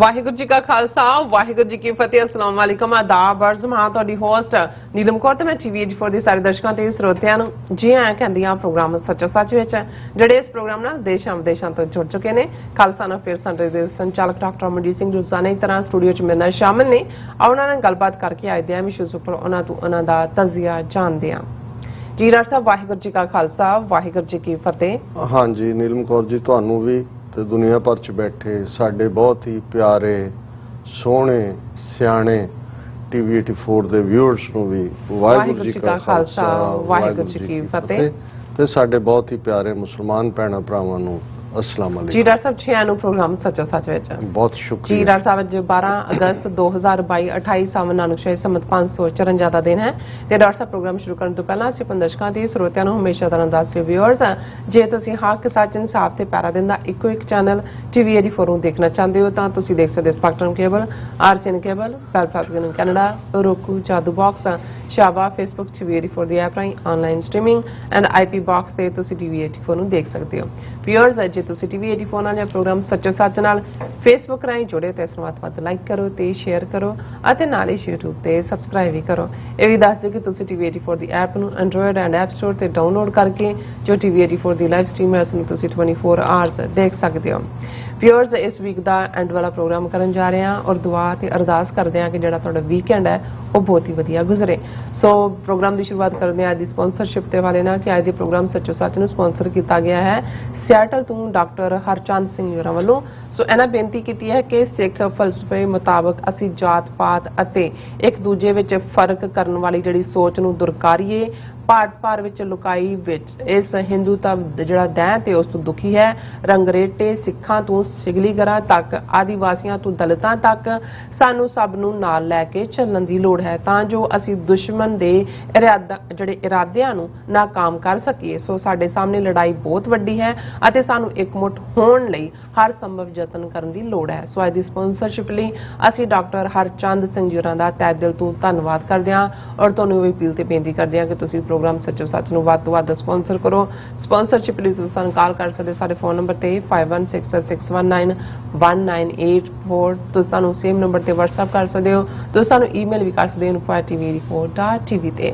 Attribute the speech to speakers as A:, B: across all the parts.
A: ਵਾਹਿਗੁਰੂ ਜੀ ਕਾ ਖਾਲਸਾ ਵਾਹਿਗੁਰੂ ਜੀ ਕੀ ਫਤਿਹ। अस्सलाम वालेकुम आदाब अर्ज मां ਤੁਹਾਡੀ ਹੋਸਟ ਨੀਲਮ ਕੌਰ ਤੇ ਮੈਂ TV84 ਦੇ ਸਾਰੇ ਦਰਸ਼ਕਾਂ ਤੇ ਸਰੋਤਿਆਂ ਨੂੰ ਜੀ ਆਇਆਂ ਕਹਿੰਦੀ ਆ ਪ੍ਰੋਗਰਾਮ ਸੱਚੋ ਸੱਚ ਵਿੱਚ ਜਿਹੜੇ ਇਸ ਪ੍ਰੋਗਰਾਮ ਨਾਲ ਦੇਸ਼ਾਂ ਵਿਦੇਸ਼ਾਂ ਤੋਂ ਜੁੜ ਚੁੱਕੇ ਨੇ। ਖਾਲਸਾ ਨਾ ਫਿਰ ਸੰਡੇ ਦੇ ਸੰਚਾਲਕ ਡਾਕਟਰ ਅਮਨਜੀਤ ਸਿੰਘ ਰੋਜ਼ਾਨਾ ਦੀ ਤਰ੍ਹਾਂ ਸਟੂਡੀਓ 'ਚ ਮੇਰੇ ਨਾਲ ਸ਼ਾਮਿਲ ਨੇ। ਉਹਨਾਂ ਨਾਲ ਗੱਲਬਾਤ ਕਰਕੇ ਆਏ ਦੇ ਆ ਇਸ਼ੂਜ਼ ਉੱਪਰ ਉਹਨਾਂ ਤੋਂ ਉਹਨਾਂ ਦਾ ਤਜ਼ੀਆ ਜਾਣਦੇ ਆ। ਜੀ ਡਾਕਟਰ ਸਾਹਿਬ ਵਾਹਿਗੁਰੂ ਜੀ ਕਾ ਖਾਲਸਾ ਵਾਹਿਗੁਰੂ ਜੀ ਕੀ ਫਤਿਹ।
B: हाँ जी नीलम कौर जी ਤੁਹਾਨੂੰ ਵੀ ਤੇ ਦੁਨੀਆ ਭਰ ਚ ਬੈਠੇ ਸਾਡੇ ਬਹੁਤ ਹੀ ਪਿਆਰੇ ਸੋਹਣੇ ਸਿਆਣੇ TV84 ਦੇ ਵਿਊਅਰਸ ਨੂੰ ਵੀ ਵਾਹਿਗੁਰੂ ਜੀ ਕਾ ਖਾਲਸਾ ਵਾਹਿਗੁਰੂ ਜੀ ਕੀ ਫਤਿਹ ਤੇ ਸਾਡੇ ਬਹੁਤ ਹੀ ਪਿਆਰੇ ਮੁਸਲਮਾਨ ਭੈਣਾਂ ਭਰਾਵਾਂ ਨੂੰ अस्सलाम वालेकुम।
A: जी डॉक्टर साहब छे ਨੂੰ ਪ੍ਰੋਗਰਾਮ ਸੱਚੋ ਸੱਚ ਵਿੱਚ
B: ਬਹੁਤ ਸ਼ੁਕਰੀਆ
A: ਜੀ ਡਾਕਟਰ ਸਾਹਿਬ। ਅੱਜ 12 ਅਗਸਤ 2022 28 ਸਾਵਨ ਨਾਨਕ ਸ਼ਾਹੀ ਸਮਤ 554 ਦਾ ਦਿਨ ਹੈ ਤੇ ਡਾਕਟਰ ਸਾਹਿਬ ਪ੍ਰੋਗਰਾਮ ਸ਼ੁਰੂ ਕਰਨ ਤੋਂ ਪਹਿਲਾਂ ਅਸੀਂ ਦਰਸ਼ਕਾਂ ਤੇ ਸਰੋਤਿਆਂ ਨੂੰ ਹਮੇਸ਼ਾ ਤਰ੍ਹਾਂ ਦੱਸਦੇ ਵਿਊਅਰਸ ਜੇ ਤੁਸੀਂ ਹੱਕ ਸੱਚ ਇਨਸਾਫ ਤੇ ਪੈਰਾ ਦਿੰਦਾ ਇੱਕੋ ਇੱਕ ਚੈਨਲ TV84 ਨੂੰ ਦੇਖਣਾ ਚਾਹੁੰਦੇ ਹੋ ਤਾਂ ਤੁਸੀਂ ਦੇਖ ਸਕਦੇ ਸਪੈਕਟਰਮ ਕੇਬਲ ਆਰਚਨ ਕੇਬਲ ਪੈਲਫਾਗਨ ਕੈਨੇਡਾ ਰੋਕੂ ਜਾਦੂ ਬਾਕਸ ਸ਼ਾਬਾ ਫੇਸਬੁੱਕ TV84 ਦੀ ਐਪ ਰਾਹੀਂ online streaming and IP box ਤੇ ਤੁਸੀਂ TV84 ਨੂੰ ਦੇਖ ਸਕਦੇ ਹੋ। ਵਿਊਅਰਸ ਜੇ ਤੁਸੀਂ TV84 ਨਾਲ ਜਾਂ ਪ੍ਰੋਗਰਾਮ ਸੱਚੋ ਸੱਚ ਨਾਲ ਫੇਸਬੁੱਕ ਰਾਹੀਂ ਜੁੜੇ ਤੇ ਇਸ ਨੂੰ ਵੱਧ ਲਾਈਕ ਕਰੋ ਤੇ ਸ਼ੇਅਰ ਕਰੋ ਅਤੇ ਨਾਲ ਹੀ YouTube ਤੇ ਸਬਸਕ੍ਰਾਈਬ ਵੀ ਕਰੋ। ਇਹ ਵੀ ਦੱਸ ਦਿਓ ਕਿ ਤੁਸੀਂ TV84 ਦੀ ਐਪ ਨੂੰ ਐਂਡਰੋਇਡ ਐਂਡ ਐਪ ਸਟੋਰ ਤੇ ਡਾਊਨਲੋਡ ਕਰਕੇ ਜੋ TV84 ਦੀ ਲਾਈਵ ਸਟ੍ਰੀਮ ਹੈ ਉਸ ਨੂੰ ਤੁਸੀਂ 24 ਆਵਰਸ ਦੇਖ ਸਕਦੇ ਹੋ। ਵਿਊਅਰਸ ਇਸ ਵੀਕ ਦਾ ਐਂਡ ਵਾਲਾ ਪ੍ਰੋਗਰਾਮ ਕਰਨ ਜਾ ਰਹੇ ਹਾਂ ਔਰ ਦੁਆ ਤੇ ਅਰਦਾਸ ਕਰਦੇ ਹਾਂ ਕਿ ਜਿਹੜਾ ਤੁਹਾਡਾ ਵੀਕਐਂਡ ਹੈ ਉਹ ਬਹੁਤ ਹੀ ਵਧੀਆ ਗੁਜ਼ਰੇ। ਸੋ ਪ੍ਰੋਗਰਾਮ ਦੀ ਸ਼ੁਰੂਆਤ ਕਰਦੇ ਹਾਂ ਅੱਜ ਦੀ ਸਪਾਂਸਰਸ਼ਿਪ ਦੇ ਵਾਲੇ ਨਾਲ ਕਿ ਅੱਜ ਦੇ ਪ੍ਰੋਗਰਾਮ ਸੱਚੋ ਸੱਚ ਨੂੰ ਸਪਾਂਸਰ ਕੀਤਾ ਗਿਆ ਹੈ ਸਿਆਟਲ ਤੋਂ ਡਾਕਟਰ ਹਰਚੰਦ ਸਿੰਘ ਜੋਰਾ ਵੱਲੋਂ। ਸੋ ਇਹਨਾਂ ਬੇਨਤੀ ਕੀਤੀ ਹੈ ਕਿ ਸਿੱਖ ਫਲਸਫੇ ਮੁਤਾਬਕ ਅਸੀਂ ਜਾਤ ਪਾਤ ਅਤੇ ਇੱਕ ਦੂਜੇ ਵਿੱਚ ਫਰਕ ਕਰਨ ਵਾਲੀ ਜਿਹੜੀ ਸੋਚ ਨੂੰ ਦੁਰਕਾਰੀਏ। ਭਾਰਤ ਭਰ ਵਿੱਚ ਲੁਕਾਈ ਵਿੱਚ ਇਸ ਹਿੰਦੂਤਾ ਜਿਹੜਾ ਦਹਿ ਤੇ ਉਸ ਤੋਂ ਦੁਖੀ ਹੈ। ਰੰਗਰੇਟੇ ਸਿੱਖਾਂ ਤੋਂ ਸਿਗਲੀਗਰਾਂ ਤੱਕ ਆਦੀਵਾਸੀਆਂ ਤੋਂ ਦਲਿਤਾਂ ਤੱਕ ਸਾਨੂੰ ਸਭ ਨੂੰ ਨਾਲ ਲੈ ਕੇ ਚੱਲਣ ਦੀ ਲੋੜ ਹੈ ਤਾਂ ਜੋ ਅਸੀਂ ਦੁਸ਼ਮਣ ਦੇ ਇਰਾਦਿਆਂ ਨੂੰ ਨਾਕਾਮ ਕਰ ਸਕੀਏ। ਸੋ ਸਾਡੇ ਸਾਹਮਣੇ ਲੜਾਈ ਬਹੁਤ ਵੱਡੀ ਹੈ ਅਤੇ ਸਾਨੂੰ ਇਕਮੁੱਠ ਹੋਣ ਲਈ ਹਰ ਸੰਭਵ ਯਤਨ ਕਰਨ ਦੀ ਲੋੜ ਹੈ। ਸੋ ਅੱਜ ਦੀ ਸਪਾਂਸਰਸ਼ਿਪ ਲਈ ਅਸੀਂ ਡਾਕਟਰ ਹਰਚੰਦ ਸਿੰਘ ਜੋਰਾ ਦਾ ਤਹਿ ਦਿਲ ਤੋਂ ਧੰਨਵਾਦ ਕਰਦੇ ਹਾਂ ਔਰ ਤੁਹਾਨੂੰ ਵੀ ਅਪੀਲ ਤੇ ਬੇਨਤੀ ਕਰਦੇ ਹਾਂ ਕਿ ਤੁਸੀਂ ਪ੍ਰੋਗਰਾਮ ਸੱਚੋ ਸੱਚ ਨੂੰ ਵੱਧ ਤੋਂ ਵੱਧ ਸਪਾਂਸਰ ਕਰੋ। ਸਪਾਂਸਰਸ਼ਿਪ ਲਈ ਤੁਸੀਂ ਸਾਨੂੰ ਕਾਲ ਕਰ ਸਕਦੇ ਸਾਡੇ ਫੋਨ ਨੰਬਰ ਤੇ 5166191984 ਤੁਸੀਂ ਸਾਨੂੰ ਸੇਮ ਨੰਬਰ ਤੇ WhatsApp ਕਰ ਸਕਦੇ ਹੋ। ਤੁਸੀਂ ਸਾਨੂੰ ਈਮੇਲ ਵੀ ਕਰ ਸਕਦੇ ਹੋ info@tv84.tv ਤੇ।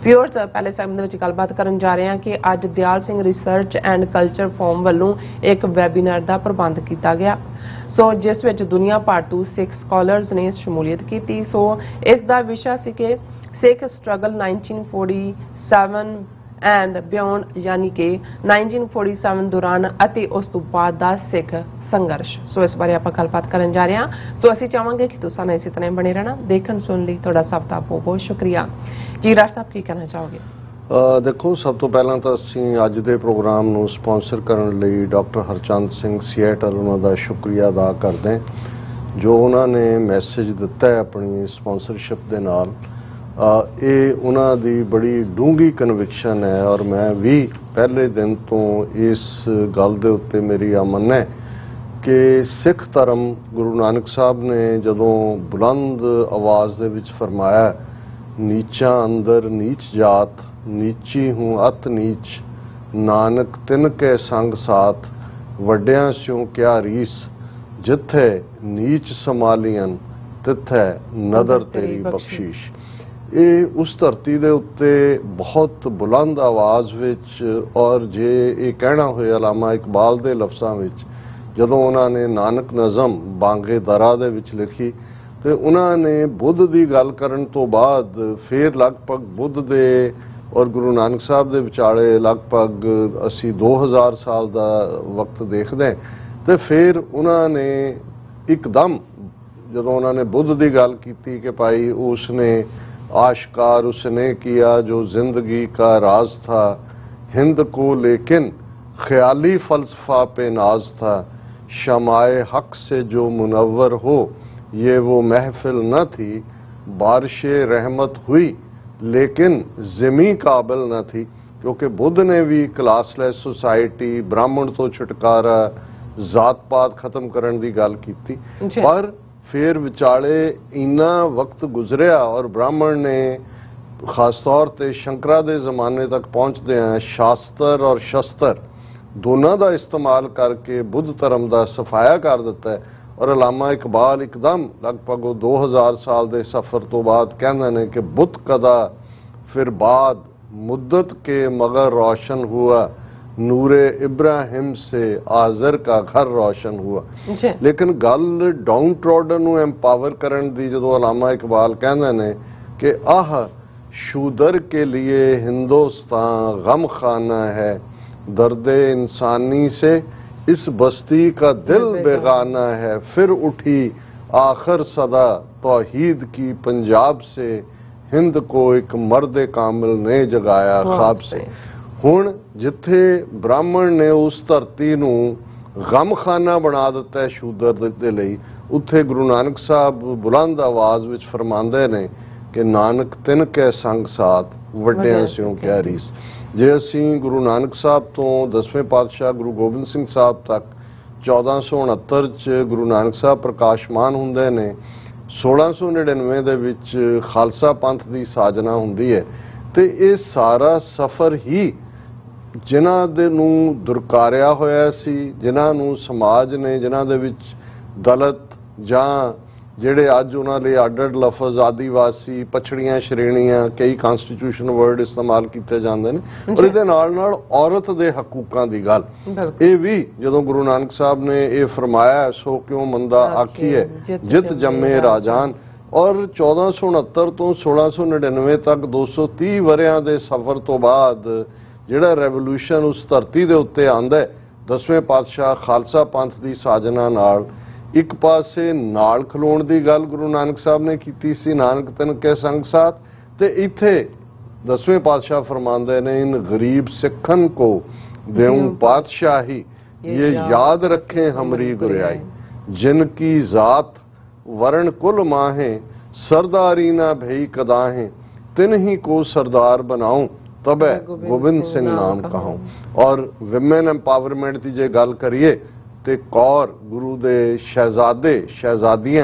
A: ਵਿਊਅਰਸ ਪਹਿਲੇ ਸੈਗਮੈਂਟ ਦੇ ਵਿੱਚ ਗੱਲਬਾਤ ਕਰਨ ਜਾ ਰਹੇ ਹਾਂ ਕਿ ਅੱਜ Dyal Singh research and culture forum ਵੱਲੋਂ ਇੱਕ ਵੈਬੀਨਾਰ ਦਾ ਪ੍ਰਬੰਧ ਕੀਤਾ ਗਿਆ ਸੋ ਜਿਸ ਵਿੱਚ ਦੁਨੀਆ ਭਰ ਤੋਂ ਸਿੱਖ ਸਕਾਲਰਸ ਨੇ ਸ਼ਮੂਲੀਅਤ ਕੀਤੀ। ਸੋ ਇਸ ਦਾ ਵਿਸ਼ਾ ਸੀ ਕਿ ਸਿੱਖ ਸਟਰਗਲ 1947 ਐਂਡ ਬਿਯੋਂਡ ਯਾਨੀ ਕਿ 1947 ਦੌਰਾਨ ਅਤੇ ਉਸ ਤੋਂ ਬਾਅਦ ਦਾ ਸਿੱਖ ਸੰਘਰਸ਼। ਸੋ ਇਸ ਬਾਰੇ ਆਪਾਂ ਗੱਲਬਾਤ ਕਰਨ ਜਾ ਰਹੇ ਹਾਂ। ਸੋ ਅਸੀਂ ਚਾਹਾਂਗੇ ਕਿ ਤੁਸੀਂ ਇਸੇ ਤਰ੍ਹਾਂ ਬਣੇ ਰਹਿਣਾ। ਦੇਖਣ ਸੁਣ ਲਈ ਤੁਹਾਡਾ ਸਭ ਦਾ ਬਹੁਤ ਬਹੁਤ ਸ਼ੁਕਰੀਆ। ਜੀ ਡਾਕਟਰ ਸਾਹਿਬ ਕੀ ਕਹਿਣਾ ਚਾਹੋਗੇ?
B: ਦੇਖੋ ਸਭ ਤੋਂ ਪਹਿਲਾਂ ਤਾਂ ਅਸੀਂ ਅੱਜ ਦੇ ਪ੍ਰੋਗਰਾਮ ਨੂੰ ਸਪਾਂਸਰ ਕਰਨ ਲਈ ਡਾਕਟਰ ਹਰਚੰਦ ਸਿੰਘ ਸਿਆਟਲ ਉਹਨਾਂ ਦਾ ਸ਼ੁਕਰੀਆ ਅਦਾ ਕਰਦੇ ਹਾਂ ਜੋ ਉਹਨਾਂ ਨੇ ਮੈਸੇਜ ਦਿੱਤਾ ਹੈ ਆਪਣੀ ਸਪਾਂਸਰਸ਼ਿਪ ਦੇ ਨਾਲ। ਇਹ ਉਹਨਾਂ ਦੀ ਬੜੀ ਡੂੰਘੀ ਕਨਵਿਕਸ਼ਨ ਹੈ ਔਰ ਮੈਂ ਵੀ ਪਹਿਲੇ ਦਿਨ ਤੋਂ ਇਸ ਗੱਲ ਦੇ ਉੱਤੇ ਮੇਰੀ ਅਮਨ ਹੈ ਕਿ ਸਿੱਖ ਧਰਮ ਗੁਰੂ ਨਾਨਕ ਸਾਹਿਬ ਨੇ ਜਦੋਂ ਬੁਲੰਦ ਆਵਾਜ਼ ਦੇ ਵਿੱਚ ਫਰਮਾਇਆ ਨੀਚਾਂ ਅੰਦਰ ਨੀਚ ਜਾਤ ਨੀਚੀ ਹੂੰ ਅਤ ਨੀਚ ਨਾਨਕ ਤਿਨ ਕੇ ਸੰਗ ਸਾਥ ਵੱਡਿਆਂ ਸਿਉ ਕਿਆ ਰੀਸ ਜਿੱਥੇ ਨੀਚ ਸਮਾਲੀਆਂ ਤਿੱਥੇ ਨਦਰ ਤੇਰੀ ਬਖਸ਼ੀਸ਼। ਇਹ ਉਸ ਧਰਤੀ ਦੇ ਉੱਤੇ ਬਹੁਤ ਬੁਲੰਦ ਆਵਾਜ਼ ਵਿੱਚ ਔਰ ਜੇ ਇਹ ਕਹਿਣਾ ਹੋਏ ਅਲਾਮਾ ਇਕਬਾਲ ਦੇ ਲਫ਼ਜ਼ਾਂ ਵਿੱਚ ਜਦੋਂ ਉਹਨਾਂ ਨੇ ਨਾਨਕ ਨਜ਼ਮ ਬਾਂਗੇ ਦਰਾ ਦੇ ਵਿੱਚ ਲਿਖੀ ਤੇ ਉਹਨਾਂ ਨੇ ਬੁੱਧ ਦੀ ਗੱਲ ਕਰਨ ਤੋਂ ਬਾਅਦ ਫਿਰ ਲਗਭਗ ਬੁੱਧ ਦੇ ਔਰ ਗੁਰੂ ਨਾਨਕ ਸਾਹਿਬ ਦੇ ਵਿਚਾਲੇ ਲਗਭਗ ਅਸੀਂ 2000 ਸਾਲ ਦਾ ਵਕਤ ਦੇਖਦੇ ਤੇ ਫਿਰ ਉਹਨਾਂ ਨੇ ਇੱਕਦਮ ਜਦੋਂ ਉਹਨਾਂ ਨੇ ਬੁੱਧ ਦੀ ਗੱਲ ਕੀਤੀ ਕਿ ਭਾਈ ਉਸਨੇ आशकार उसने किया जो जिंदगी का राज था हिंद को लेकिन ख्याली फलसफा पे नाज था शमाए हक से जो मुनव्वर हो ये वो महफिल न थी बारिश रहमत हुई लेकिन ज़मी काबिल न थी। क्योंकि बुद्ध ने भी क्लासलैस सोसाइटी ब्राह्मण तो छुटकारा जात पात खत्म करने की गल की पर फिर विचाले इन्ना वक्त गुजरिया और ब्राह्मण ने खास तौर पर शंकरा के जमाने तक पहुँचते हैं शास्त्र और शस्त्र दोनों का इस्तेमाल करके बुद्ध धर्म का सफाया कर दिता है ਔਰ ਅਲਾਮਾ ਇਕਬਾਲ ਇੱਕਦਮ ਲਗਭਗ ਉਹ 2000 ਸਾਲ ਦੇ ਸਫ਼ਰ ਤੋਂ ਬਾਅਦ ਕਹਿੰਦੇ ਨੇ ਕਿ ਬੁੱਤ ਕਦਾ ਫਿਰ ਬਾਦ ਮੁੱਦਤ ਕੇ ਮਗਰ ਰੋਸ਼ਨ ਹੁਆ ਨੂਰੇ ਇਬਰਾਹਿਮ ਸੇ ਆਜ਼ਰ ਕਾ ਘਰ ਰੋਸ਼ਨ ਹੁਆ। ਲੇਕਿਨ ਗੱਲ ਡਾਊਨ ਟ੍ਰੋਡਨ ਨੂੰ ਐਮਪਾਵਰ ਕਰਨ ਦੀ ਜਦੋਂ ਅਲਾਮਾ ਇਕਬਾਲ ਕਹਿੰਦੇ ਨੇ ਕਿ ਆਹ शूदर के लिए हिंदुस्तान गम खाना है, दर्द इंसानी से इस बस्ती का दिल बेगाना है, फिर उठी आखिर सदा तौहीद की पंजाब से, हिंद को एक मर्द कामिल ने जगाया ख्वाब से। हुण जिथे ब्राह्मण ने उस धरती नू गम खाना बना दिता है शूदर दे लई, उत्थे गुरु नानक साहब बुलंद आवाज विच फरमांदे ने कि नानक तिन कै संग साथ वड्डियां सियों क्या रीस। जे असीं गुरु नानक साहब तो 10वें पातशाह गुरु गोबिंद सिंह साहब तक 1469 च गुरु नानक साहब प्रकाशमान हुंदे ने, 1699 दे विच खालसा पंथ दी साजना हुंदी है, ते ये सारा सफ़र ही जिन्हां दे नूं दुरकारिया होया सी, जिन्हां नूं समाज ने जिन्हां दे विच दलित जां ਜਿਹੜੇ ਅੱਜ ਉਹਨਾਂ ਲਈ ਅੱਡ-ਅੱਡ ਲਫ਼ਜ਼ ਆਦੀਵਾਸੀ ਪਛੜੀਆਂ ਸ਼੍ਰੇਣੀਆਂ ਕਈ ਕਨਸਟੀਟਿਊਸ਼ਨ ਵਰਡ ਇਸਤੇਮਾਲ ਕੀਤੇ ਜਾਂਦੇ ਨੇ, ਔਰ ਇਹਦੇ ਨਾਲ ਔਰਤ ਦੇ ਹਕੂਕਾਂ ਦੀ ਗੱਲ ਇਹ ਵੀ ਜਦੋਂ ਗੁਰੂ ਨਾਨਕ ਸਾਹਿਬ ਨੇ ਇਹ ਫਰਮਾਇਆ ਸੋ ਕਿਉਂ ਮੰਦਾ ਆਖੀਏ ਜਿਤ ਜੰਮੇ ਰਾਜਾਨ, ਔਰ 1469 ਤੋਂ 1699 ਤੱਕ 230 ਵਰਿਆਂ ਦੇ ਸਫ਼ਰ ਤੋਂ ਬਾਅਦ ਜਿਹੜਾ ਰੈਵੋਲੂਸ਼ਨ ਉਸ ਧਰਤੀ ਦੇ ਉੱਤੇ ਆਂਦਾ 10ਵੇਂ ਪਾਤਸ਼ਾਹ ਖਾਲਸਾ ਪੰਥ ਦੀ ਸਾਜਨਾ ਨਾਲ एक पासे नाल खलोण दी गल गुरु नानक साहब ने कीती सी, नानक तिन कै संग साथ, ते इत्थे 10वें पातशाह फरमांदे ने इन गरीब सिखन को देऊं पातशाही, ये याद रखें हमरी गुरियाई, जिनकी जात वर्ण कुल माहें, सरदारी ना भई कदाहें, तिन ही को सरदार बनाऊं तबे गोबिंद सिंह नाम कहूं। और विमेन एम्पावरमेंट की जे गल करिए ते कौर गुरु दे शहजादे शहजादियां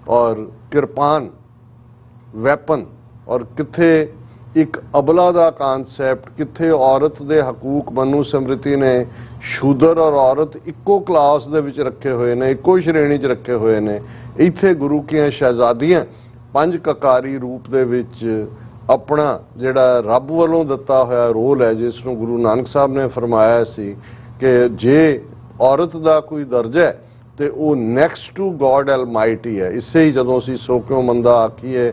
B: और किरपान वैपन, और किथे एक अबला दा कांसैप्ट, किथे औरत दे हकूक मनु समृति ने शूदर और औरत इक्को क्लास दे विच रखे हुए ने, इक्को श्रेणी च रखे हुए ने। इत्थे गुरु कीआं शहजादियां पंज ककारी रूप दे विच अपना जिहड़ा रब वल्लों दिता होया रोल है, जिस नूं गुरु नानक साहब ने फरमाया सी कि जे औरत का कोई दर्जा है तो वो नैक्सट टू गॉड एलमाइटी है। इससे ही जदों असीं सो क्यों मंदा आखीए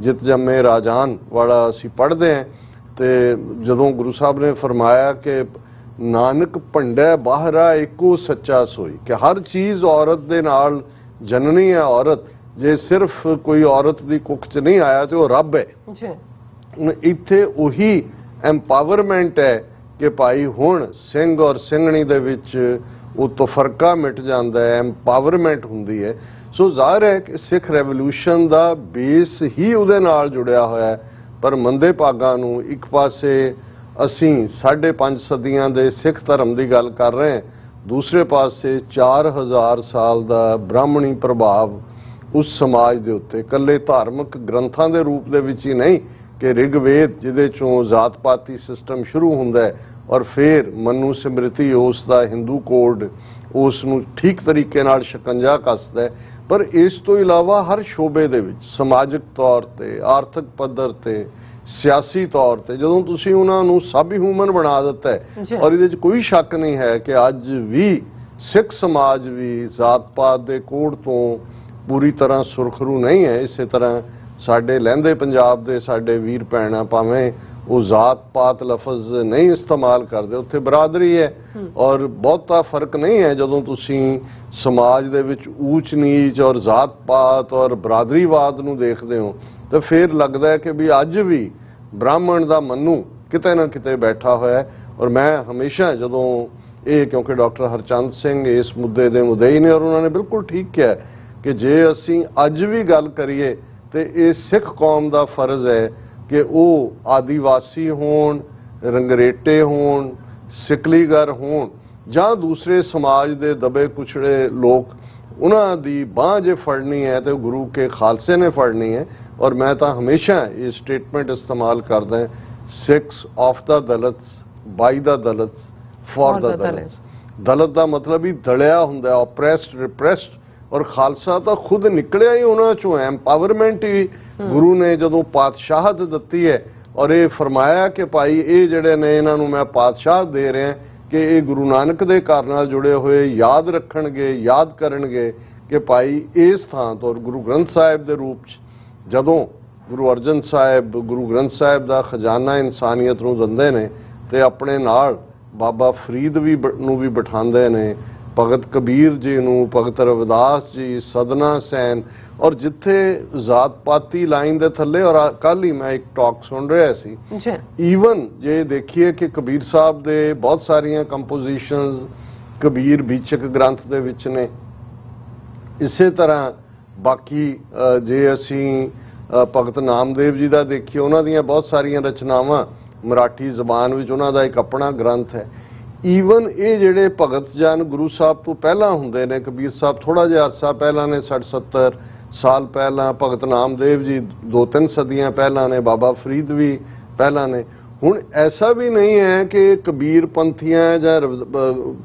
B: जित जम्मे राजान वाला असीं पढ़ते हैं, तो जदों गुरु साहब ने फरमाया कि नानक भंडै बाहरा एको सच्चा सोई, कि हर चीज़ औरत दे नाल जननी है। औरत जे सिर्फ कोई औरत की कुख च नहीं आया तो वह रब है। इत्थे उही एम्पावरमेंट है कि भाई हुण सिंह और सिंघणी दे विच वो तफरका मिट जाता है, एम्पावरमेंट होंदी है। सो जाहिर है कि सिख रेवोल्यूशन का बेस ही उहदे नाल जुड़िया होया है, पर मंदे भागां नूं एक पासे असीं 5.5 सदियां दे सिख धर्म की गल कर रहे हैं, दूसरे पासे 4000 साल का ब्राह्मणी प्रभाव उस समाज दे उत्ते कल्ले धार्मिक ग्रंथां दे रूप दे विच ही नहीं कि रिगवेद जिहदे चों जात पाती सिस्टम शुरू हुंदा है और फिर मनु सिमृति उस दा हिंदू कोड उस नूं ठीक तरीके नाल शिकंजा कसदा है, पर इस तो इलावा हर शोबे दे विच समाजिक तौर ते आर्थिक पद्धर ते सियासी तौर ते जदों तुसीं उन्हां नूं सब ह्यूमन बना दिता है। और इहदे च कोई शक नहीं है कि अज भी सिख समाज भी जात पात दे कोड तो पूरी तरह सुरखरू नहीं है। इस तरह साडे लਹਿੰਦੇ पंजाब दे साडे वीर भैणां भावें वो जात पात लफज नहीं इस्तेमाल करते, उत्थे बरादरी है और बहुता फर्क नहीं है। जदों तुसीं समाज दे विच ऊच नीच और जात पात और बरादरीवाद नूं देखदे हो तो फिर लगदा है कि भी अज भी ब्राह्मण दा मनु किते ना किते बैठा होया है। और मैं हमेशा जदों ये क्योंकि डॉक्टर हरचंद सिंह इस मुद्दे दे मुद्दई ने और उन्होंने बिल्कुल ठीक किया कि जे असीं अज भी गल करिए तो ये सिख कौम का फर्ज है कि वो आदिवासी होण, रंगरेटे होण, सिकलीगर होण जां दूसरे समाज के दबे कुछड़े लोग, उन्हां दी बांह जे फड़नी है तो गुरु के खालसे ने फड़नी है। और मैं तो हमेशा ये स्टेटमेंट इस्तेमाल करदा है, six of the Dalits by the Dalits for the Dalits. Dalit का मतलब ही दलिया हुंदा, ऑप्रेस्ड रिप्रेस्ड ਔਰ ਖਾਲਸਾ ਤਾਂ ਖੁਦ ਨਿਕਲਿਆ ਹੀ ਉਹਨਾਂ ਚੋਂ ਹੈ। ਐਮਪਾਵਰਮੈਂਟ ਹੀ ਗੁਰੂ ਨੇ ਜਦੋਂ ਪਾਤਸ਼ਾਹਤ ਦਿੱਤੀ ਹੈ ਔਰ ਇਹ ਫਰਮਾਇਆ ਕਿ ਭਾਈ ਇਹ ਜਿਹੜੇ ਨੇ ਇਹਨਾਂ ਨੂੰ ਮੈਂ ਪਾਤਸ਼ਾਹ ਦੇ ਰਿਹਾ ਕਿ ਇਹ ਗੁਰੂ ਨਾਨਕ ਦੇ ਘਰ ਨਾਲ ਜੁੜੇ ਹੋਏ ਯਾਦ ਰੱਖਣਗੇ, ਯਾਦ ਕਰਨਗੇ ਕਿ ਭਾਈ ਇਸ ਥਾਂ ਤੋਂ ਗੁਰੂ ਗ੍ਰੰਥ ਸਾਹਿਬ ਦੇ ਰੂਪ 'ਚ ਜਦੋਂ ਗੁਰੂ ਅਰਜਨ ਸਾਹਿਬ ਗੁਰੂ ਗ੍ਰੰਥ ਸਾਹਿਬ ਦਾ ਖਜ਼ਾਨਾ ਇਨਸਾਨੀਅਤ ਨੂੰ ਦਿੰਦੇ ਨੇ ਤੇ ਆਪਣੇ ਨਾਲ ਬਾਬਾ ਫਰੀਦ ਨੂੰ ਵੀ ਬਿਠਾਉਂਦੇ ਨੇ, ਭਗਤ ਕਬੀਰ ਜੀ ਨੂੰ, ਭਗਤ ਰਵਿਦਾਸ ਜੀ, ਸਦਨਾ ਸੈਨ, ਔਰ ਜਿੱਥੇ ਜ਼ਾਤ ਪਾਤੀ ਲਾਈਨ ਦੇ ਥੱਲੇ। ਔਰ ਕੱਲ ਹੀ ਮੈਂ ਇੱਕ ਟਾਕ ਸੁਣ ਰਿਹਾ ਸੀ, ਈਵਨ ਜੇ ਦੇਖੀਏ ਕਿ ਕਬੀਰ ਸਾਹਿਬ ਦੇ ਬਹੁਤ ਸਾਰੀਆਂ ਕੰਪੋਜੀਸ਼ਨਸ ਕਬੀਰ ਬੀਚਕ ਗ੍ਰੰਥ ਦੇ ਵਿੱਚ ਨੇ। ਇਸੇ ਤਰ੍ਹਾਂ ਬਾਕੀ ਜੇ ਅਸੀਂ ਭਗਤ ਨਾਮਦੇਵ ਜੀ ਦਾ ਦੇਖੀਏ, ਉਹਨਾਂ ਦੀਆਂ ਬਹੁਤ ਸਾਰੀਆਂ ਰਚਨਾਵਾਂ ਮਰਾਠੀ ਜ਼ਬਾਨ ਵਿੱਚ, ਉਹਨਾਂ ਦਾ ਇੱਕ ਆਪਣਾ ਗ੍ਰੰਥ ਹੈ। ਈਵਨ ਇਹ ਜਿਹੜੇ ਭਗਤ ਜਨ ਗੁਰੂ ਸਾਹਿਬ ਤੋਂ ਪਹਿਲਾਂ ਹੁੰਦੇ ਨੇ, ਕਬੀਰ ਸਾਹਿਬ ਥੋੜਾ ਜਿਹਾ ਅਰਸਾ ਪਹਿਲਾਂ ਨੇ, 60-70 ਸਾਲ ਪਹਿਲਾਂ, ਭਗਤ ਨਾਮਦੇਵ ਜੀ 2-3 ਸਦੀਆਂ ਪਹਿਲਾਂ ਨੇ, ਬਾਬਾ ਫਰੀਦ ਵੀ ਪਹਿਲਾਂ ਨੇ। ਹੁਣ ਐਸਾ ਵੀ ਨਹੀਂ ਹੈ ਕਿ ਕਬੀਰ ਪੰਥੀਆਂ ਜਾਂ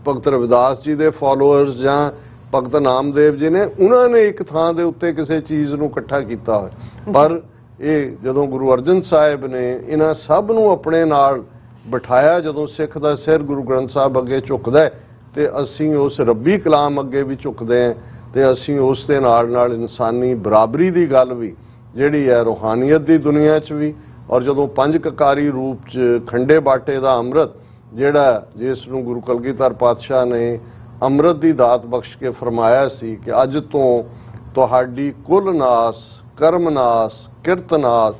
B: ਭਗਤ ਰਵਿਦਾਸ ਜੀ ਦੇ ਫਾਲੋਅਰਸ ਜਾਂ ਭਗਤ ਨਾਮਦੇਵ ਜੀ ਨੇ ਉਹਨਾਂ ਨੇ ਇੱਕ ਥਾਂ ਦੇ ਉੱਤੇ ਕਿਸੇ ਚੀਜ਼ ਨੂੰ ਇਕੱਠਾ ਕੀਤਾ ਹੋਇਆ। ਪਰ ਇਹ ਜਦੋਂ ਗੁਰੂ ਅਰਜਨ ਸਾਹਿਬ ਨੇ ਇਹਨਾਂ ਸਭ ਨੂੰ ਆਪਣੇ ਨਾਲ ਬਿਠਾਇਆ, ਜਦੋਂ ਸਿੱਖ ਦਾ ਸਿਰ ਗੁਰੂ ਗ੍ਰੰਥ ਸਾਹਿਬ ਅੱਗੇ ਝੁਕਦਾ ਤੇ ਅਸੀਂ ਉਸ ਰੱਬੀ ਕਲਾਮ ਅੱਗੇ ਵੀ ਝੁਕਦੇ ਹਾਂ ਤੇ ਅਸੀਂ ਉਸ ਦੇ ਨਾਲ ਨਾਲ ਇਨਸਾਨੀ ਬਰਾਬਰੀ ਦੀ ਗੱਲ ਵੀ ਜਿਹੜੀ ਹੈ ਰੂਹਾਨੀਅਤ ਦੀ ਦੁਨੀਆ 'ਚ ਵੀ। ਔਰ ਜਦੋਂ ਪੰਜ ਕਕਾਰੀ ਰੂਪ 'ਚ ਖੰਡੇ ਬਾਟੇ ਦਾ ਅੰਮ੍ਰਿਤ ਜਿਹੜਾ ਜਿਸ ਨੂੰ ਗੁਰੂ ਕਲਗੀਧਰ ਪਾਤਸ਼ਾਹ ਨੇ ਅੰਮ੍ਰਿਤ ਦੀ ਦਾਤ ਬਖਸ਼ ਕੇ ਫਰਮਾਇਆ ਸੀ ਕਿ ਅੱਜ ਤੋਂ ਤੁਹਾਡੀ ਕੁਲ ਨਾਸ, ਕਰਮ ਨਾਸ, ਕਿਰਤ ਨਾਸ,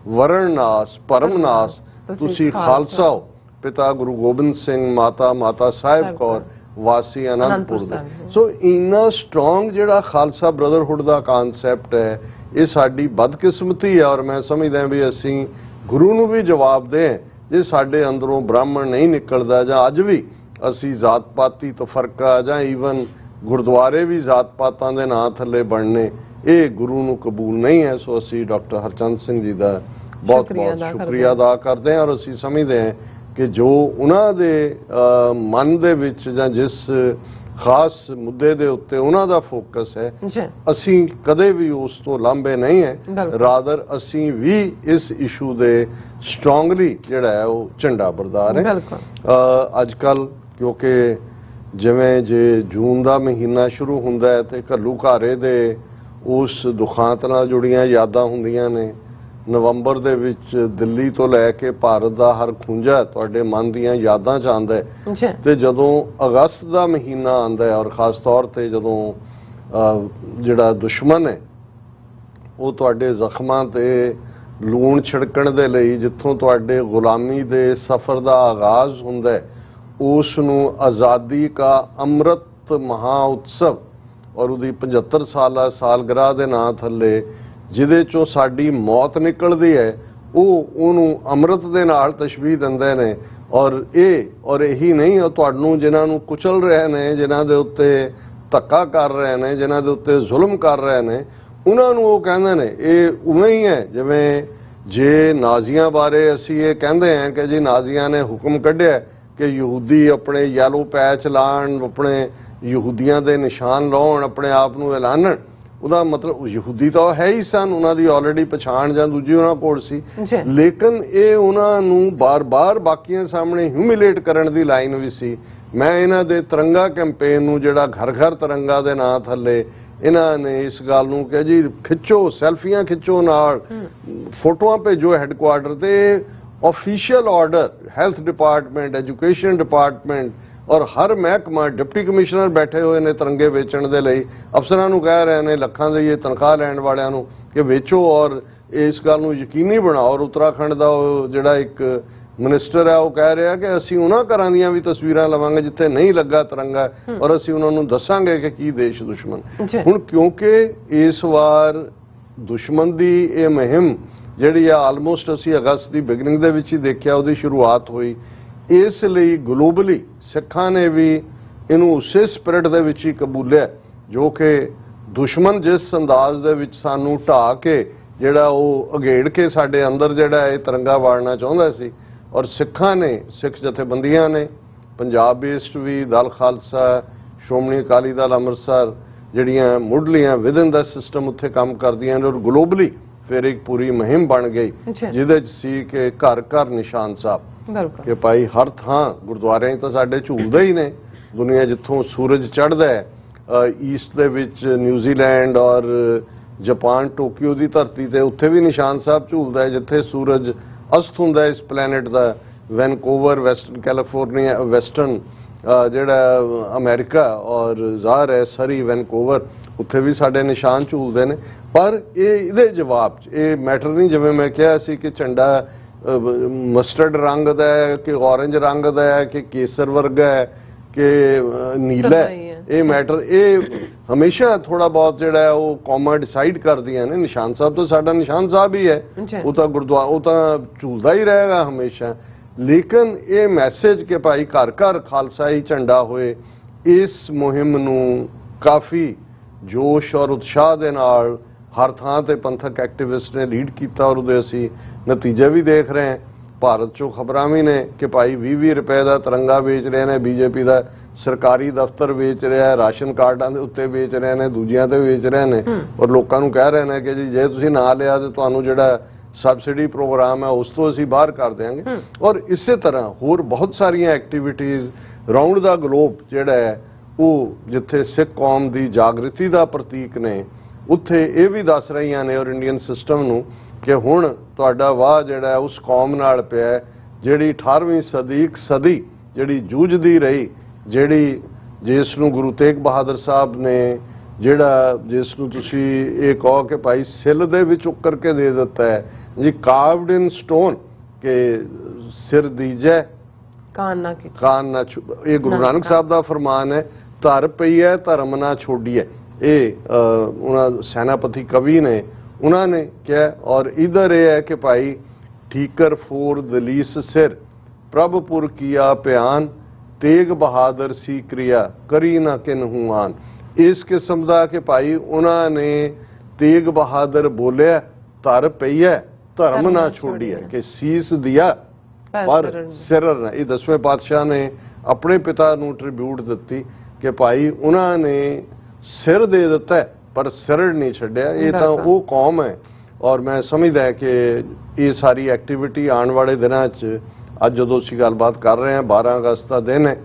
B: ਵਰਣ ਨਾਸ, ਭਰਮ ਨਾਸ, ਤੁਸੀਂ ਖਾਲਸਾ ਹੋ। ਪਿਤਾ ਗੁਰੂ ਗੋਬਿੰਦ ਸਿੰਘ, ਮਾਤਾ ਸਾਹਿਬ ਕੌਰ, ਵਾਸੀ ਅਨੰਦਪੁਰ ਦੇ। ਸੋ ਇੰਨਾ ਸਟਰੋਂਗ ਜਿਹੜਾ ਖਾਲਸਾ ਬ੍ਰਦਰਹੁੱਡ ਦਾ ਕਾਨਸੈਪਟ ਹੈ, ਇਹ ਸਾਡੀ ਬਦਕਿਸਮਤੀ ਹੈ। ਔਰ ਮੈਂ ਸਮਝਦਾ ਵੀ ਅਸੀਂ ਗੁਰੂ ਨੂੰ ਵੀ ਜਵਾਬ ਦੇ ਜੇ ਸਾਡੇ ਅੰਦਰੋਂ ਬ੍ਰਾਹਮਣ ਨਹੀਂ ਨਿਕਲਦਾ, ਜਾਂ ਅੱਜ ਵੀ ਅਸੀਂ ਜ਼ਾਤ ਪਾਤੀ ਤਫਰਕਾ ਜਾਂ ਈਵਨ ਗੁਰਦੁਆਰੇ ਵੀ ਜ਼ਾਤ ਪਾਤਾਂ ਦੇ ਨਾਂ ਥੱਲੇ ਬਣਨੇ, ਇਹ ਗੁਰੂ ਨੂੰ ਕਬੂਲ ਨਹੀਂ ਹੈ। ਸੋ ਅਸੀਂ ਡਾਕਟਰ ਹਰਚੰਦ ਸਿੰਘ ਜੀ ਦਾ ਬਹੁਤ ਬਹੁਤ ਸ਼ੁਕਰੀਆ ਅਦਾ ਕਰਦੇ ਹਾਂ। ਔਰ ਅਸੀਂ ਸਮਝਦੇ ਹਾਂ ਕਿ ਜੋ ਉਹਨਾਂ ਦੇ ਮਨ ਦੇ ਵਿੱਚ ਜਾਂ ਜਿਸ ਖਾਸ ਮੁੱਦੇ ਦੇ ਉੱਤੇ ਉਹਨਾਂ ਦਾ ਫੋਕਸ ਹੈ, ਅਸੀਂ ਕਦੇ ਵੀ ਉਸ ਤੋਂ ਲਾਂਭੇ ਨਹੀਂ ਹੈ। ਰਾਦਰ ਅਸੀਂ ਵੀ ਇਸ ਇਸ਼ੂ ਦੇ ਸਟਰੋਂਗਲੀ ਜਿਹੜਾ ਹੈ ਉਹ ਝੰਡਾ ਬਰਦਾਰ ਹੈ। ਅੱਜ ਕੱਲ ਕਿਉਂਕਿ ਜਿਵੇਂ ਜੇ ਜੂਨ ਦਾ ਮਹੀਨਾ ਸ਼ੁਰੂ ਹੁੰਦਾ ਹੈ ਤੇ ਘੱਲੂ ਘਾਰੇ ਦੇ ਉਸ ਦੁਖਾਂਤ ਨਾਲ ਜੁੜੀਆਂ ਯਾਦਾਂ ਹੁੰਦੀਆਂ ਨੇ। ਨਵੰਬਰ ਦੇ ਵਿੱਚ ਦਿੱਲੀ ਤੋਂ ਲੈ ਕੇ ਭਾਰਤ ਦਾ ਹਰ ਖੂੰਜਾ ਤੁਹਾਡੇ ਮਨ ਦੀਆਂ ਯਾਦਾਂ 'ਚ ਆਉਂਦਾ ਹੈ। ਤੇ ਜਦੋਂ ਅਗਸਤ ਦਾ ਮਹੀਨਾ ਆਉਂਦਾ ਹੈ ਔਰ ਖਾਸ ਤੌਰ ਤੇ ਜਦੋਂ ਜਿਹੜਾ ਦੁਸ਼ਮਣ ਹੈ ਉਹ ਤੁਹਾਡੇ ਜ਼ਖਮਾਂ ਤੇ ਲੂਣ ਛਿੜਕਣ ਦੇ ਲਈ ਜਿੱਥੋਂ ਤੁਹਾਡੇ ਗੁਲਾਮੀ ਦੇ ਸਫ਼ਰ ਦਾ ਆਗਾਜ਼ ਹੁੰਦਾ ਹੈ, ਉਸ ਨੂੰ ਆਜ਼ਾਦੀ ਕਾ ਅੰਮ੍ਰਿਤ ਮਹਾ ਉਤਸਵ ਔਰ ਉਹਦੀ 75 ਸਾਲਾ ਸਾਲਗਿਰਾਹ ਦੇ ਨਾਂ ਥੱਲੇ ਜਿਹਦੇ ਚੋਂ ਸਾਡੀ ਮੌਤ ਨਿਕਲਦੀ ਹੈ, ਉਹਨੂੰ ਅੰਮ੍ਰਿਤ ਦੇ ਨਾਲ ਤਸ਼ਬੀਹ ਦਿੰਦੇ ਨੇ। ਔਰ ਇਹੀ ਨਹੀਂ, ਉਹ ਤੁਹਾਨੂੰ ਜਿਨ੍ਹਾਂ ਨੂੰ ਕੁਚਲ ਰਹੇ ਨੇ, ਜਿਨ੍ਹਾਂ ਦੇ ਉੱਤੇ ਧੱਕਾ ਕਰ ਰਹੇ ਨੇ, ਜਿਨ੍ਹਾਂ ਦੇ ਉੱਤੇ ਜ਼ੁਲਮ ਕਰ ਰਹੇ ਨੇ, ਉਹਨਾਂ ਨੂੰ ਉਹ ਕਹਿੰਦੇ ਨੇ ਇਹ ਉਵੇਂ ਹੀ ਹੈ ਜਿਵੇਂ ਜੇ ਨਾਜ਼ੀਆਂ ਬਾਰੇ ਅਸੀਂ ਇਹ ਕਹਿੰਦੇ ਹਾਂ ਕਿ ਜੀ ਨਾਜ਼ੀਆਂ ਨੇ ਹੁਕਮ ਕੱਢਿਆ ਕਿ ਯਹੂਦੀ ਆਪਣੇ ਯੈਲੋ ਪੈਚ ਲਾਉਣ, ਆਪਣੇ ਯਹੂਦੀਆਂ ਦੇ ਨਿਸ਼ਾਨ ਲਾਉਣ, ਆਪਣੇ ਆਪ ਨੂੰ ਐਲਾਨਣ। ਉਹਦਾ ਮਤਲਬ ਯਹੂਦੀ ਤਾਂ ਹੈ ਹੀ ਸਨ, ਉਹਨਾਂ ਦੀ ਆਲਰੇਡੀ ਪਛਾਣ ਜਾਂ ਦੂਜੀ ਉਹਨਾਂ ਕੋਲ ਸੀ, ਲੇਕਿਨ ਇਹ ਉਹਨਾਂ ਨੂੰ ਬਾਰ-ਬਾਰ ਬਾਕੀਆਂ ਸਾਹਮਣੇ ਹਿਊਮਿਲੇਟ ਕਰਨ ਦੀ ਲਾਈਨ ਵੀ ਸੀ। ਮੈਂ ਇਹਨਾਂ ਦੇ ਤਿਰੰਗਾ ਕੈਂਪੇਨ ਨੂੰ ਜਿਹੜਾ ਘਰ-ਘਰ ਤਿਰੰਗਾ ਦੇ ਨਾਂ ਥੱਲੇ ਇਹਨਾਂ ਨੇ ਇਸ ਗੱਲ ਨੂੰ ਕਿ ਜੀ ਖਿੱਚੋ, ਸੈਲਫੀਆਂ ਖਿੱਚੋ, ਨਾਲ ਫੋਟੋਆਂ ਭੇਜੋ ਹੈੱਡਕੁਆਰਟਰ ਤੇ। Official order health department, education department ਔਰ ਹਰ ਮਹਿਕਮਾ, ਡਿਪਟੀ ਕਮਿਸ਼ਨਰ ਬੈਠੇ ਹੋਏ ਨੇ ਤਿਰੰਗੇ ਵੇਚਣ ਦੇ ਲਈ। ਅਫਸਰਾਂ ਨੂੰ ਕਹਿ ਰਹੇ ਨੇ, ਲੱਖਾਂ ਦੀ ਇਹ ਤਨਖਾਹ ਲੈਣ ਵਾਲਿਆਂ ਨੂੰ ਕਿ ਵੇਚੋ ਔਰ ਇਸ ਗੱਲ ਨੂੰ ਯਕੀਨੀ ਬਣਾਓ। ਔਰ ਉੱਤਰਾਖੰਡ ਦਾ ਜਿਹੜਾ ਇੱਕ ਮਿਨਿਸਟਰ ਹੈ ਉਹ ਕਹਿ ਰਿਹਾ ਕਿ ਅਸੀਂ ਉਹਨਾਂ ਘਰਾਂ ਦੀਆਂ ਵੀ ਤਸਵੀਰਾਂ ਲਵਾਂਗੇ ਜਿੱਥੇ ਨਹੀਂ ਲੱਗਾ ਤਿਰੰਗਾ ਔਰ ਅਸੀਂ ਉਹਨਾਂ ਨੂੰ ਦੱਸਾਂਗੇ ਕਿ ਕੀ ਦੇਸ਼ ਦੁਸ਼ਮਣ। ਹੁਣ ਕਿਉਂਕਿ ਇਸ ਵਾਰ ਦੁਸ਼ਮਣ ਦੀ ਇਹ ਮੁਹਿੰਮ ਜਿਹੜੀ ਆ ਆਲਮੋਸਟ ਅਸੀਂ ਅਗਸਤ ਦੀ ਬਿਗਨਿੰਗ ਦੇ ਵਿੱਚ ਹੀ ਦੇਖਿਆ ਉਹਦੀ ਸ਼ੁਰੂਆਤ ਹੋਈ, ਇਸ ਲਈ ਗਲੋਬਲੀ ਸਿੱਖਾਂ ਨੇ ਵੀ ਇਹਨੂੰ ਉਸੇ ਸਪਿਰਿਟ ਦੇ ਵਿੱਚ ਹੀ ਕਬੂਲਿਆ ਜੋ ਕਿ ਦੁਸ਼ਮਣ ਜਿਸ ਅੰਦਾਜ਼ ਦੇ ਵਿੱਚ ਸਾਨੂੰ ਢਾਹ ਕੇ ਜਿਹੜਾ ਉਹ ਅਗੇੜ ਕੇ ਸਾਡੇ ਅੰਦਰ ਜਿਹੜਾ ਇਹ ਤਿਰੰਗਾ ਵਾੜਨਾ ਚਾਹੁੰਦਾ ਸੀ। ਔਰ ਸਿੱਖਾਂ ਨੇ, ਸਿੱਖ ਜਥੇਬੰਦੀਆਂ ਨੇ, ਪੰਜਾਬ ਬੇਸਡ ਵੀ, ਦਲ ਖਾਲਸਾ, ਸ਼੍ਰੋਮਣੀ ਅਕਾਲੀ ਦਲ ਅੰਮ੍ਰਿਤਸਰ, ਜਿਹੜੀਆਂ ਮੁੱਢਲੀਆਂ ਵਿਦਨ ਦਾ ਸਿਸਟਮ ਉੱਥੇ ਕੰਮ ਕਰਦੀਆਂ ਨੇ, ਔਰ ਗਲੋਬਲੀ ਫਿਰ ਇੱਕ ਪੂਰੀ ਮੁਹਿੰਮ ਬਣ ਗਈ ਜਿਹਦੇ 'ਚ ਸੀ ਕਿ ਘਰ ਘਰ ਨਿਸ਼ਾਨ ਸਾਹਿਬ, ਕਿ ਭਾਈ ਹਰ ਥਾਂ ਗੁਰਦੁਆਰਿਆਂ 'ਚ ਤਾਂ ਸਾਡੇ ਝੂਲਦੇ ਹੀ ਨੇ। ਦੁਨੀਆ ਜਿੱਥੋਂ ਸੂਰਜ ਚੜ੍ਹਦਾ ਹੈ, ਈਸਟ ਦੇ ਵਿੱਚ ਨਿਊਜ਼ੀਲੈਂਡ ਔਰ ਜਾਪਾਨ ਟੋਕੀਓ ਦੀ ਧਰਤੀ ਤੇ ਉੱਥੇ ਵੀ ਨਿਸ਼ਾਨ ਸਾਹਿਬ ਝੂਲਦਾ ਹੈ। ਜਿੱਥੇ ਸੂਰਜ ਅਸਤ ਹੁੰਦਾ ਇਸ ਪਲੈਨਟ ਦਾ, ਵੈਨਕੂਵਰ ਵੈਸਟਰਨ ਕੈਲੀਫੋਰਨੀਆ, ਵੈਸਟਰਨ ਜਿਹੜਾ ਅਮਰੀਕਾ ਔਰ ਜ਼ਾਹਰ ਹੈ ਸਰੀ ਵੈਨਕੂਵਰ, ਉੱਥੇ ਵੀ ਸਾਡੇ ਨਿਸ਼ਾਨ ਝੂਲਦੇ ਨੇ। ਪਰ ਇਹਦੇ ਜਵਾਬ 'ਚ ਇਹ ਮੈਟਰ ਨਹੀਂ, ਜਿਵੇਂ ਮੈਂ ਕਿਹਾ ਸੀ ਕਿ ਝੰਡਾ ਮਸਟਰਡ ਰੰਗ ਦਾ ਹੈ ਕਿ ਔਰੰਜ ਰੰਗ ਦਾ ਹੈ ਕਿ ਕੇਸਰ ਵਰਗਾ ਹੈ ਕਿ ਨੀਲਾ ਹੈ, ਇਹ ਮੈਟਰ ਇਹ ਹਮੇਸ਼ਾ ਥੋੜਾ ਬਹੁਤ ਜਿਹੜਾ ਉਹ ਕੌਮਾਂ ਡਿਸਾਈਡ ਕਰਦੀਆਂ ਨੇ। ਨਿਸ਼ਾਨ ਸਾਹਿਬ ਤਾਂ ਸਾਡਾ ਨਿਸ਼ਾਨ ਸਾਹਿਬ ਹੀ ਹੈ, ਉਹ ਤਾਂ ਗੁਰਦੁਆਰਾ ਉਹ ਤਾਂ ਝੂਲਦਾ ਹੀ ਰਹੇਗਾ ਹਮੇਸ਼ਾ। ਲੇਕਿਨ ਇਹ ਮੈਸੇਜ ਕਿ ਭਾਈ ਘਰ ਘਰ ਖਾਲਸਾ ਹੀ ਝੰਡਾ ਹੋਏ, ਇਸ ਮੁਹਿੰਮ ਨੂੰ ਕਾਫੀ ਜੋਸ਼ ਔਰ ਉਤਸ਼ਾਹ ਦੇ ਨਾਲ ਹਰ ਥਾਂ ਤੇ ਪੰਥਕ ਐਕਟਿਵਿਸਟ ਨੇ ਲੀਡ ਕੀਤਾ, ਔਰ ਉਹਦੇ ਅਸੀਂ ਨਤੀਜੇ ਵੀ ਦੇਖ ਰਹੇ ਹਾਂ। ਭਾਰਤ 'ਚੋਂ ਖਬਰਾਂ ਵੀ ਨੇ ਕਿ ਭਾਈ 20-20 ਰੁਪਏ ਦਾ ਤਿਰੰਗਾ ਵੇਚ ਰਹੇ ਨੇ, ਬੀਜੇਪੀ ਦਾ ਸਰਕਾਰੀ ਦਫ਼ਤਰ ਵੇਚ ਰਿਹਾ ਹੈ, ਰਾਸ਼ਨ ਕਾਰਡਾਂ ਦੇ ਉੱਤੇ ਵੇਚ ਰਹੇ ਨੇ, ਦੂਜਿਆਂ ਤੇ ਵੇਚ ਰਹੇ ਨੇ, ਔਰ ਲੋਕਾਂ ਨੂੰ ਕਹਿ ਰਹੇ ਨੇ ਕਿ ਜੀ ਜੇ ਤੁਸੀਂ ਨਾ ਲਿਆ ਤੇ ਤੁਹਾਨੂੰ ਜਿਹੜਾ ਸਬਸਿਡੀ ਪ੍ਰੋਗਰਾਮ ਹੈ ਉਸ ਤੋਂ ਅਸੀਂ ਬਾਹਰ ਕਰ ਦਿਆਂਗੇ। ਔਰ ਇਸੇ ਤਰ੍ਹਾਂ ਹੋਰ ਬਹੁਤ ਸਾਰੀਆਂ ਐਕਟੀਵਿਟੀਜ਼ ਰਾਉਂਡ ਦਾ ਗਲੋਬ ਜਿਹੜਾ ਹੈ ਉਹ ਜਿੱਥੇ ਸਿੱਖ ਕੌਮ ਦੀ ਜਾਗ੍ਰਿਤੀ ਦਾ ਪ੍ਰਤੀਕ ਨੇ, ਉੱਥੇ ਇਹ ਵੀ ਦੱਸ ਰਹੀਆਂ ਨੇ ਔਰ ਇੰਡੀਅਨ ਸਿਸਟਮ ਨੂੰ ਕਿ ਹੁਣ ਤੁਹਾਡਾ ਵਾਹ ਜਿਹੜਾ ਹੈ ਉਸ ਕੌਮ ਨਾਲ ਪਿਆ ਜਿਹੜੀ 18ਵੀਂ ਸਦੀ ਜਿਹੜੀ ਜੂਝਦੀ ਰਹੀ, ਜਿਹੜੀ ਜਿਸ ਨੂੰ ਗੁਰੂ ਤੇਗ ਬਹਾਦਰ ਸਾਹਿਬ ਨੇ ਜਿਹੜਾ ਜਿਸ ਨੂੰ ਤੁਸੀਂ ਇਹ ਕਹੋ ਕਿ ਭਾਈ ਸਿੱਲ ਦੇ ਵਿੱਚ ਉੱਕਰ ਕੇ ਦੇ ਦਿੱਤਾ ਹੈ ਜੀ, ਕਾਰਵਡ ਇਨ ਸਟੋਨ ਕਿ ਸਿਰ ਦੀਜੈ ਕਾਨ ਨਾ ਇਹ ਗੁਰੂ ਨਾਨਕ ਸਾਹਿਬ ਦਾ ਫਰਮਾਨ ਹੈ। ਧਰ ਪਈ ਹੈ ਧਰਮ ਨਾ ਛੋਡੀਏ, ਇਹ ਉਹਨਾਂ ਸੈਨਾਪਤੀ ਕਵੀ ਨੇ ਉਹਨਾਂ ਨੇ ਕਿਹਾ। ਔਰ ਇਧਰ ਇਹ ਹੈ ਕਿ ਭਾਈ ਠੀਕਰ ਫੋਰ ਦਲੀਸ ਸਿਰ ਪ੍ਰਭਪੁਰ ਕੀਆ ਪਿਆਨ, ਤੇਗ ਬਹਾਦਰ ਸੀ ਕ੍ਰਿਆ ਕਰੀ ਨਾ ਕਿਨਹੂ ਆਨ। ਇਸ ਕਿਸਮ ਦਾ ਕਿ ਭਾਈ ਉਹਨਾਂ ਨੇ ਤੇਗ ਬਹਾਦਰ ਬੋਲਿਆ ਧਰ ਪਈ ਹੈ ਧਰਮ ਨਾ ਛੋਡੀਏ, ਕਿ ਸੀਸ ਦਿਆ ਪਰ ਸਿਰ ਨਾ। ਇਹ 10ਵੇਂ ਪਾਤਸ਼ਾਹ ਨੇ ਆਪਣੇ ਪਿਤਾ ਨੂੰ ਟ੍ਰਿਬਿਊਟ ਦਿੱਤੀ ਕਿ ਭਾਈ ਉਹਨਾਂ ਨੇ ਸਿਰ ਦੇ ਦਿੱਤਾ ਪਰ ਸਿਰੜ ਨਹੀਂ ਛੱਡਿਆ। ਇਹ ਤਾਂ ਉਹ ਕੌਮ ਹੈ। ਔਰ ਮੈਂ ਸਮਝਦਾ ਕਿ ਇਹ ਸਾਰੀ ਐਕਟੀਵਿਟੀ ਆਉਣ ਵਾਲੇ ਦਿਨਾਂ 'ਚ, ਅੱਜ ਜਦੋਂ ਅਸੀਂ ਗੱਲਬਾਤ ਕਰ ਰਹੇ ਹਾਂ 12 ਅਗਸਤ ਦਾ ਦਿਨ ਹੈ,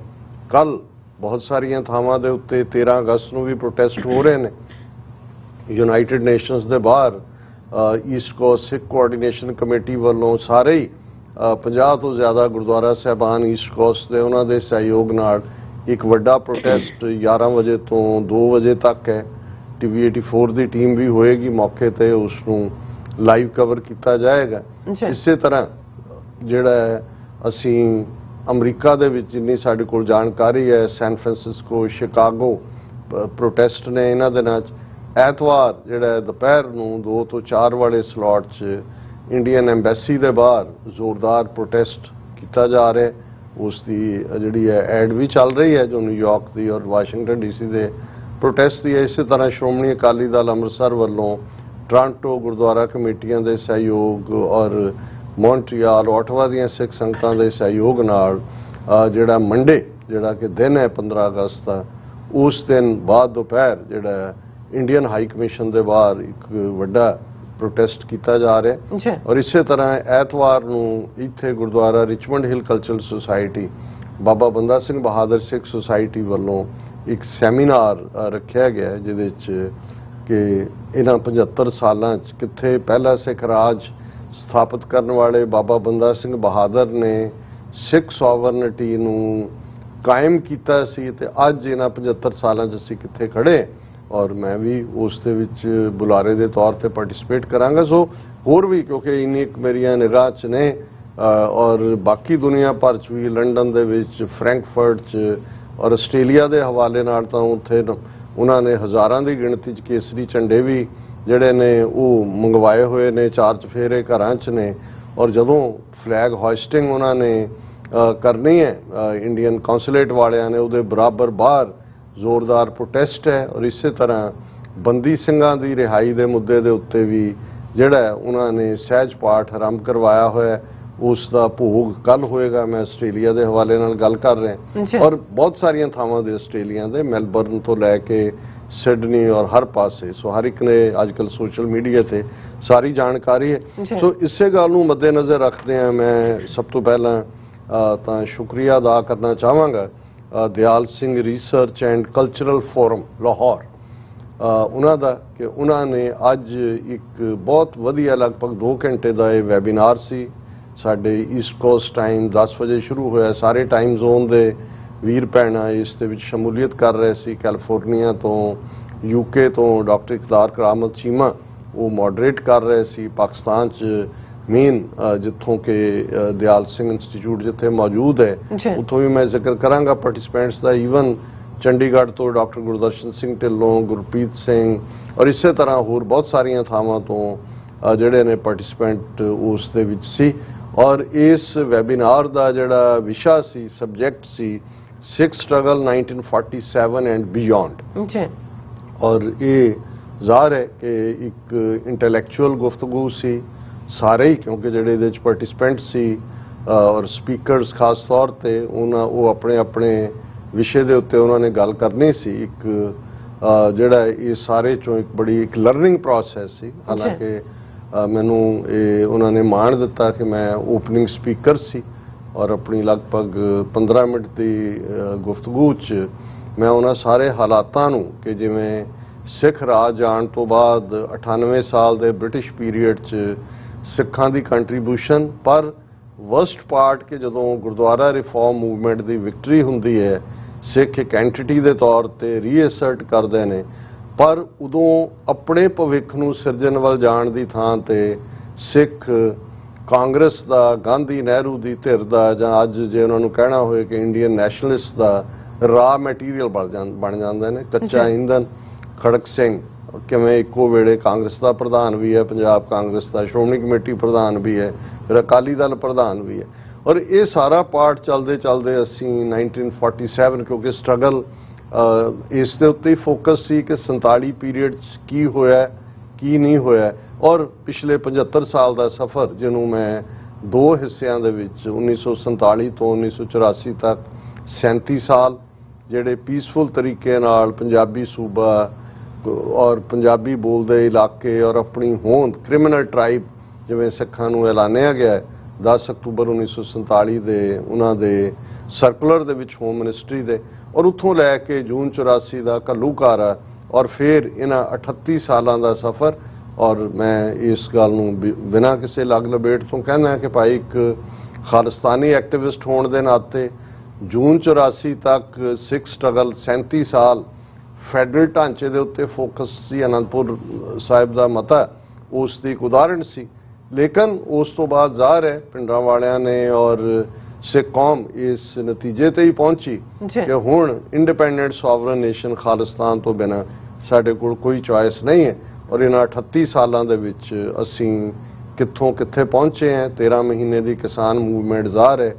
B: ਕੱਲ ਬਹੁਤ ਸਾਰੀਆਂ ਥਾਵਾਂ ਦੇ ਉੱਤੇ 13 ਅਗਸਤ ਨੂੰ ਵੀ ਪ੍ਰੋਟੈਸਟ ਹੋ ਰਹੇ ਨੇ। ਯੂਨਾਈਟਿਡ ਨੇਸ਼ਨਸ ਦੇ ਬਾਹਰ ਈਸਟ ਕੋਸਟ ਸਿੱਖ ਕੋਆਰਡੀਨੇਸ਼ਨ ਕਮੇਟੀ ਵੱਲੋਂ ਸਾਰੇ ਹੀ 50 ਤੋਂ ਜ਼ਿਆਦਾ ਗੁਰਦੁਆਰਾ ਸਾਹਿਬਾਨ ਈਸਟ ਕੋਸਟ ਦੇ ਉਹਨਾਂ ਦੇ ਸਹਿਯੋਗ ਨਾਲ ਇੱਕ ਵੱਡਾ ਪ੍ਰੋਟੈਸਟ 11 ਵਜੇ ਤੋਂ 2 ਵਜੇ ਤੱਕ ਹੈ। TV 84 ਦੀ ਟੀਮ ਵੀ ਹੋਏਗੀ ਮੌਕੇ ਤੇ, ਉਸ ਨੂੰ ਲਾਈਵ ਕਵਰ ਕੀਤਾ ਜਾਏਗਾ। ਇਸੇ ਤਰ੍ਹਾਂ ਜਿਹੜਾ ਅਸੀਂ ਅਮਰੀਕਾ ਦੇ ਵਿੱਚ ਜਿੰਨੀ ਸਾਡੇ ਕੋਲ ਜਾਣਕਾਰੀ ਹੈ, ਸੈਨ ਫਰਾਂਸਿਸਕੋ, ਸ਼ਿਕਾਗੋ ਪ੍ਰੋਟੈਸਟ ਨੇ ਇਹਨਾਂ ਦਿਨਾਂ 'ਚ। ਐਤਵਾਰ ਜਿਹੜਾ ਦੁਪਹਿਰ ਨੂੰ 2 ਤੋਂ 4 ਵਾਲੇ ਸਲੋਟ 'ਚ ਇੰਡੀਅਨ ਐਮਬੈਸੀ ਦੇ ਬਾਹਰ ਜ਼ੋਰਦਾਰ ਪ੍ਰੋਟੈਸਟ ਕੀਤਾ ਜਾ ਰਿਹਾ। ਉਸ ਦੀ ਜਿਹੜੀ ਹੈ ਐਡ ਵੀ ਚੱਲ ਰਹੀ ਹੈ ਜੋ ਨਿਊਯਾਰਕ ਦੀ ਔਰ ਵਾਸ਼ਿੰਗਟਨ DC ਦੇ ਪ੍ਰੋਟੈਸਟ ਦੀ ਹੈ। ਇਸੇ ਤਰ੍ਹਾਂ ਸ਼੍ਰੋਮਣੀ ਅਕਾਲੀ ਦਲ ਅੰਮ੍ਰਿਤਸਰ ਵੱਲੋਂ ਟੋਰਾਂਟੋ ਗੁਰਦੁਆਰਾ ਕਮੇਟੀਆਂ ਦੇ ਸਹਿਯੋਗ ਔਰ ਮੌਂਟਰੀਆਲ ਓਟਵਾ ਦੀਆਂ ਸਿੱਖ ਸੰਗਤਾਂ ਦੇ ਸਹਿਯੋਗ ਨਾਲ ਜਿਹੜਾ ਮੰਡੇ ਜਿਹੜਾ ਕਿ ਦਿਨ ਹੈ 15 ਅਗਸਤ ਦਾ, ਉਸ ਦਿਨ ਬਾਅਦ ਦੁਪਹਿਰ ਜਿਹੜਾ ਇੰਡੀਅਨ ਹਾਈ ਕਮਿਸ਼ਨ ਦੇ ਬਾਹਰ ਇੱਕ ਵੱਡਾ ਪ੍ਰੋਟੈਸਟ ਕੀਤਾ ਜਾ ਰਿਹਾ। ਔਰ ਇਸੇ ਤਰ੍ਹਾਂ ਐਤਵਾਰ ਨੂੰ ਇੱਥੇ gurdwara Richmond Hill cultural society, Baba Banda Singh Bahadur ਸਿੱਖ ਸੁਸਾਇਟੀ ਵੱਲੋਂ ਇੱਕ ਸੈਮੀਨਾਰ ਰੱਖਿਆ ਗਿਆ ਜਿਹਦੇ 'ਚ ਕਿ ਇਹਨਾਂ 75 ਸਾਲਾਂ 'ਚ ਕਿੱਥੇ ਪਹਿਲਾ ਸਿੱਖ ਰਾਜ ਸਥਾਪਿਤ ਕਰਨ ਵਾਲੇ ਬਾਬਾ ਬੰਦਾ ਸਿੰਘ ਬਹਾਦਰ ਨੇ ਸਿੱਖ ਸੋਵਰਨਿਟੀ ਨੂੰ ਕਾਇਮ ਕੀਤਾ ਸੀ ਤੇ ਅੱਜ ਇਹਨਾਂ 75 ਸਾਲਾਂ 'ਚ ਅਸੀਂ ਕਿੱਥੇ ਖੜੇ। ਔਰ ਮੈਂ ਵੀ ਉਸ ਦੇ ਵਿੱਚ ਬੁਲਾਰੇ ਦੇ ਤੌਰ ਤੇ ਪਾਰਟਿਸਿਪੇਟ ਕਰਾਂਗਾ। ਸੋ ਹੋਰ ਵੀ ਕਿਉਂਕਿ ਇੰਨੀ ਮੇਰੀਆਂ ਨਿਗਾਹ 'ਚ ਨੇ ਔਰ ਬਾਕੀ ਦੁਨੀਆ ਭਰ 'ਚ ਵੀ, ਲੰਡਨ ਦੇ ਵਿੱਚ, ਫਰੈਂਕਫਰਟ 'ਚ ਔਰ ਆਸਟ੍ਰੇਲੀਆ ਦੇ ਹਵਾਲੇ ਨਾਲ ਤਾਂ ਉੱਥੇ ਉਹਨਾਂ ਨੇ ਹਜ਼ਾਰਾਂ ਦੀ ਗਿਣਤੀ 'ਚ ਕੇਸਰੀ ਝੰਡੇ ਵੀ ਜਿਹੜੇ ਨੇ ਉਹ ਮੰਗਵਾਏ ਹੋਏ ਨੇ, 4 ਚੁਫੇਰੇ ਘਰਾਂ 'ਚ ਨੇ। ਔਰ ਜਦੋਂ ਫਲੈਗ ਹੋਇਸਟਿੰਗ ਉਹਨਾਂ ਨੇ ਕਰਨੀ ਹੈ ਇੰਡੀਅਨ ਕੌਂਸੂਲੇਟ ਵਾਲਿਆਂ ਨੇ, ਉਹਦੇ ਬਰਾਬਰ ਬਾਹਰ ਜ਼ੋਰਦਾਰ ਪ੍ਰੋਟੈਸਟ ਹੈ। ਔਰ ਇਸੇ ਤਰ੍ਹਾਂ ਬੰਦੀ ਸਿੰਘਾਂ ਦੀ ਰਿਹਾਈ ਦੇ ਮੁੱਦੇ ਦੇ ਉੱਤੇ ਵੀ ਜਿਹੜਾ ਉਹਨਾਂ ਨੇ ਸਹਿਜ ਪਾਠ ਆਰੰਭ ਕਰਵਾਇਆ ਹੋਇਆ, ਉਸ ਦਾ ਭੋਗ ਕੱਲ ਹੋਏਗਾ। ਮੈਂ ਆਸਟ੍ਰੇਲੀਆ ਦੇ ਹਵਾਲੇ ਨਾਲ ਗੱਲ ਕਰ ਰਿਹਾ ਔਰ ਬਹੁਤ ਸਾਰੀਆਂ ਥਾਵਾਂ ਦੇ ਆਸਟ੍ਰੇਲੀਆ ਦੇ, ਮੈਲਬਰਨ ਤੋਂ ਲੈ ਕੇ सिडनी और हर पासे। सो हर एक ने अजकल सोशल मीडिया ते सारी जानकारी है। सो इसे गल नूं मद्देनज़र रखते हैं मैं सब तो पहला ਤਾਂ शुक्रिया अदा करना चाहांगा Dayal Singh research and cultural forum Lahore ਉਹਨਾਂ ਦਾ ਕਿ ਉਹਨਾਂ ਨੇ ਅੱਜ ਇੱਕ ਬਹੁਤ ਵਧੀਆ ਲਗਭਗ 2 ਘੰਟੇ ਦਾ ਇਹ ਵੈਬੀਨਾਰ ਸੀ। ਸਾਡੇ ਈਸਟ ਕੋਸਟ ਟਾਈਮ 10 ਵਜੇ ਸ਼ੁਰੂ ਹੋਇਆ। ਸਾਰੇ ਟਾਈਮ ਜ਼ੋਨ ਦੇ ਵੀਰ ਭੈਣਾਂ ਇਸ ਦੇ ਵਿੱਚ ਸ਼ਮੂਲੀਅਤ ਕਰ ਰਹੇ ਸੀ। ਕੈਲੀਫੋਰਨੀਆ ਤੋਂ, UK ਤੋਂ ਡਾਕਟਰ ਇਕਰਾਰ ਕਰਾਮਤ ਚੀਮਾ ਉਹ ਮੋਡਰੇਟ ਕਰ ਰਹੇ ਸੀ। ਪਾਕਿਸਤਾਨ 'ਚ ਮੇਨ ਜਿੱਥੋਂ ਕਿ ਦਿਆਲ ਸਿੰਘ ਇੰਸਟੀਚਿਊਟ ਜਿੱਥੇ ਮੌਜੂਦ ਹੈ ਉੱਥੋਂ ਵੀ ਮੈਂ ਜ਼ਿਕਰ ਕਰਾਂਗਾ ਪਾਰਟਿਸਪੈਂਟਸ ਦਾ। ਈਵਨ ਚੰਡੀਗੜ੍ਹ ਤੋਂ ਡਾਕਟਰ ਗੁਰਦਰਸ਼ਨ ਸਿੰਘ ਢਿੱਲੋਂ, ਗੁਰਪ੍ਰੀਤ ਸਿੰਘ ਔਰ ਇਸੇ ਤਰ੍ਹਾਂ ਹੋਰ ਬਹੁਤ ਸਾਰੀਆਂ ਥਾਵਾਂ ਤੋਂ ਜਿਹੜੇ ਨੇ ਪਾਰਟਿਸਪੈਂਟ ਉਸ ਦੇ ਵਿੱਚ ਸੀ। ਔਰ ਇਸ ਵੈਬੀਨਾਰ ਦਾ ਜਿਹੜਾ ਵਿਸ਼ਾ ਸੀ, ਸਬਜੈਕਟ ਸੀ ਸਿੱਖ ਸਟਰਗਲ 1947 ਐਂਡ ਬਿਯੋਂਡ। ਔਰ ਇਹ ਜ਼ਾਹਰ ਹੈ ਕਿ ਇੱਕ ਇੰਟੈਲੈਕਚੁਅਲ ਗੁਫ਼ਤਗੂ ਸੀ ਸਾਰੇ ਹੀ, ਕਿਉਂਕਿ ਜਿਹੜੇ ਇਹਦੇ 'ਚ ਪਾਰਟਿਸਪੈਂਟ ਸੀ ਔਰ ਸਪੀਕਰਸ ਖਾਸ ਤੌਰ ਤੇ ਉਹ ਆਪਣੇ ਆਪਣੇ ਵਿਸ਼ੇ ਦੇ ਉੱਤੇ ਉਹਨਾਂ ਨੇ ਗੱਲ ਕਰਨੀ ਸੀ। ਇੱਕ ਜਿਹੜਾ ਇਹ ਸਾਰੇ ਚੋਂ ਇੱਕ ਬੜੀ ਇੱਕ ਲਰਨਿੰਗ ਪ੍ਰੋਸੈਸ ਸੀ। ਹਾਲਾਂਕਿ ਮੈਨੂੰ ਇਹ ਉਹਨਾਂ ਨੇ ਮਾਣ ਦਿੱਤਾ ਕਿ ਮੈਂ ਓਪਨਿੰਗ ਸਪੀਕਰ ਸੀ ਔਰ ਆਪਣੀ ਲਗਭਗ 15 ਮਿੰਟ ਦੀ ਗੁਫ਼ਤਗੂ 'ਚ ਮੈਂ ਉਹਨਾਂ ਸਾਰੇ ਹਾਲਾਤਾਂ ਨੂੰ ਕਿ ਜਿਵੇਂ ਸਿੱਖ ਰਾਜ ਆਉਣ ਤੋਂ ਬਾਅਦ 98 ਸਾਲ ਦੇ ਬ੍ਰਿਟਿਸ਼ ਪੀਰੀਅਡ 'ਚ ਸਿੱਖਾਂ ਦੀ ਕੰਟਰੀਬਿਊਸ਼ਨ, ਪਰ ਵਰਸਟ ਪਾਰਟ ਕਿ ਜਦੋਂ ਗੁਰਦੁਆਰਾ ਰਿਫਾਰਮ ਮੂਵਮੈਂਟ ਦੀ ਵਿਕਟਰੀ ਹੁੰਦੀ ਹੈ, ਸਿੱਖ ਇੱਕ ਐਂਟੀਟੀ ਦੇ ਤੌਰ ਤੇ ਰੀਅਸਰਟ ਕਰਦੇ ਨੇ, ਪਰ ਉਦੋਂ ਆਪਣੇ ਭਵਿੱਖ ਨੂੰ ਸਿਰਜਣ ਵੱਲ ਜਾਣ ਦੀ ਥਾਂ ਤੇ ਸਿੱਖ ਕਾਂਗਰਸ ਦਾ, ਗਾਂਧੀ ਨਹਿਰੂ ਦੀ ਧਿਰ ਦਾ, ਜਾਂ ਅੱਜ ਜੇ ਉਹਨਾਂ ਨੂੰ ਕਹਿਣਾ ਹੋਵੇ ਕਿ ਇੰਡੀਅਨ ਨੈਸ਼ਨਲਿਸਟ ਦਾ ਰਾ ਮਟੀਰੀਅਲ ਬਣ ਜਾਂਦੇ ਨੇ। ਕੱਚਾ ਇੰਧਨ। ਖੜਕ ਸਿੰਘ ਕਿਵੇਂ ਇੱਕੋ ਵੇਲੇ ਕਾਂਗਰਸ ਦਾ ਪ੍ਰਧਾਨ ਵੀ ਹੈ, ਪੰਜਾਬ ਕਾਂਗਰਸ ਦਾ ਸ਼੍ਰੋਮਣੀ ਕਮੇਟੀ ਪ੍ਰਧਾਨ ਵੀ ਹੈ, ਫਿਰ ਅਕਾਲੀ ਦਲ ਪ੍ਰਧਾਨ ਵੀ ਹੈ। ਔਰ ਇਹ ਸਾਰਾ ਪਾਰਟ ਚੱਲਦੇ ਚੱਲਦੇ ਅਸੀਂ 1947 ਕਿਉਂਕਿ ਸਟਰਗਲ ਇਸ ਦੇ ਉੱਤੇ ਹੀ ਫੋਕਸ ਸੀ ਕਿ 47 ਪੀਰੀਅਡ 'ਚ ਕੀ ਹੋਇਆ ਕੀ ਨਹੀਂ ਹੋਇਆ, ਔਰ ਪਿਛਲੇ 75 ਸਾਲ ਦਾ ਸਫ਼ਰ ਜਿਹਨੂੰ ਮੈਂ 2 ਹਿੱਸਿਆਂ ਦੇ ਵਿੱਚ 1947 ਤੋਂ 1984 ਤੱਕ 37 ਸਾਲ ਜਿਹੜੇ ਪੀਸਫੁਲ ਤਰੀਕੇ ਨਾਲ ਪੰਜਾਬੀ ਸੂਬਾ ਔਰ ਪੰਜਾਬੀ ਬੋਲਦੇ ਇਲਾਕੇ ਔਰ ਆਪਣੀ ਹੋਂਦ ਕ੍ਰਿਮੀਨਲ ਟ੍ਰਾਈਬ ਜਿਵੇਂ ਸਿੱਖਾਂ ਨੂੰ ਐਲਾਨਿਆ ਗਿਆ 10 ਅਕਤੂਬਰ 1947 ਦੇ ਉਹਨਾਂ ਦੇ ਸਰਕੂਲਰ ਦੇ ਵਿੱਚ ਹੋਮ ਮਿਨਿਸਟਰੀ ਦੇ, ਔਰ ਉੱਥੋਂ ਲੈ ਕੇ ਜੂਨ 84 ਦਾ ਘੱਲੂਘਾਰਾ ਔਰ ਫਿਰ ਇਹਨਾਂ 38 ਸਾਲਾਂ ਦਾ ਸਫ਼ਰ। ਔਰ ਮੈਂ ਇਸ ਗੱਲ ਨੂੰ ਬਿਨਾਂ ਕਿਸੇ ਲੱਗ ਲਬੇਟ ਤੋਂ ਕਹਿੰਦਾ ਕਿ ਭਾਈ ਇੱਕ ਖਾਲਿਸਤਾਨੀ ਐਕਟਿਵਿਸਟ ਹੋਣ ਦੇ ਨਾਤੇ ਜੂਨ 84 ਤੱਕ ਸਿੱਖ ਸਟਰਗਲ 37 ਸਾਲ ਫੈਡਰਲ ਢਾਂਚੇ ਦੇ ਉੱਤੇ ਫੋਕਸ ਸੀ। ਅਨੰਦਪੁਰ ਸਾਹਿਬ ਦਾ ਮਤਾ ਉਸ ਦੀ ਇੱਕ ਉਦਾਹਰਣ ਸੀ, ਲੇਕਿਨ ਉਸ ਤੋਂ ਬਾਅਦ ਜ਼ਾਹਰ ਹੈ ਪਿੰਡਾਂ ਵਾਲਿਆਂ ਨੇ ਔਰ ਸਿੱਖ ਕੌਮ ਇਸ ਨਤੀਜੇ ਤੇ ਹੀ ਪਹੁੰਚੀ ਕਿ ਹੁਣ ਇੰਡੀਪੈਂਡੈਂਟ ਸੋਵਰਨ ਨੇਸ਼ਨ ਖਾਲਿਸਤਾਨ ਤੋਂ ਬਿਨਾਂ ਸਾਡੇ ਕੋਲ ਕੋਈ ਚੁਆਇਸ ਨਹੀਂ ਹੈ। ਔਰ ਇਹਨਾਂ 38 ਸਾਲਾਂ ਦੇ ਵਿੱਚ ਅਸੀਂ ਕਿੱਥੋਂ ਕਿੱਥੇ ਪਹੁੰਚੇ ਹਾਂ। 13 ਮਹੀਨੇ ਦੀ ਕਿਸਾਨ ਮੂਵਮੈਂਟ ਜ਼ਾਹਰ ਹੈ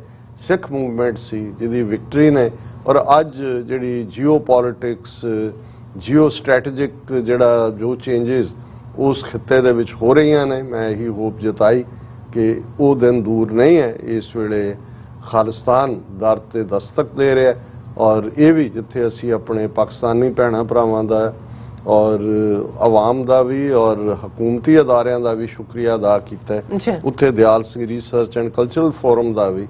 B: ਸਿੱਖ ਮੂਵਮੈਂਟ ਸੀ ਜਿਹਦੀ ਵਿਕਟਰੀ ਨੇ, ਔਰ ਅੱਜ ਜਿਹੜੀ ਜੀਓ ਪੋਲਿਟਿਕਸ, ਜੀਓ ਸਟ੍ਰੈਟੇਜਿਕ ਜਿਹੜਾ ਜੋ ਚੇਂਜਸ ਉਸ ਖਿੱਤੇ ਦੇ ਵਿੱਚ ਹੋ ਰਹੀਆਂ ਨੇ, ਮੈਂ ਇਹੀ ਹੋਪ ਜਤਾਈ ਕਿ ਉਹ ਦਿਨ ਦੂਰ ਨਹੀਂ ਹੈ। ਇਸ ਵੇਲੇ ਖਾਲਿਸਤਾਨ ਦਰ ਤੇ ਦਸਤਕ ਦੇ ਰਿਹਾ ਔਰ ਇਹ ਵੀ ਜਿੱਥੇ ਅਸੀਂ ਆਪਣੇ ਪਾਕਿਸਤਾਨੀ ਭੈਣਾਂ ਭਰਾਵਾਂ ਦਾ ਔਰ ਆਵਾਮ ਦਾ ਵੀ ਔਰ ਹਕੂਮਤੀ ਅਦਾਰਿਆਂ ਦਾ ਵੀ ਸ਼ੁਕਰੀਆ ਅਦਾ ਕੀਤਾ ਹੈ, ਉੱਥੇ Dyal Singh research and cultural forum ਦਾ ਵੀ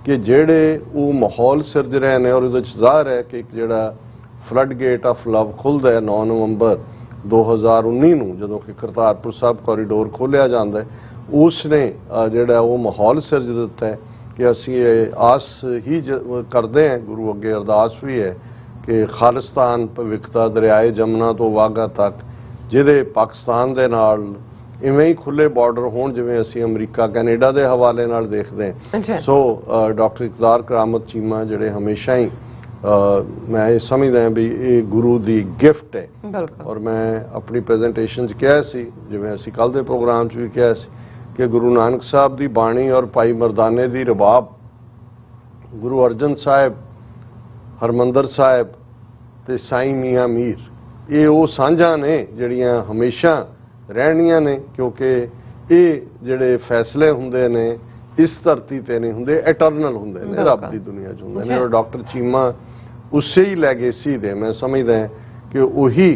B: ਕਿ ਜਿਹੜੇ ਉਹ ਮਾਹੌਲ ਸਿਰਜ ਰਹੇ ਨੇ। ਔਰ ਉਹਦੇ 'ਚ ਜ਼ਾਹਰ ਹੈ ਕਿ ਇੱਕ ਜਿਹੜਾ ਫਲੱਡ ਗੇਟ ਆਫ ਲਵ ਖੁੱਲ੍ਹਦਾ ਹੈ 9 ਨਵੰਬਰ 2019 ਨੂੰ ਜਦੋਂ ਕਿ ਕਰਤਾਰਪੁਰ ਸਾਹਿਬ ਕੋਰੀਡੋਰ ਖੋਲ੍ਹਿਆ ਜਾਂਦਾ ਹੈ, ਉਸ ਨੇ ਜਿਹੜਾ ਉਹ ਮਾਹੌਲ ਸਿਰਜ ਦਿੱਤਾ ਹੈ ਕਿ ਅਸੀਂ ਇਹ ਆਸ ਹੀ ਕਰਦੇ ਹਾਂ, ਗੁਰੂ ਅੱਗੇ ਅਰਦਾਸ ਵੀ ਹੈ ਕਿ ਖਾਲਿਸਤਾਨ ਭਵਿੱਖ ਦਾ ਦਰਿਆਏ ਜਮਨਾ ਤੋਂ ਵਾਘਾ ਤੱਕ ਜਿਹਦੇ ਪਾਕਿਸਤਾਨ ਦੇ ਨਾਲ ਇਵੇਂ ਹੀ ਖੁੱਲੇ ਬਾਰਡਰ ਹੋਣ ਜਿਵੇਂ ਅਸੀਂ ਅਮਰੀਕਾ ਕੈਨੇਡਾ ਦੇ ਹਵਾਲੇ ਨਾਲ ਦੇਖਦੇ ਹਾਂ। ਸੋ ਡਾਕਟਰ ਇਕਰਾਰ ਕਰਾਮਤ ਚੀਮਾ ਜਿਹੜੇ ਹਮੇਸ਼ਾ ਹੀ ਮੈਂ ਇਹ ਸਮਝਦਾ ਵੀ ਇਹ ਗੁਰੂ ਦੀ ਗਿਫਟ ਹੈ। ਔਰ ਮੈਂ ਆਪਣੀ ਪ੍ਰੈਜੈਂਟੇਸ਼ਨ 'ਚ ਕਿਹਾ ਸੀ, ਜਿਵੇਂ ਅਸੀਂ ਕੱਲ੍ਹ ਦੇ ਪ੍ਰੋਗਰਾਮ 'ਚ ਵੀ ਕਿਹਾ ਸੀ ਕਿ ਗੁਰੂ ਨਾਨਕ ਸਾਹਿਬ ਦੀ ਬਾਣੀ ਔਰ ਭਾਈ ਮਰਦਾਨੇ ਦੀ ਰਬਾਬ, ਗੁਰੂ ਅਰਜਨ ਸਾਹਿਬ, ਹਰਮੰਦਰ ਸਾਹਿਬ ਤੇ ਸਾਈਂ ਮੀਆਂ ਮੀਰ, ਇਹ ਉਹ ਸਾਂਝਾਂ ਨੇ ਜਿਹੜੀਆਂ ਹਮੇਸ਼ਾ ਰਹਿਣੀਆਂ ਨੇ, ਕਿਉਂਕਿ ਇਹ ਜਿਹੜੇ ਫੈਸਲੇ ਹੁੰਦੇ ਨੇ ਇਸ ਧਰਤੀ ਤੇ ਨਹੀਂ ਹੁੰਦੇ, ਐਟਰਨਲ ਹੁੰਦੇ ਨੇ, ਰੱਬ ਦੀ ਦੁਨੀਆ 'ਚ ਹੁੰਦੇ ਨੇ। ਔਰ ਡਾਕਟਰ ਚੀਮਾ ਉਸੇ ਹੀ ਲੈਗੇਸੀ ਦੇ ਮੈਂ ਸਮਝਦਾ ਕਿ ਉਹੀ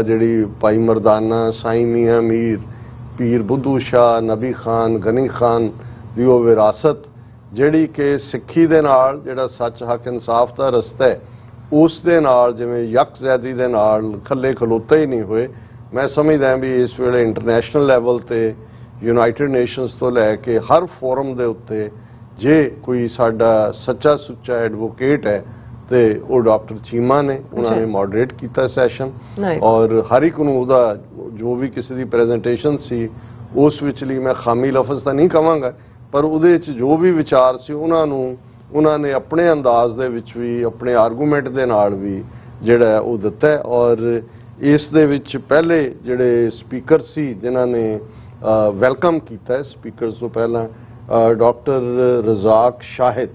B: ਜਿਹੜੀ ਭਾਈ ਮਰਦਾਨਾ, ਸਾਈਂ ਮੀਆਂ ਮੀਰ, ਪੀਰ ਬੁੱਧੂ ਸ਼ਾਹ, ਨਬੀ ਖਾਨ, ਗਨੀ ਖਾਨ ਦੀ ਉਹ ਵਿਰਾਸਤ ਜਿਹੜੀ ਕਿ ਸਿੱਖੀ ਦੇ ਨਾਲ ਜਿਹੜਾ ਸੱਚ, ਹੱਕ, ਇਨਸਾਫ ਦਾ ਰਸਤਾ ਹੈ ਉਸ ਦੇ ਨਾਲ ਜਿਵੇਂ ਯਕਜ਼ੈਦੀ ਦੇ ਨਾਲ ਖੱਲੇ ਖਲੋਤੇ ਹੀ ਨਹੀਂ ਹੋਏ। ਮੈਂ ਸਮਝਦਾ ਵੀ ਇਸ ਵੇਲੇ ਇੰਟਰਨੈਸ਼ਨਲ ਲੈਵਲ ਤੇ ਯੂਨਾਈਟਿਡ ਨੇਸ਼ਨਸ ਤੋਂ ਲੈ ਕੇ ਹਰ ਫੋਰਮ ਦੇ ਉੱਤੇ ਜੇ ਕੋਈ ਸਾਡਾ ਸੱਚਾ ਸੁੱਚਾ ਐਡਵੋਕੇਟ ਹੈ ਤੇ ਉਹ ਡਾਕਟਰ ਚੀਮਾ ਨੇ। ਉਹਨਾਂ ਨੇ ਮੋਡਰੇਟ ਕੀਤਾ ਸੈਸ਼ਨ ਔਰ ਹਰ ਇੱਕ ਨੂੰ ਉਹਦਾ ਜੋ ਵੀ ਕਿਸੇ ਦੀ ਪ੍ਰੈਜੈਂਟੇਸ਼ਨ ਸੀ ਉਸ ਵਿਚਲੀ ਮੈਂ ਖਾਮੀ ਲਫ਼ਜ਼ ਤਾਂ ਨਹੀਂ ਕਵਾਂਗਾ, ਪਰ ਉਹਦੇ ਵਿੱਚ ਜੋ ਵੀ ਵਿਚਾਰ ਸੀ ਉਹਨਾਂ ਨੇ ਆਪਣੇ ਅੰਦਾਜ਼ ਦੇ ਵਿੱਚ ਵੀ ਆਪਣੇ ਆਰਗੂਮੈਂਟ ਦੇ ਨਾਲ ਵੀ ਜਿਹੜਾ ਉਹ ਦਿੱਤਾ। ਔਰ ਇਸ ਦੇ ਵਿੱਚ ਪਹਿਲੇ ਜਿਹੜੇ ਸਪੀਕਰ ਸੀ ਜਿਨ੍ਹਾਂ ਨੇ ਵੈਲਕਮ ਕੀਤਾ ਸਪੀਕਰਸ ਤੋਂ ਪਹਿਲਾਂ ਡਾਕਟਰ ਰਜ਼ਾਕ ਸ਼ਾਹਿਦ,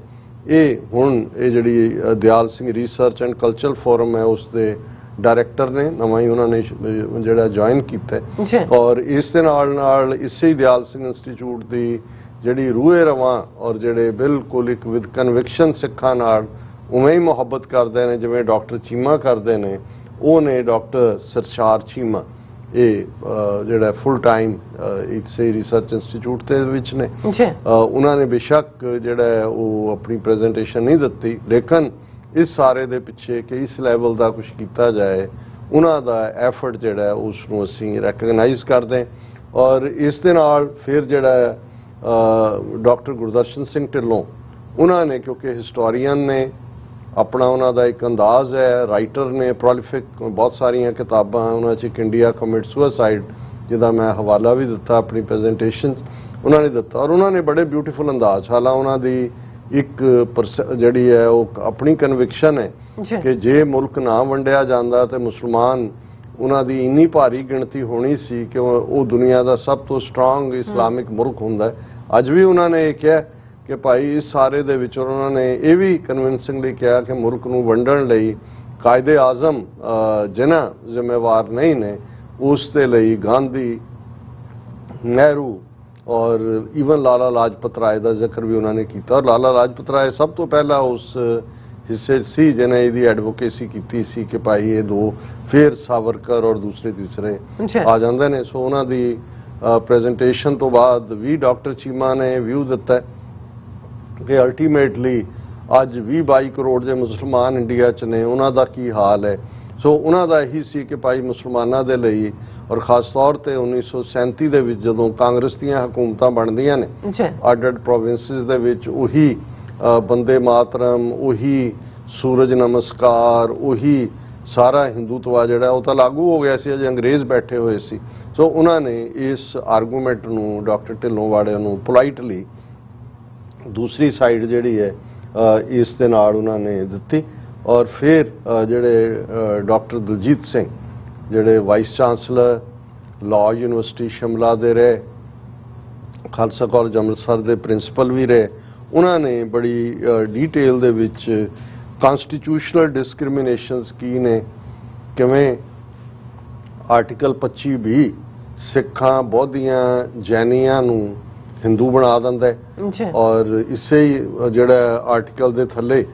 B: ਇਹ ਜਿਹੜੀ Dyal Singh research and cultural forum ਹੈ ਉਸ ਦੇ ਡਾਇਰੈਕਟਰ ਨੇ, ਨਵਾਂ ਹੀ ਉਹਨਾਂ ਨੇ ਜਿਹੜਾ ਜੁਆਇਨ ਕੀਤਾ। ਔਰ ਇਸ ਦੇ ਨਾਲ ਇਸੇ ਹੀ ਦਿਆਲ ਸਿੰਘ ਇੰਸਟੀਚਿਊਟ ਦੀ ਜਿਹੜੀ ਰੂਹੇ ਰਵਾਂ ਔਰ ਜਿਹੜੇ ਬਿਲਕੁਲ ਇੱਕ ਵਿਦ ਕਨਵਿਕਸ਼ਨ ਸਿੱਖਾਂ ਨਾਲ ਉਵੇਂ ਹੀ ਮੁਹੱਬਤ ਕਰਦੇ ਨੇ ਜਿਵੇਂ ਡਾਕਟਰ ਚੀਮਾ ਕਰਦੇ ਨੇ, ਉਹ ਨੇ ਡਾਕਟਰ ਸਰਸ਼ਾਰ ਚੀਮਾ। ਇਹ ਜਿਹੜਾ ਫੁੱਲ ਟਾਈਮ ਇਸੇ ਰਿਸਰਚ ਇੰਸਟੀਚਿਊਟ ਦੇ ਵਿੱਚ ਨੇ। ਉਹਨਾਂ ਨੇ ਬੇਸ਼ੱਕ ਜਿਹੜਾ ਉਹ ਆਪਣੀ ਪ੍ਰੈਜੈਂਟੇਸ਼ਨ ਨਹੀਂ ਦਿੱਤੀ, ਲੇਕਿਨ ਇਸ ਸਾਰੇ ਦੇ ਪਿੱਛੇ ਕਿ ਇਸ ਲੈਵਲ ਦਾ ਕੁਝ ਕੀਤਾ ਜਾਏ ਉਹਨਾਂ ਦਾ ਐਫਰਟ ਜਿਹੜਾ ਉਸ ਨੂੰ ਅਸੀਂ ਰੈਕਗਨਾਈਜ਼ ਕਰਦੇ। ਔਰ ਇਸ ਦੇ ਨਾਲ ਫਿਰ ਜਿਹੜਾ ਡਾਕਟਰ ਗੁਰਦਰਸ਼ਨ ਸਿੰਘ ਢਿੱਲੋਂ, ਉਹਨਾਂ ਨੇ ਕਿਉਂਕਿ ਹਿਸਟੋਰੀਅਨ ਨੇ, ਆਪਣਾ ਉਹਨਾਂ ਦਾ ਇੱਕ ਅੰਦਾਜ਼ ਹੈ, ਰਾਈਟਰ ਨੇ, ਪ੍ਰੋਲੀਫਿਕ, ਬਹੁਤ ਸਾਰੀਆਂ ਕਿਤਾਬਾਂ ਉਹਨਾਂ 'ਚ ਇੱਕ ਇੰਡੀਆ ਕਮਿਟ ਸੁਸਾਈਡ ਜਿਹਦਾ ਮੈਂ ਹਵਾਲਾ ਵੀ ਦਿੱਤਾ ਆਪਣੀ ਪ੍ਰੈਜੈਂਟੇਸ਼ਨ ਉਹਨਾਂ ਨੇ ਦਿੱਤਾ। ਔਰ ਉਹਨਾਂ ਨੇ ਬੜੇ ਬਿਊਟੀਫੁਲ ਅੰਦਾਜ਼, ਹਾਲਾਂ ਉਹਨਾਂ ਦੀ ਇੱਕ ਜਿਹੜੀ ਹੈ ਉਹ ਆਪਣੀ ਕਨਵਿਕਸ਼ਨ ਹੈ ਕਿ ਜੇ ਮੁਲਕ ਨਾ ਵੰਡਿਆ ਜਾਂਦਾ ਤੇ ਮੁਸਲਮਾਨ ਉਹਨਾਂ ਦੀ ਇੰਨੀ ਭਾਰੀ ਗਿਣਤੀ ਹੋਣੀ ਸੀ ਕਿ ਉਹ ਦੁਨੀਆ ਦਾ ਸਭ ਤੋਂ ਸਟਰੋਂਗ ਇਸਲਾਮਿਕ ਮੁਲਕ ਹੁੰਦਾ। ਅੱਜ ਵੀ ਉਹਨਾਂ ਨੇ ਇਹ ਕਿਹਾ ਕਿ ਭਾਈ ਇਸ ਸਾਰੇ ਦੇ ਵਿੱਚ ਉਹਨਾਂ ਨੇ ਇਹ ਵੀ ਕਨਵਿੰਸਿੰਗਲੀ ਕਿਹਾ ਕਿ ਮੁਲਕ ਨੂੰ ਵੰਡਣ ਲਈ ਕਾਇਦੇ ਆਜ਼ਮ ਜਿਨ੍ਹਾਂ ਜ਼ਿੰਮੇਵਾਰ ਨਹੀਂ ਨੇ ਉਸ ਦੇ ਲਈ ਗਾਂਧੀ, ਨਹਿਰੂ ਔਰ ਈਵਨ ਲਾਲਾ ਲਾਜਪਤ ਰਾਏ ਦਾ ਜ਼ਿਕਰ ਵੀ ਉਹਨਾਂ ਨੇ ਕੀਤਾ। ਔਰ ਲਾਲਾ ਲਾਜਪਤ ਰਾਏ ਸਭ ਤੋਂ ਪਹਿਲਾਂ ਉਸ ਹਿੱਸੇ ਸੀ ਜਿਹਨੇ ਇਹਦੀ ਐਡਵੋਕੇਸੀ ਕੀਤੀ ਸੀ ਕਿ ਭਾਈ ਇਹ ਦੋ ਫਿਰ ਸਾਵਰਕਰ ਔਰ ਦੂਸਰੇ ਤੀਸਰੇ ਆ ਜਾਂਦੇ ਨੇ। ਸੋ ਉਹਨਾਂ ਦੀ ਪ੍ਰੈਜੈਂਟੇਸ਼ਨ ਤੋਂ ਬਾਅਦ ਵੀ ਡਾਕਟਰ ਚੀਮਾ ਨੇ ਵਿਊ ਦਿੱਤਾ ਕਿ ਅਲਟੀਮੇਟਲੀ ਅੱਜ 20-22 ਕਰੋੜ ਦੇ ਮੁਸਲਮਾਨ ਇੰਡੀਆ 'ਚ ਨੇ, ਉਹਨਾਂ ਦਾ ਕੀ ਹਾਲ ਹੈ। ਸੋ ਉਹਨਾਂ ਦਾ ਇਹੀ ਸੀ ਕਿ ਭਾਈ ਮੁਸਲਮਾਨਾਂ ਦੇ ਲਈ ਔਰ ਖਾਸ ਤੌਰ ਤੇ 1937 ਦੇ ਵਿੱਚ ਜਦੋਂ ਕਾਂਗਰਸ ਦੀਆਂ ਹਕੂਮਤਾਂ ਬਣਦੀਆਂ ਨੇ ਅੱਡ-ਅੱਡ ਪ੍ਰੋਵਿੰਸਿਸ ਦੇ ਵਿੱਚ, ਉਹੀ ਬੰਦੇ ਮਾਤਰਮ, ਉਹੀ ਸੂਰਜ ਨਮਸਕਾਰ, ਉਹੀ ਸਾਰਾ ਹਿੰਦੂਤਵਾ ਜਿਹੜਾ ਉਹ ਤਾਂ ਲਾਗੂ ਹੋ ਗਿਆ ਸੀ, ਅਜੇ ਅੰਗਰੇਜ਼ ਬੈਠੇ ਹੋਏ ਸੀ। ਸੋ ਉਹਨਾਂ ਨੇ ਇਸ ਆਰਗੂਮੈਂਟ ਨੂੰ ਡਾਕਟਰ ਢਿੱਲੋਂ ਵਾਲਿਆਂ ਨੂੰ ਪੋਲਾਈਟਲੀ ਦੂਸਰੀ ਸਾਈਡ ਜਿਹੜੀ ਹੈ ਇਸ ਦੇ ਨਾਲ ਉਹਨਾਂ ਨੇ ਦਿੱਤੀ। ਔਰ ਫਿਰ ਜਿਹੜੇ ਡਾਕਟਰ ਦਲਜੀਤ ਸਿੰਘ ਜਿਹੜੇ vice chancellor law university Shimla ਦੇ ਰਹੇ, ਖਾਲਸਾ ਕਾਲਜ ਅੰਮ੍ਰਿਤਸਰ ਦੇ ਪ੍ਰਿੰਸੀਪਲ ਵੀ ਰਹੇ, ਉਹਨਾਂ ਨੇ ਬੜੀ ਡੀਟੇਲ ਦੇ ਵਿੱਚ ਕਨਸਟੀਟਿਊਸ਼ਨਲ ਡਿਸਕ੍ਰਿਮੀਨੇਸ਼ਨਸ ਕੀ ਨੇ, ਕਿਵੇਂ ਆਰਟੀਕਲ 25B ਸਿੱਖਾਂ, ਬੌਧੀਆਂ, ਜੈਨੀਆਂ ਨੂੰ ਹਿੰਦੂ ਬਣਾ ਦਿੰਦਾ ਹੈ। ਔਰ ਇਸੇ ਹੀ ਜਿਹੜਾ ਆਰਟੀਕਲ ਦੇ ਥੱਲੇ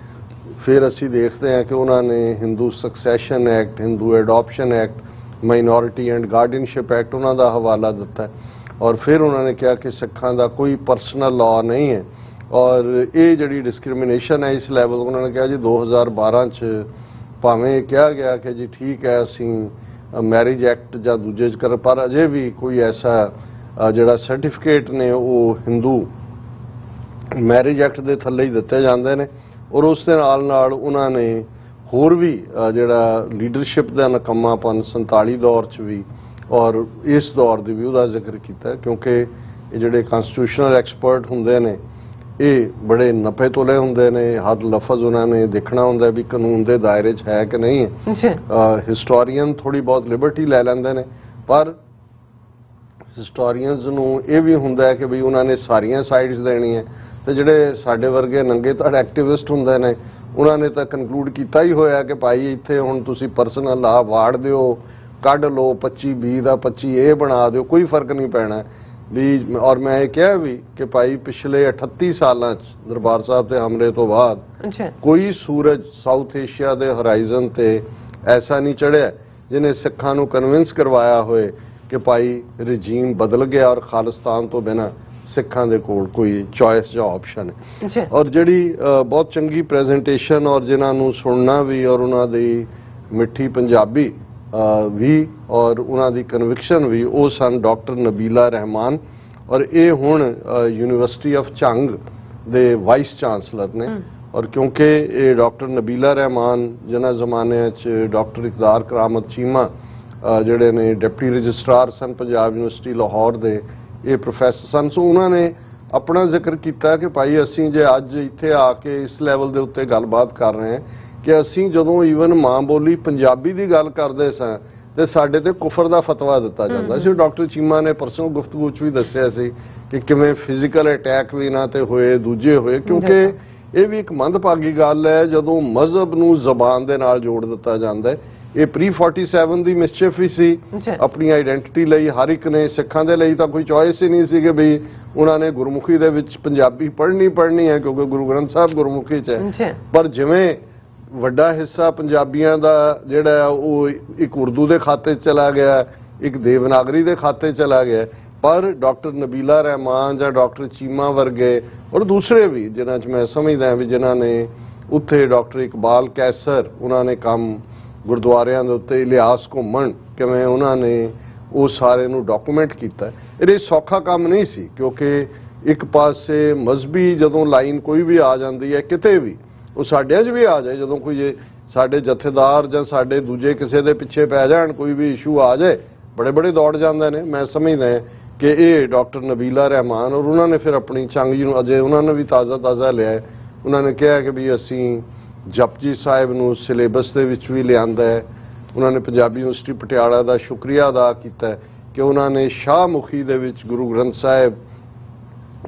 B: ਫਿਰ ਅਸੀਂ ਦੇਖਦੇ ਹਾਂ ਕਿ ਉਹਨਾਂ ਨੇ Hindu succession act, Hindu adoption act, minority and guardianship act ਉਹਨਾਂ ਦਾ ਹਵਾਲਾ ਦਿੱਤਾ। ਔਰ ਫਿਰ ਉਹਨਾਂ ਨੇ ਕਿਹਾ ਕਿ ਸਿੱਖਾਂ ਦਾ ਕੋਈ ਪਰਸਨਲ ਲਾਅ ਨਹੀਂ ਹੈ। ਔਰ ਇਹ ਜਿਹੜੀ ਡਿਸਕ੍ਰਿਮੀਨੇਸ਼ਨ ਹੈ ਇਸ ਲੈਵਲ, ਉਹਨਾਂ ਨੇ ਕਿਹਾ ਜੀ 2012 'ਚ ਭਾਵੇਂ ਕਿਹਾ ਗਿਆ ਕਿ ਜੀ ਠੀਕ ਹੈ ਅਸੀਂ ਮੈਰਿਜ ਐਕਟ ਜਾਂ ਦੂਜੇ 'ਚ ਕਰ, ਪਰ ਅਜੇ ਵੀ ਕੋਈ ਐਸਾ ਜਿਹੜਾ ਸਰਟੀਫਿਕੇਟ ਨੇ ਉਹ ਹਿੰਦੂ ਮੈਰਿਜ ਐਕਟ ਦੇ ਥੱਲੇ ਹੀ ਦਿੱਤੇ ਜਾਂਦੇ ਨੇ। ਔਰ ਉਸ ਦੇ ਨਾਲ ਉਹਨਾਂ ਨੇ ਹੋਰ ਵੀ ਜਿਹੜਾ ਲੀਡਰਸ਼ਿਪ ਦਾ ਨਕੰਮਾਪਨ 47 ਦੌਰ 'ਚ ਵੀ ਔਰ ਇਸ ਦੌਰ ਦੀ ਵੀ ਉਹਦਾ ਜ਼ਿਕਰ ਕੀਤਾ, ਕਿਉਂਕਿ ਇਹ ਜਿਹੜੇ ਕਨਸਟੀਟਿਊਸ਼ਨਲ ਐਕਸਪਰਟ ਹੁੰਦੇ ਨੇ ਇਹ ਬੜੇ ਨਪੇ ਤੋਲੇ ਹੁੰਦੇ ਨੇ, ਹਰ ਲਫ਼ਜ਼ ਉਹਨਾਂ ਨੇ ਦੇਖਣਾ ਹੁੰਦਾ ਵੀ ਕਾਨੂੰਨ ਦੇ ਦਾਇਰੇ 'ਚ ਹੈ ਕਿ ਨਹੀਂ ਹੈ। ਹਿਸਟੋਰੀਅਨ ਥੋੜੀ ਬਹੁਤ ਲਿਬਰਟੀ ਲੈ ਲੈਂਦੇ ਨੇ, ਪਰ ਹਿਸਟੋਰੀਅਨਸ ਨੂੰ ਇਹ ਵੀ ਹੁੰਦਾ ਹੈ ਕਿ ਵੀ ਉਹਨਾਂ ਨੇ ਸਾਰੀਆਂ ਸਾਈਡਸ ਦੇਣੀਆਂ, ਤੇ ਜਿਹੜੇ ਸਾਡੇ ਵਰਗੇ ਨੰਗੇ ਧੜ ਐਕਟਿਵਿਸਟ ਹੁੰਦੇ ਨੇ ਉਹਨਾਂ ਨੇ ਤਾਂ ਕਨਕਲੂਡ ਕੀਤਾ ਹੀ ਹੋਇਆ ਕਿ ਭਾਈ ਇੱਥੇ ਹੁਣ ਤੁਸੀਂ ਪਰਸਨਲ ਲਾਅ ਵਾੜ ਦਿਓ, ਕੱਢ ਲਓ, 25B ਦਾ 25A ਬਣਾ ਦਿਓ, ਕੋਈ ਫਰਕ ਨਹੀਂ ਪੈਣਾ ਵੀ। ਔਰ ਮੈਂ ਇਹ ਕਿਹਾ ਵੀ ਕਿ ਭਾਈ ਪਿਛਲੇ 38 ਸਾਲਾਂ 'ਚ ਦਰਬਾਰ ਸਾਹਿਬ ਦੇ ਹਮਲੇ ਤੋਂ ਬਾਅਦ ਕੋਈ ਸੂਰਜ ਸਾਊਥ ਏਸ਼ੀਆ ਦੇ ਹੋਰਾਈਜ਼ਨ ਤੇ ਐਸਾ ਨਹੀਂ ਚੜਿਆ ਜਿਹਨੇ ਸਿੱਖਾਂ ਨੂੰ ਕਨਵਿੰਸ ਕਰਵਾਇਆ ਹੋਏ ਕਿ ਭਾਈ ਰਜੀਮ ਬਦਲ ਗਿਆ ਔਰ ਖਾਲਿਸਤਾਨ ਤੋਂ ਬਿਨਾਂ ਸਿੱਖਾਂ ਦੇ ਕੋਲ ਕੋਈ ਚੋਇਸ ਜਾਂ ਆਪਸ਼ਨ ਹੈ। ਔਰ ਜਿਹੜੀ ਬਹੁਤ ਚੰਗੀ ਪ੍ਰੈਜੈਂਟੇਸ਼ਨ ਔਰ ਜਿਨ੍ਹਾਂ ਨੂੰ ਸੁਣਨਾ ਵੀ ਔਰ ਉਹਨਾਂ ਦੀ ਮਿੱਠੀ ਪੰਜਾਬੀ ਵੀ ਔਰ ਉਹਨਾਂ ਦੀ ਕਨਵਿਕਸ਼ਨ ਵੀ, ਉਹ ਸਨ ਡਾਕਟਰ ਨਬੀਲਾ ਰਹਿਮਾਨ। ਔਰ ਇਹ ਹੁਣ ਯੂਨੀਵਰਸਿਟੀ ਆਫ ਝੰਗ ਦੇ ਵਾਈਸ ਚਾਂਸਲਰ ਨੇ। ਔਰ ਕਿਉਂਕਿ ਇਹ ਡਾਕਟਰ ਨਬੀਲਾ ਰਹਿਮਾਨ ਜਿਨ੍ਹਾਂ ਜ਼ਮਾਨਿਆਂ 'ਚ ਡਾਕਟਰ ਇਕਦਾਰ ਕਰਾਮਤ ਚੀਮਾ ਜਿਹੜੇ ਨੇ ਡਿਪਟੀ ਰਜਿਸਟਰਾਰ ਸਨ ਪੰਜਾਬ ਯੂਨੀਵਰਸਿਟੀ ਲਾਹੌਰ ਦੇ, ਇਹ ਪ੍ਰੋਫੈਸਰ ਸਨ। ਸੋ ਉਹਨਾਂ ਨੇ ਆਪਣਾ ਜ਼ਿਕਰ ਕੀਤਾ ਕਿ ਭਾਈ ਅਸੀਂ ਜੇ ਅੱਜ ਇੱਥੇ ਆ ਕੇ ਇਸ ਲੈਵਲ ਦੇ ਉੱਤੇ ਗੱਲਬਾਤ ਕਰ ਰਹੇ ਹਾਂ ਕਿ ਅਸੀਂ ਜਦੋਂ ਈਵਨ ਮਾਂ ਬੋਲੀ ਪੰਜਾਬੀ ਦੀ ਗੱਲ ਕਰਦੇ ਸਾਂ ਤੇ ਸਾਡੇ ਤੇ ਕੁਫਰ ਦਾ ਫਤਵਾ ਦਿੱਤਾ ਜਾਂਦਾ ਸੀ। ਡਾਕਟਰ ਚੀਮਾ ਨੇ ਪਰਸੋਂ ਗੁਫ਼ਤਗੂ 'ਚ ਵੀ ਦੱਸਿਆ ਸੀ ਕਿ ਕਿਵੇਂ ਫਿਜ਼ੀਕਲ ਅਟੈਕ ਵੀ ਇਹਨਾਂ ਤੇ ਹੋਏ, ਦੂਜੇ ਹੋਏ, ਕਿਉਂਕਿ ਇਹ ਵੀ ਇੱਕ ਮੰਦਭਾਗੀ ਗੱਲ ਹੈ ਜਦੋਂ ਮਜ਼ਹਬ ਨੂੰ ਜ਼ਬਾਨ ਦੇ ਨਾਲ ਜੋੜ ਦਿੱਤਾ ਜਾਂਦਾ ਹੈ। ਇਹ ਪ੍ਰੀ 47 ਦੀ ਮਿਸਚੀਫ ਵੀ ਸੀ ਆਪਣੀ ਆਈਡੈਂਟੀਟੀ ਲਈ। ਹਰ ਇੱਕ ਨੇ, ਸਿੱਖਾਂ ਦੇ ਲਈ ਤਾਂ ਕੋਈ ਚੋਇਸ ਹੀ ਨਹੀਂ ਸੀ ਕਿ ਬਈ ਉਹਨਾਂ ਨੇ ਗੁਰਮੁਖੀ ਦੇ ਵਿੱਚ ਪੰਜਾਬੀ ਪੜ੍ਹਨੀ ਹੈ ਕਿਉਂਕਿ ਗੁਰੂ ਗ੍ਰੰਥ ਸਾਹਿਬ ਗੁਰਮੁਖੀ 'ਚ ਹੈ। ਪਰ ਜਿਵੇਂ ਵੱਡਾ ਹਿੱਸਾ ਪੰਜਾਬੀਆਂ ਦਾ ਜਿਹੜਾ ਉਹ ਇੱਕ ਉਰਦੂ ਦੇ ਖਾਤੇ 'ਚ ਚਲਾ ਗਿਆ, ਇੱਕ ਦੇਵਨਾਗਰੀ ਦੇ ਖਾਤੇ 'ਚ ਚਲਾ ਗਿਆ, ਪਰ ਡਾਕਟਰ ਨਬੀਲਾ ਰਹਿਮਾਨ ਜਾਂ ਡਾਕਟਰ ਚੀਮਾ ਵਰਗੇ ਔਰ ਦੂਸਰੇ ਵੀ ਜਿਨ੍ਹਾਂ 'ਚ ਮੈਂ ਸਮਝਦਾ ਵੀ ਜਿਨ੍ਹਾਂ ਨੇ ਉੱਥੇ ਡਾਕਟਰ ਇਕਬਾਲ ਕੈਸਰ, ਉਹਨਾਂ ਨੇ ਕੰਮ ਗੁਰਦੁਆਰਿਆਂ ਦੇ ਉੱਤੇ, ਇਲਿਆਸ ਘੁੰਮਣ, ਕਿਵੇਂ ਉਹਨਾਂ ਨੇ ਉਹ ਸਾਰੇ ਨੂੰ ਡਾਕੂਮੈਂਟ ਕੀਤਾ। ਇਹ ਸੌਖਾ ਕੰਮ ਨਹੀਂ ਸੀ ਕਿਉਂਕਿ ਇੱਕ ਪਾਸੇ ਮਜ਼ਹਬੀ ਜਦੋਂ ਲਾਈਨ ਕੋਈ ਵੀ ਆ ਜਾਂਦੀ ਹੈ ਕਿਤੇ ਵੀ, ਉਹ ਸਾਡਿਆਂ 'ਚ ਵੀ ਆ ਜਾਏ, ਜਦੋਂ ਕੋਈ ਸਾਡੇ ਜਥੇਦਾਰ ਜਾਂ ਸਾਡੇ ਦੂਜੇ ਕਿਸੇ ਦੇ ਪਿੱਛੇ ਪੈ ਜਾਣ, ਕੋਈ ਵੀ ਇਸ਼ੂ ਆ ਜਾਏ, ਬੜੇ ਦੌੜ ਜਾਂਦੇ ਨੇ। ਮੈਂ ਸਮਝਦਾ ਕਿ ਇਹ ਡਾਕਟਰ ਨਬੀਲਾ ਰਹਿਮਾਨ ਔਰ ਉਹਨਾਂ ਨੇ ਫਿਰ ਆਪਣੀ ਚੰਗ ਜੀ ਨੂੰ ਅਜੇ ਉਹਨਾਂ ਨੇ ਵੀ ਤਾਜ਼ਾ ਲਿਆ। ਉਹਨਾਂ ਨੇ ਕਿਹਾ ਕਿ ਵੀ ਅਸੀਂ ਜਪਜੀ ਸਾਹਿਬ ਨੂੰ ਸਿਲੇਬਸ ਦੇ ਵਿੱਚ ਵੀ ਲਿਆਂਦਾ ਹੈ। ਉਹਨਾਂ ਨੇ ਪੰਜਾਬੀ ਯੂਨੀਵਰਸਿਟੀ ਪਟਿਆਲਾ ਦਾ ਸ਼ੁਕਰੀਆ ਅਦਾ ਕੀਤਾ ਕਿ ਉਹਨਾਂ ਨੇ ਸ਼ਾਹਮੁਖੀ ਦੇ ਵਿੱਚ ਗੁਰੂ ਗ੍ਰੰਥ ਸਾਹਿਬ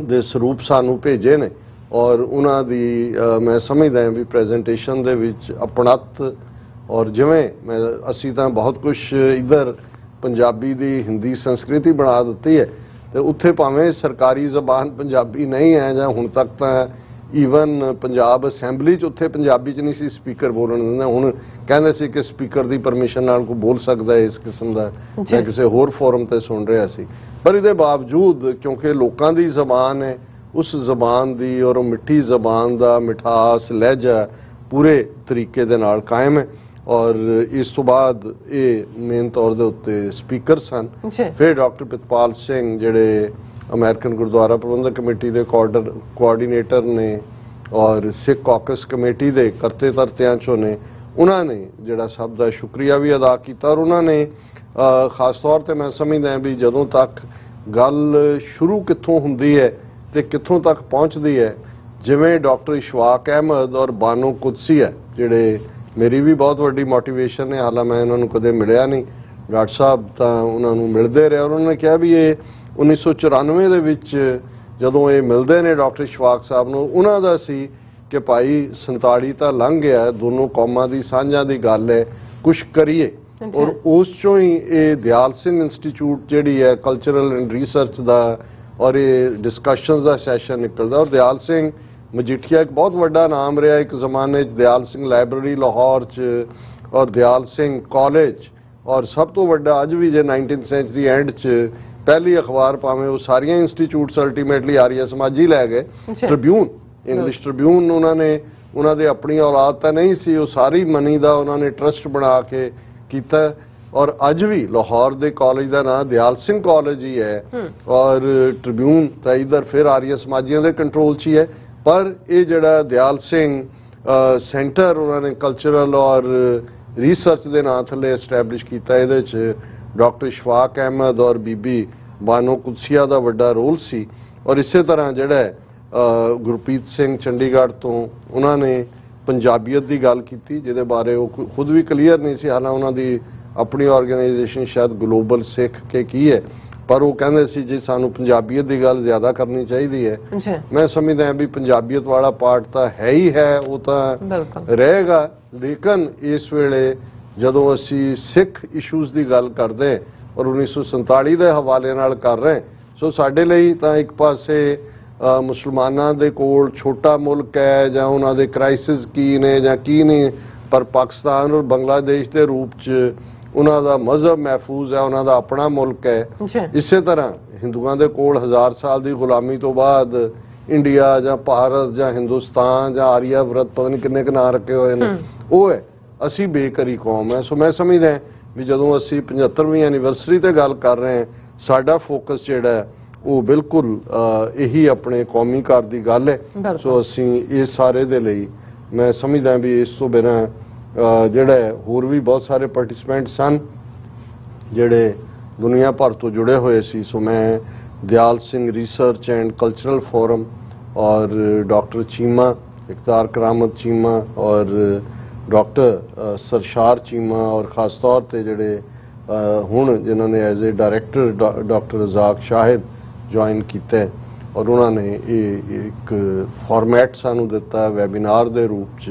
B: ਦੇ ਸਰੂਪ ਸਾਨੂੰ ਭੇਜੇ ਨੇ ਔਰ ਉਹਨਾਂ ਦੀ ਮੈਂ ਸਮਝਦਾ ਵੀ ਪ੍ਰੈਜੈਂਟੇਸ਼ਨ ਦੇ ਵਿੱਚ ਆਪਣਤ ਔਰ ਜਿਵੇਂ ਅਸੀਂ ਤਾਂ ਬਹੁਤ ਕੁਝ ਇੱਧਰ ਪੰਜਾਬੀ ਦੀ ਹਿੰਦੀ ਸੰਸਕ੍ਰਿਤੀ ਬਣਾ ਦਿੱਤੀ ਹੈ ਤੇ ਉੱਥੇ ਭਾਵੇਂ ਸਰਕਾਰੀ ਜ਼ਬਾਨ ਪੰਜਾਬੀ ਨਹੀਂ ਹੈ ਜਾਂ ਹੁਣ ਤੱਕ ਤਾਂ ਈਵਨ ਪੰਜਾਬ ਅਸੈਂਬਲੀ 'ਚ ਉੱਥੇ ਪੰਜਾਬੀ 'ਚ ਨਹੀਂ ਸੀ ਸਪੀਕਰ ਬੋਲਣ ਦਿੰਦਾ। ਹੁਣ ਕਹਿੰਦੇ ਸੀ ਕਿ ਸਪੀਕਰ ਦੀ ਪਰਮਿਸ਼ਨ ਨਾਲ ਕੋਈ ਬੋਲ ਸਕਦਾ ਹੈ ਇਸ ਕਿਸਮ ਦਾ। ਮੈਂ ਕਿਸੇ ਹੋਰ ਫੋਰਮ ਤੇ ਸੁਣ ਰਿਹਾ ਸੀ, ਪਰ ਇਹਦੇ ਬਾਵਜੂਦ ਕਿਉਂਕਿ ਲੋਕਾਂ ਦੀ ਜ਼ਬਾਨ ਹੈ, ਉਸ ਜ਼ਬਾਨ ਦੀ ਔਰ ਉਹ ਮਿੱਠੀ ਜ਼ਬਾਨ ਦਾ ਮਿਠਾਸ ਲਹਿਜਾ ਪੂਰੇ ਤਰੀਕੇ ਦੇ ਨਾਲ ਕਾਇਮ ਹੈ। ਔਰ ਇਸ ਤੋਂ ਬਾਅਦ ਇਹ ਮੇਨ ਤੌਰ ਦੇ ਉੱਤੇ ਸਪੀਕਰ ਸਨ। ਫਿਰ ਡਾਕਟਰ ਪ੍ਰਿਤਪਾਲ ਸਿੰਘ ਜਿਹੜੇ ਅਮਰੀਕਨ ਗੁਰਦੁਆਰਾ ਪ੍ਰਬੰਧਕ ਕਮੇਟੀ ਦੇ ਕੋਆਰਡੀਨੇਟਰ ਨੇ ਔਰ ਸਿੱਖ ਕਾਕਸ ਕਮੇਟੀ ਦੇ ਕਰਤੇ ਧਰਤਿਆਂ 'ਚੋਂ ਨੇ, ਉਹਨਾਂ ਨੇ ਜਿਹੜਾ ਸਭ ਦਾ ਸ਼ੁਕਰੀਆ ਵੀ ਅਦਾ ਕੀਤਾ। ਔਰ ਉਹਨਾਂ ਨੇ ਖਾਸ ਤੌਰ ਤੇ ਮੈਂ ਸਮਝਦਾ ਵੀ ਜਦੋਂ ਤੱਕ ਗੱਲ ਸ਼ੁਰੂ ਕਿੱਥੋਂ ਹੁੰਦੀ ਹੈ ਤੇ ਕਿੱਥੋਂ ਤੱਕ ਪਹੁੰਚਦੀ ਹੈ, ਜਿਵੇਂ ਡਾਕਟਰ ਇਸ਼ਫਾਕ ਅਹਿਮਦ ਔਰ ਬਾਨੋ ਕੁਦਸੀ ਹੈ ਜਿਹੜੇ ਮੇਰੀ ਵੀ ਬਹੁਤ ਵੱਡੀ ਮੋਟੀਵੇਸ਼ਨ ਹੈ। ਹਾਲਾਂ ਮੈਂ ਇਹਨਾਂ ਨੂੰ ਕਦੇ ਮਿਲਿਆ ਨਹੀਂ, ਡਾਕਟਰ ਸਾਹਿਬ ਤਾਂ ਉਹਨਾਂ ਨੂੰ ਮਿਲਦੇ ਰਹੇ। ਔਰ ਉਹਨਾਂ ਨੇ ਕਿਹਾ ਵੀ ਇਹ 1994 ਦੇ ਵਿੱਚ ਜਦੋਂ ਇਹ ਮਿਲਦੇ ਨੇ ਡਾਕਟਰ ਇਸ਼ਫਾਕ ਸਾਹਿਬ ਨੂੰ, ਉਹਨਾਂ ਦਾ ਸੀ ਕਿ ਭਾਈ 47 ਤਾਂ ਲੰਘ ਗਿਆ, ਦੋਨੋਂ ਕੌਮਾਂ ਦੀ ਸਾਂਝਾਂ ਦੀ ਗੱਲ ਹੈ, ਕੁਛ ਕਰੀਏ। ਔਰ ਉਸ ਚੋਂ ਹੀ ਇਹ ਦਿਆਲ ਸਿੰਘ ਇੰਸਟੀਚਿਊਟ ਜਿਹੜੀ ਹੈ ਕਲਚਰਲ ਐਂਡ ਰਿਸਰਚ ਦਾ ਔਰ ਇਹ ਡਿਸਕਸ਼ਨਸ ਦਾ ਸੈਸ਼ਨ ਨਿਕਲਦਾ। ਔਰ ਦਿਆਲ ਸਿੰਘ ਮਜੀਠੀਆ ਇੱਕ ਬਹੁਤ ਵੱਡਾ ਨਾਮ ਰਿਹਾ ਇੱਕ ਜ਼ਮਾਨੇ 'ਚ, ਦਿਆਲ ਸਿੰਘ ਲਾਇਬ੍ਰੇਰੀ ਲਾਹੌਰ 'ਚ ਔਰ ਦਿਆਲ ਸਿੰਘ ਕਾਲਜ, ਔਰ ਸਭ ਤੋਂ ਵੱਡਾ ਅੱਜ ਵੀ ਜੇ 19th ਸੈਂਚੁਰੀ ਐਂਡ 'ਚ ਪਹਿਲੀ ਅਖਬਾਰ ਭਾਵੇਂ ਉਹ ਸਾਰੀਆਂ ਇੰਸਟੀਚਿਊਟਸ ਅਲਟੀਮੇਟਲੀ ਆਰੀਆ ਸਮਾਜੀ ਲੈ ਗਏ, ਟ੍ਰਿਬਿਊਨ, ਇੰਗਲਿਸ਼ ਟ੍ਰਿਬਿਊਨ ਉਹਨਾਂ ਨੇ, ਉਹਨਾਂ ਦੇ ਆਪਣੀ ਔਲਾਦ ਤਾਂ ਨਹੀਂ ਸੀ, ਉਹ ਸਾਰੀ ਮਨੀ ਦਾ ਉਹਨਾਂ ਨੇ ਟਰਸਟ ਬਣਾ ਕੇ ਕੀਤਾ। ਔਰ ਅੱਜ ਵੀ ਲਾਹੌਰ ਦੇ ਕਾਲਜ ਦਾ ਨਾਮ ਦਿਆਲ ਸਿੰਘ ਕਾਲਜ ਹੀ ਹੈ ਔਰ ਟ੍ਰਿਬਿਊਨ ਤਾਂ ਇੱਧਰ ਫਿਰ ਆਰੀਆ ਸਮਾਜੀਆਂ ਦੇ ਕੰਟਰੋਲ 'ਚ ਹੀ ਹੈ। ਪਰ ਇਹ ਜਿਹੜਾ ਦਿਆਲ ਸਿੰਘ ਸੈਂਟਰ ਉਹਨਾਂ ਨੇ ਕਲਚਰਲ ਔਰ ਰਿਸਰਚ ਦੇ ਨਾਂ ਥੱਲੇ ਐਸਟੈਬਲਿਸ਼ ਕੀਤਾ, ਇਹਦੇ 'ਚ ਡਾਕਟਰ ਇਸ਼ਫਾਕ ਅਹਿਮਦ ਔਰ ਬੀਬੀ ਬਾਨੋ ਕੁਦਸੀਆ ਦਾ ਵੱਡਾ ਰੋਲ ਸੀ। ਔਰ ਇਸੇ ਤਰ੍ਹਾਂ ਜਿਹੜਾ ਗੁਰਪ੍ਰੀਤ ਸਿੰਘ ਚੰਡੀਗੜ੍ਹ ਤੋਂ, ਉਹਨਾਂ ਨੇ ਪੰਜਾਬੀਅਤ ਦੀ ਗੱਲ ਕੀਤੀ ਜਿਹਦੇ ਬਾਰੇ ਉਹ ਖੁਦ ਵੀ ਕਲੀਅਰ ਨਹੀਂ ਸੀ। ਹਾਲਾਂ ਉਹਨਾਂ ਦੀ ਆਪਣੀ ਆਰਗੇਨਾਈਜੇਸ਼ਨ ਸ਼ਾਇਦ ਗਲੋਬਲ ਸਿੱਖ ਕੇ ਕੀ ਹੈ, ਪਰ ਉਹ ਕਹਿੰਦੇ ਸੀ ਜੀ ਸਾਨੂੰ ਪੰਜਾਬੀਅਤ ਦੀ ਗੱਲ ਜ਼ਿਆਦਾ ਕਰਨੀ ਚਾਹੀਦੀ ਹੈ। ਮੈਂ ਸਮਝਦਾ ਹਾਂ ਵੀ ਪੰਜਾਬੀਅਤ ਵਾਲਾ ਪਾਰਟ ਤਾਂ ਹੈ ਹੀ ਹੈ, ਉਹ ਤਾਂ ਰਹੇਗਾ। ਲੇਕਿਨ ਇਸ ਵੇਲੇ ਜਦੋਂ ਅਸੀਂ ਸਿੱਖ ਇਸ਼ੂਜ਼ ਦੀ ਗੱਲ ਕਰਦੇ ਔਰ 1947 ਦੇ ਹਵਾਲੇ ਨਾਲ ਕਰ ਰਹੇ, ਸੋ ਸਾਡੇ ਲਈ ਤਾਂ ਇੱਕ ਪਾਸੇ ਮੁਸਲਮਾਨਾਂ ਦੇ ਕੋਲ ਛੋਟਾ ਮੁਲਕ ਹੈ ਜਾਂ ਉਹਨਾਂ ਦੇ ਕ੍ਰਾਈਸਿਸ ਕੀ ਨੇ ਜਾਂ ਕੀ ਨਹੀਂ, ਪਰ ਪਾਕਿਸਤਾਨ ਔਰ ਬੰਗਲਾਦੇਸ਼ ਦੇ ਰੂਪ 'ਚ ਉਹਨਾਂ ਦਾ ਮਜ਼ਹਬ ਮਹਿਫੂਜ਼ ਹੈ, ਉਹਨਾਂ ਦਾ ਆਪਣਾ ਮੁਲਕ ਹੈ।
A: ਜੀ
B: ਇਸੇ ਤਰ੍ਹਾਂ ਹਿੰਦੂਆਂ ਦੇ ਕੋਲ 1000 ਸਾਲ ਦੀ ਗੁਲਾਮੀ ਤੋਂ ਬਾਅਦ ਇੰਡੀਆ ਜਾਂ ਭਾਰਤ ਜਾਂ ਹਿੰਦੁਸਤਾਨ ਜਾਂ ਆਰੀਆਵਰਤ ਪਤਾ ਨਹੀਂ ਕਿੰਨੇ ਕੁ ਨਾਂ ਰੱਖੇ ਹੋਏ ਨੇ, ਉਹ ਹੈ। ਅਸੀਂ ਬੇਕਰੀ ਕੌਮ ਹੈ। ਸੋ ਮੈਂ ਸਮਝਦਾ ਵੀ ਜਦੋਂ ਅਸੀਂ 75ਵੀਂ ਐਨੀਵਰਸਰੀ ਤੇ ਗੱਲ ਕਰ ਰਹੇ ਹਾਂ, ਸਾਡਾ ਫੋਕਸ ਜਿਹੜਾ ਹੈ ਉਹ ਬਿਲਕੁਲ ਇਹੀ ਆਪਣੇ ਕੌਮੀ ਘਰ ਦੀ ਗੱਲ ਹੈ। ਸੋ ਅਸੀਂ ਇਸ ਸਾਰੇ ਦੇ ਲਈ ਮੈਂ ਸਮਝਦਾ ਵੀ ਇਸ ਤੋਂ ਬਿਨਾਂ ਜਿਹੜਾ ਹੈ ਹੋਰ ਵੀ ਬਹੁਤ ਸਾਰੇ ਪਾਰਟਿਸਪੈਂਟ ਸਨ ਜਿਹੜੇ ਦੁਨੀਆ ਭਰ ਤੋਂ ਜੁੜੇ ਹੋਏ ਸੀ। ਸੋ ਮੈਂ Dyal Singh research and cultural forum और डॉक्टर चीमा, इकतार करामत चीमा और डॉक्टर सरशार चीमा और ख़ास तौर पर जोड़े हुण जिन्होंने as a director doctor Razak Shahid join किया और उन्होंने एक फॉर्मैट सानू दिता वैबीनार के रूप च।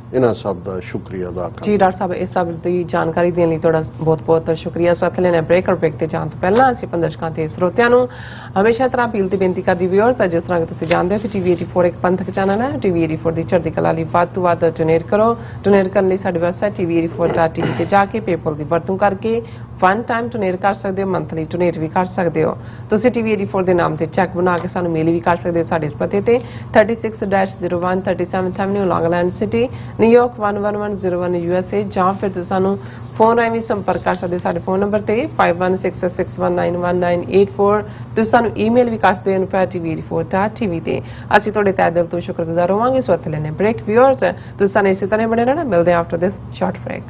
B: इन्हां सब का शुक्रिया अदा करदा।
A: जी डॉक्टर साहब, इस सब की जानकारी देने लिए तुहाडा बहुत बहुत शुक्रिया। साथ लेने ब्रेक और ब्रेक ते जाण तो पहला असीं दर्शकां ते श्रोतिਆਂ ਨੂੰ हमेशा तरह अपील ते बेनती करदी व्यूअर्स जिस तरह कि तुसीं जानदे हो कि TV 84 एक पंथक चैनल है। TV 84 ਦੀ ਚੜ੍ਹਦੀ ਕਲਾ ਲਈ ਵੱਧ ਤੋਂ ਵੱਧ ਡੋਨੇਟ ਕਰੋ। ਡੋਨੇਟ ਕਰਨ ਲਈ ਸਾਡੀ ਵੈਬਸਾਈਟ tv84.tv ਤੇ ਜਾ ਕੇ ਪੇਪਲ ਦੀ ਵਰਤੋਂ ਕਰਕੇ वन टाइम डोनेट कर सकते हो, मंथली डोनेट भी कर सकते हो। तुसीं TV 84 के नाम से चैक बना के सानू मेल भी कर सकते हो साडे इस पते ते 36-01 37th Avenue long island city New York 11101 USA ਜਾਂ ਫਿਰ ਤੁਸੀਂ ਸਾਨੂੰ फोन राਹੀਂ भी संपर्क कर सकते साडे फोन नंबर ते 5166191984। ਤੁਸੀਂ ਸਾਨੂੰ ईमेल भी कर सकते हो info@tv84.tv ਤੇ। ਅਸੀਂ ਤੁਹਾਡੇ ਤਹਿ ਦਿਲ ਤੋਂ ਸ਼ੁਕਰਗੁਜ਼ਾਰ ਹੋਵਾਂਗੇ। ਸੋ ਇੱਥੇ ਲੈਣੇ ਬ੍ਰੇਕ। व्यूअर्स ਤੁਸੀਂ ਸਾਨੂੰ ਇਸੇ ਤਰ੍ਹਾਂ ਬਣੇ ਰਹਿਣਾ। ਮਿਲਦੇ ਹਾਂ after this short break.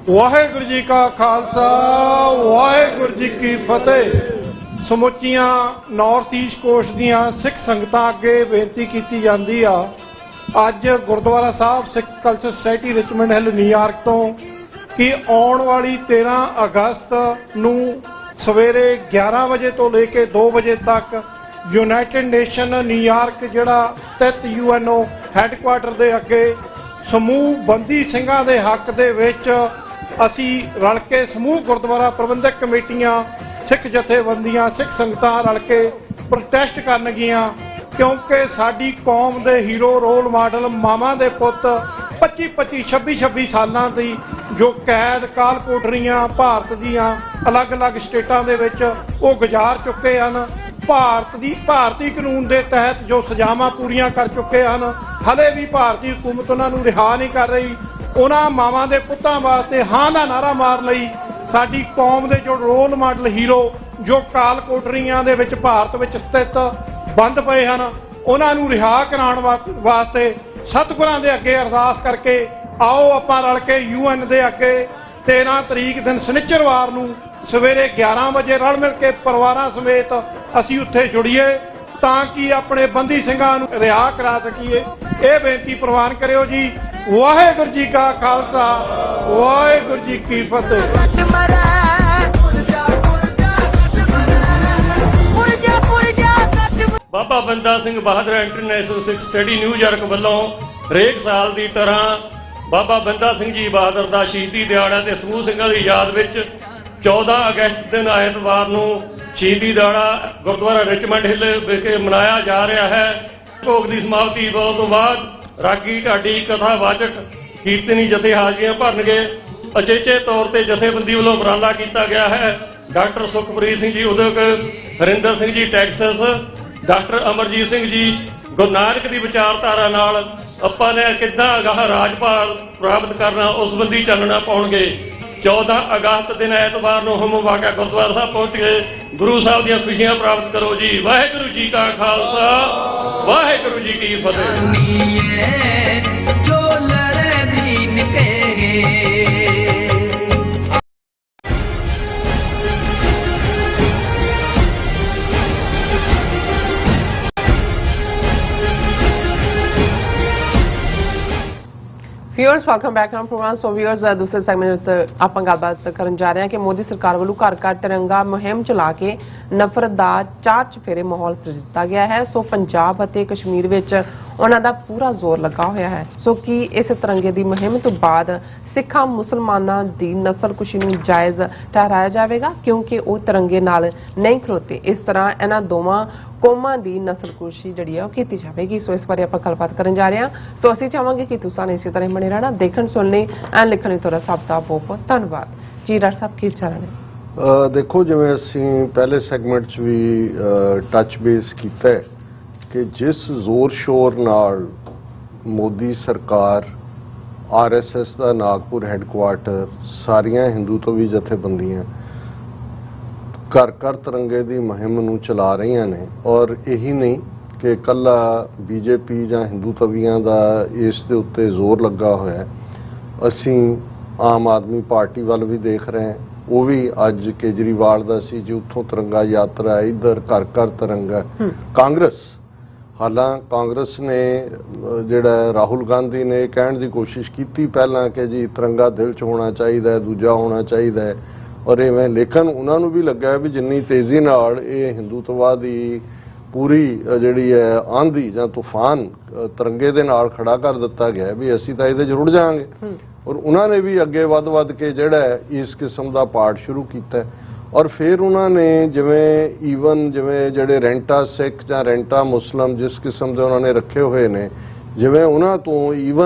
C: Waheguru ji ਕਾ ਖਾਲਸਾ ਵਾਹਿਗੁਰੂ ਜੀ ਕੀ ਫਤਿਹ। ਸਮੁੱਚੀਆਂ ਨਾਰਥ ਈਸਟ ਕੋਸਟ ਦੀਆਂ ਸਿੱਖ ਸੰਗਤਾਂ ਅੱਗੇ ਬੇਨਤੀ ਕੀਤੀ ਜਾਂਦੀ ਆ, ਅੱਜ Gurdwara Sahib Sikh culture society Richmond Hill New York ਤੋਂ ਕਿ ਆਉਣ ਵਾਲੀ 13 ਅਗਸਤ ਨੂੰ ਸਵੇਰੇ 11 ਵਜੇ ਤੋਂ ਲੈ ਕੇ 2 ਵਜੇ ਤੱਕ ਯੂਨਾਈਟਿਡ ਨੇਸ਼ਨ ਨਿਊਯਾਰਕ ਜਿਹੜਾ ਸਥਿਤ UNO ਹੈੱਡਕੁਆਰਟਰ ਦੇ ਅੱਗੇ ਸਮੂਹ ਬੰਦੀ ਸਿੰਘਾਂ ਦੇ ਹੱਕ ਦੇ ਵਿੱਚ ਅਸੀਂ ਰਲ ਕੇ ਸਮੂਹ ਗੁਰਦੁਆਰਾ ਪ੍ਰਬੰਧਕ ਕਮੇਟੀਆਂ ਸਿੱਖ ਜਥੇਬੰਦੀਆਂ ਸਿੱਖ ਸੰਗਤਾਂ ਰਲ ਕੇ ਪ੍ਰੋਟੈਸਟ ਕਰਨਗੀਆਂ ਕਿਉਂਕਿ ਸਾਡੀ ਕੌਮ ਦੇ ਹੀਰੋ ਰੋਲ ਮਾਡਲ ਮਾਵਾਂ ਦੇ ਪੁੱਤ 25-25 26-26 ਸਾਲਾਂ ਦੀ ਜੋ ਕੈਦ ਕਾਲ ਕੋਠਰੀਆਂ ਭਾਰਤ ਦੀਆਂ ਅਲੱਗ-ਅਲੱਗ ਸਟੇਟਾਂ ਦੇ ਵਿੱਚ ਉਹ ਗੁਜ਼ਾਰ ਚੁੱਕੇ ਹਨ। ਭਾਰਤੀ ਕਾਨੂੰਨ ਦੇ ਤਹਿਤ ਜੋ ਸਜ਼ਾਵਾਂ ਪੂਰੀਆਂ ਕਰ ਚੁੱਕੇ ਹਨ, ਹਲੇ ਵੀ ਭਾਰਤੀ ਹਕੂਮਤ ਉਹਨਾਂ ਨੂੰ ਰਿਹਾ ਨਹੀਂ ਕਰ ਰਹੀ। ਉਹਨਾਂ ਮਾਵਾਂ ਦੇ ਪੁੱਤਾਂ ਵਾਸਤੇ ਹਾਂ ਦਾ ਨਾਰਾ ਮਾਰ ਲਈ ਸਾਡੀ ਕੌਮ ਦੇ ਜੋ ਰੋਲ ਮਾਡਲ ਹੀਰੋ ਜੋ ਕਾਲ ਕੋਠਰੀਆਂ ਦੇ ਵਿੱਚ ਭਾਰਤ ਵਿੱਚ ਸਥਿਤ ਬੰਦ ਪਏ ਹਨ, ਉਹਨਾਂ ਨੂੰ ਰਿਹਾ ਕਰਾਉਣ ਵਾਸਤੇ ਸਤਿਗੁਰਾਂ ਦੇ ਅੱਗੇ ਅਰਦਾਸ ਕਰਕੇ ਆਓ ਆਪਾਂ ਰਲ ਕੇ UN ਦੇ ਅੱਗੇ 13 ਤਰੀਕ ਦਿਨ ਸ਼ਨੀਚਰਵਾਰ ਨੂੰ ਸਵੇਰੇ 11 ਵਜੇ ਰਲ ਮਿਲ ਕੇ ਪਰਿਵਾਰਾਂ ਸਮੇਤ ਅਸੀਂ ਉੱਥੇ ਜੁੜੀਏ ਤਾਂ ਕਿ ਆਪਣੇ ਬੰਦੀ ਸਿੰਘਾਂ ਨੂੰ ਰਿਹਾ ਕਰਾ ਸਕੀਏ। ਇਹ ਬੇਨਤੀ ਪ੍ਰਵਾਨ ਕਰਿਓ ਜੀ। ਵਾਹਿਗੁਰੂ ਜੀ ਕਾ ਖਾਲਸਾ ਵਾਹਿਗੁਰੂ ਜੀ ਕੀ ਫਤਿਹ।
D: ਬਾਬਾ ਬੰਦਾ ਸਿੰਘ ਬਹਾਦਰ ਇੰਟਰਨੈਸ਼ਨਲ ਸਿੱਖ ਸਟੱਡੀ ਨਿਊਯਾਰਕ ਵੱਲੋਂ ਹਰੇਕ ਸਾਲ ਦੀ ਤਰ੍ਹਾਂ ਬਾਬਾ ਬੰਦਾ ਸਿੰਘ ਜੀ ਬਹਾਦਰ ਦਾ ਸ਼ਹੀਦੀ ਦਿਹਾੜਾ ਤੇ ਸਮੂਹ ਸਿੰਘਾਂ ਦੀ ਯਾਦ ਵਿੱਚ 14 ਅਗਸਤ ਦਿਨ ਐਤਵਾਰ ਨੂੰ ਸ਼ਹੀਦੀ ਦਿਹਾੜਾ ਗੁਰਦੁਆਰਾ ਰਿਚਮੰਡ ਹਿੱਲ ਵਿਖੇ ਮਨਾਇਆ ਜਾ ਰਿਹਾ ਹੈ। ਭੋਗ ਦੀ ਸਮਾਪਤੀ ਤੋਂ ਬਾਅਦ ਰਾਗੀ ਢਾਡੀ ਕਥਾਵਾਚਕ ਕੀਰਤਨੀ ਜਥੇ ਹਾਜ਼ਰੀਆਂ ਭਰਨਗੇ। ਅਚੇਚੇ ਤੌਰ ਤੇ ਜਥੇਬੰਦੀ ਵੱਲੋਂ ਉਪਰਾਲਾ ਕੀਤਾ ਗਿਆ ਹੈ। Doctor Sukhpreet Singh ji ਉਦਕ, Harinder Singh ji Texas, doctor Amarjit Singh ji Guru Nanak ਦੀ ਵਿਚਾਰਧਾਰਾ ਨਾਲ ਆਪਾਂ ਨੇ ਕਿੱਦਾਂ ਅਗਾਹ ਰਾਜਪਾਲ ਪ੍ਰਾਪਤ ਕਰਨਾ ਉਸ ਸੰਬੰਧੀ ਚਾਨਣਾ ਪਾਉਣਗੇ। 14 ਅਗਸਤ ਦਿਨ ਐਤਵਾਰ ਨੂੰ ਹਮ ਵਾਕਿਆ ਗੁਰਦੁਆਰਾ ਸਾਹਿਬ ਪਹੁੰਚ ਕੇ ਗੁਰੂ ਸਾਹਿਬ ਦੀਆਂ ਖੁਸ਼ੀਆਂ ਪ੍ਰਾਪਤ ਕਰੋ ਜੀ। ਵਾਹਿਗੁਰੂ ਜੀ ਕਾ ਖਾਲਸਾ ਵਾਹਿਗੁਰੂ ਜੀ ਕੀ ਫਤਿਹ।
A: Viewers welcome back on program. So viewers दूसरे सेगमेंट ਆਪਾਂ ਗੱਲਬਾਤ ਕਰਨ ਜਾ ਰਹੇ ਹਾਂ ਕਿ ਮੋਦੀ ਸਰਕਾਰ ਵੱਲੋਂ ਘਰ ਘਰ ਤਿਰੰਗਾ ਮੁਹਿੰਮ ਚਲਾ ਕੇ ਨਫ਼ਰਤ ਦਾ ਚਾਰ ਚਫੇਰੇ ਮਾਹੌਲ ਸਿਰਜ ਦਿੱਤਾ ਗਿਆ ਹੈ। ਸੋ ਪੰਜਾਬ ਅਤੇ ਕਸ਼ਮੀਰ ਵਿੱਚ ਉਹਨਾਂ ਦਾ ਪੂਰਾ ਜ਼ੋਰ ਲੱਗਾ ਹੋਇਆ ਹੈ। ਸੋ ਕਿ ਇਸ ਤਿਰੰਗੇ ਦੀ ਮੁਹਿੰਮ ਤੋਂ ਬਾਅਦ ਸਿੱਖਾਂ ਮੁਸਲਮਾਨਾਂ ਦੀ ਨਸਲਕੁਸ਼ੀ ਨੂੰ ਜਾਇਜ਼ ਠਹਿਰਾਇਆ ਜਾਵੇਗਾ, ਕਿਉਂਕਿ ਉਹ ਤਿਰੰਗੇ ਨਾਲ ਨਹੀਂ ਖਲੋਤੇ। ਇਸ ਤਰ੍ਹਾਂ ਇਹਨਾਂ ਦੋਵਾਂ ਕੌਮਾਂ ਦੀ ਨਸਲਕੁਸ਼ੀ ਜਿਹੜੀ ਹੈ ਉਹ ਕੀਤੀ ਜਾਵੇਗੀ। ਸੋ ਇਸ ਬਾਰੇ ਆਪਾਂ ਗੱਲਬਾਤ ਕਰਨ ਜਾ ਰਹੇ ਹਾਂ। ਸੋ ਅਸੀਂ ਚਾਹਾਂਗੇ ਕਿ ਤੁਸੀਂ ਇਸੇ ਤਰ੍ਹਾਂ ਬਣੇ ਰਹਿਣਾ, ਦੇਖਣ ਸੁਣਨ ਲਈ ਐਂਡ ਲਿਖਣ ਲਈ ਤੁਹਾਡਾ ਸਭ ਦਾ ਬਹੁਤ ਬਹੁਤ ਧੰਨਵਾਦ ਜੀ। ਡਾਕਟਰ ਸਾਹਿਬ ਕੀ ਵਿਚਾਰ ਨੇ?
B: ਦੇਖੋ, ਜਿਵੇਂ ਅਸੀਂ ਪਹਿਲੇ ਸੈਗਮੈਂਟ 'ਚ ਵੀ ਟੱਚ ਬੇਸ ਕੀਤਾ ਹੈ ਕਿ ਜਿਸ ਜ਼ੋਰ ਸ਼ੋਰ ਨਾਲ ਮੋਦੀ ਸਰਕਾਰ, RSS ਦਾ ਨਾਗਪੁਰ ਹੈੱਡਕੁਆਰਟਰ, ਸਾਰੀਆਂ ਹਿੰਦੂਤਵੀ ਜਥੇਬੰਦੀਆਂ ਘਰ ਘਰ ਤਿਰੰਗੇ ਦੀ ਮੁਹਿੰਮ ਨੂੰ ਚਲਾ ਰਹੀਆਂ ਨੇ, ਔਰ ਇਹੀ ਨਹੀਂ ਕਿ ਇਕੱਲਾ BJP ਜਾਂ ਹਿੰਦੂਤਵੀਆਂ ਦਾ ਇਸ ਦੇ ਉੱਤੇ ਜ਼ੋਰ ਲੱਗਾ ਹੋਇਆ ਹੈ। ਅਸੀਂ ਆਮ ਆਦਮੀ ਪਾਰਟੀ ਵੱਲ ਵੀ ਦੇਖ ਰਹੇ ਹਾਂ, ਉਹ ਵੀ ਅੱਜ ਕੇਜਰੀਵਾਲ ਦਾ ਸੀ ਜੀ, ਉੱਥੋਂ ਤਿਰੰਗਾ ਯਾਤਰਾ, ਇੱਧਰ ਘਰ ਘਰ ਤਿਰੰਗਾ। ਕਾਂਗਰਸ ਨੇ ਜਿਹੜਾ ਰਾਹੁਲ ਗਾਂਧੀ ਨੇ ਕਹਿਣ ਦੀ ਕੋਸ਼ਿਸ਼ ਕੀਤੀ ਪਹਿਲਾਂ ਕਿ ਜੀ ਤਿਰੰਗਾ ਦਿਲ 'ਚ ਹੋਣਾ ਚਾਹੀਦਾ ਹੈ, ਦੂਜਾ ਹੋਣਾ ਚਾਹੀਦਾ ਹੈ, ਔਰ ਇਵੇਂ, ਲੇਕਿਨ ਉਹਨਾਂ ਨੂੰ ਵੀ ਲੱਗਾ ਵੀ ਜਿੰਨੀ ਤੇਜ਼ੀ ਨਾਲ ਇਹ ਹਿੰਦੂਤਵਾ ਦੀ ਪੂਰੀ ਜਿਹੜੀ ਹੈ ਆਂਧੀ ਜਾਂ ਤੂਫਾਨ ਤਿਰੰਗੇ ਦੇ ਨਾਲ ਖੜਾ ਕਰ ਦਿੱਤਾ ਗਿਆ ਵੀ ਅਸੀਂ ਤਾਂ ਇਹਦੇ 'ਚ ਰੁੜ ਜਾਵਾਂਗੇ। ਔਰ ਉਹਨਾਂ ਨੇ ਵੀ ਅੱਗੇ ਵੱਧ ਕੇ ਜਿਹੜਾ ਇਸ ਕਿਸਮ ਦਾ ਪਾਠ ਸ਼ੁਰੂ ਕੀਤਾ। ਔਰ ਫਿਰ ਉਹਨਾਂ ਨੇ ਜਿਵੇਂ ਜਿਹੜੇ ਰੈਂਟਾ ਸਿੱਖ ਜਾਂ ਰੈਂਟਾ ਮੁਸਲਮ ਜਿਸ ਕਿਸਮ ਦੇ ਉਹਨਾਂ ਨੇ ਰੱਖੇ ਹੋਏ ਨੇ, ਜਿਵੇਂ ਉਹਨਾਂ ਤੋਂ